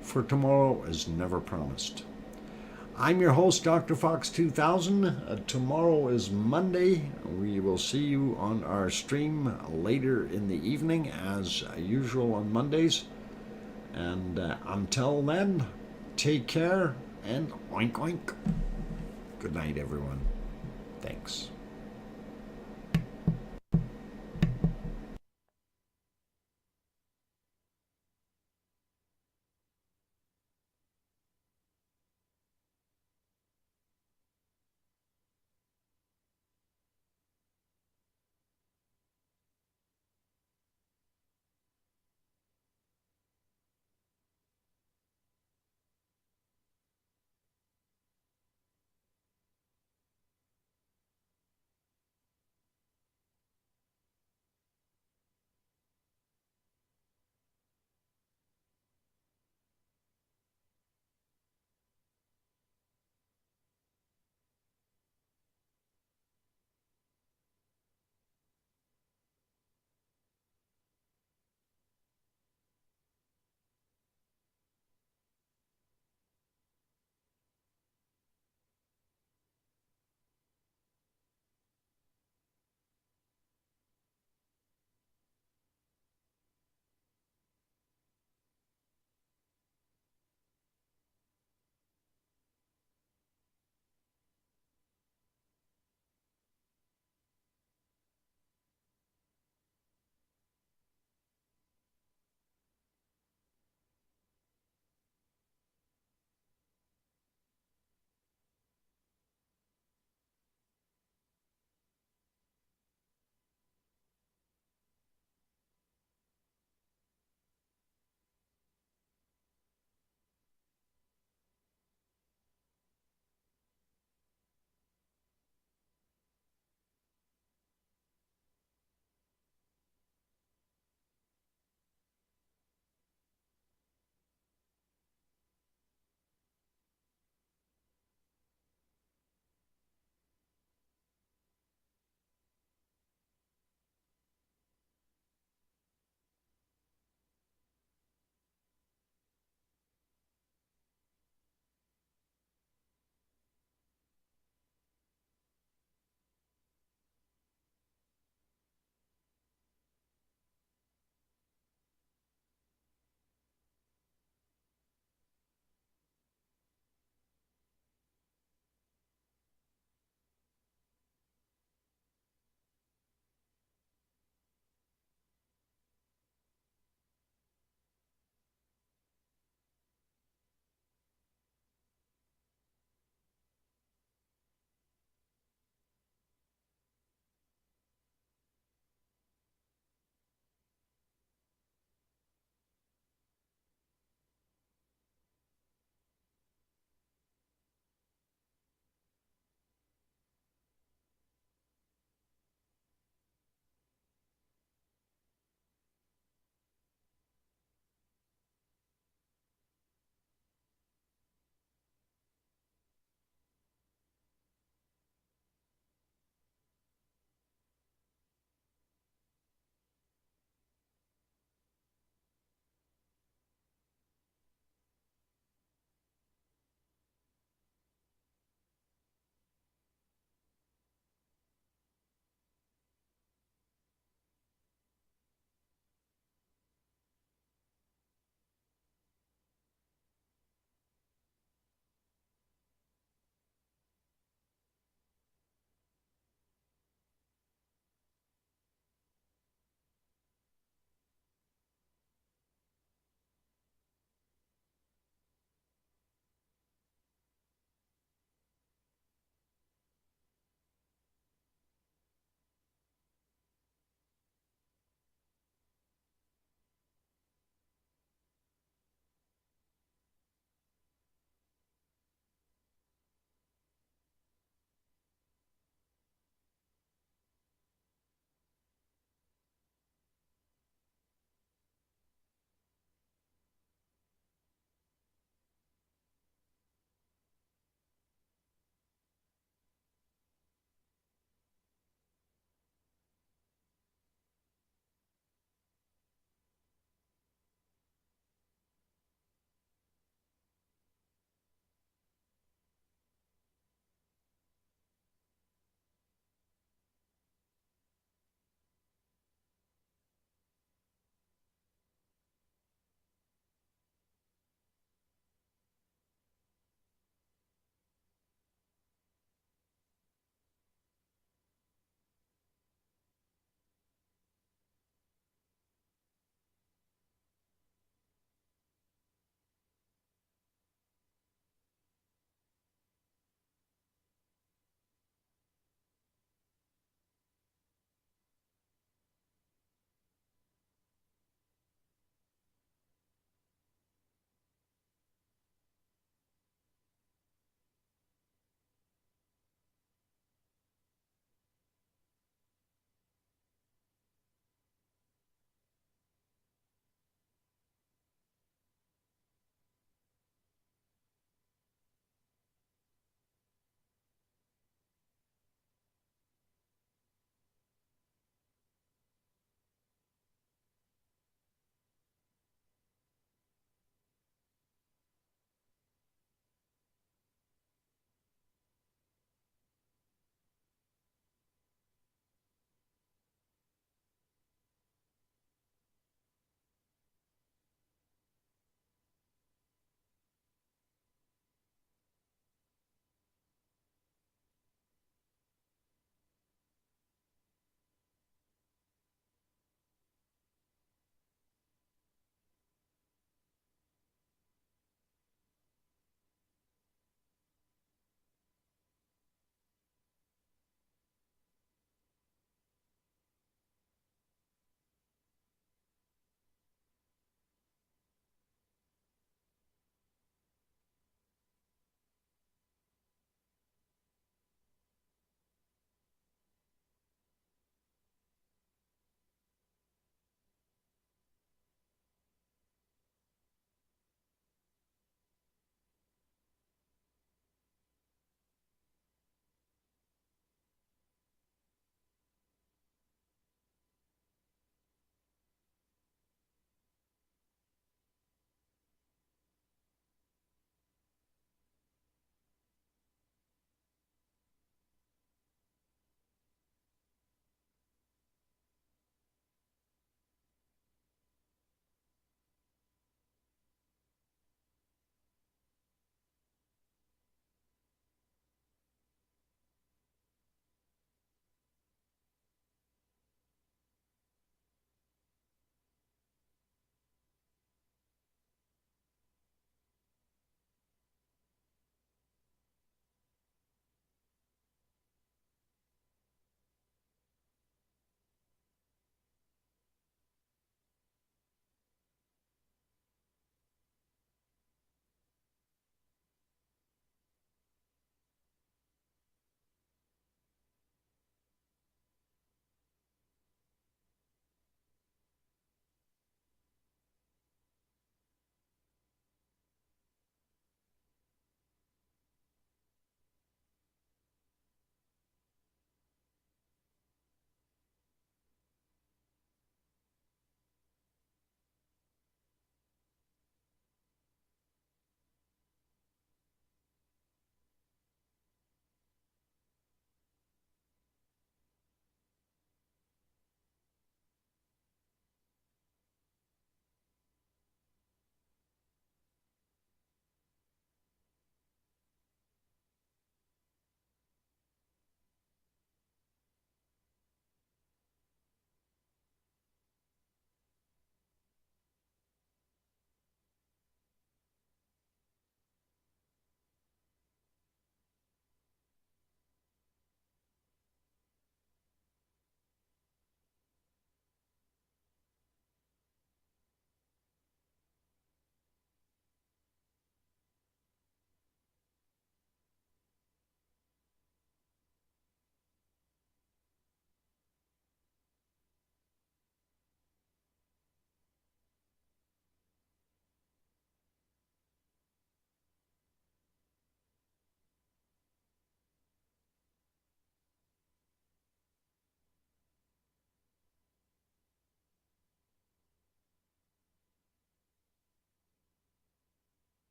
[SPEAKER 1] for tomorrow is never promised. I'm your host, DrFox2000. Tomorrow is Monday. We will see you on our stream later in the evening, as usual on Mondays. And until then, take care and oink oink. Good night, everyone. Thanks.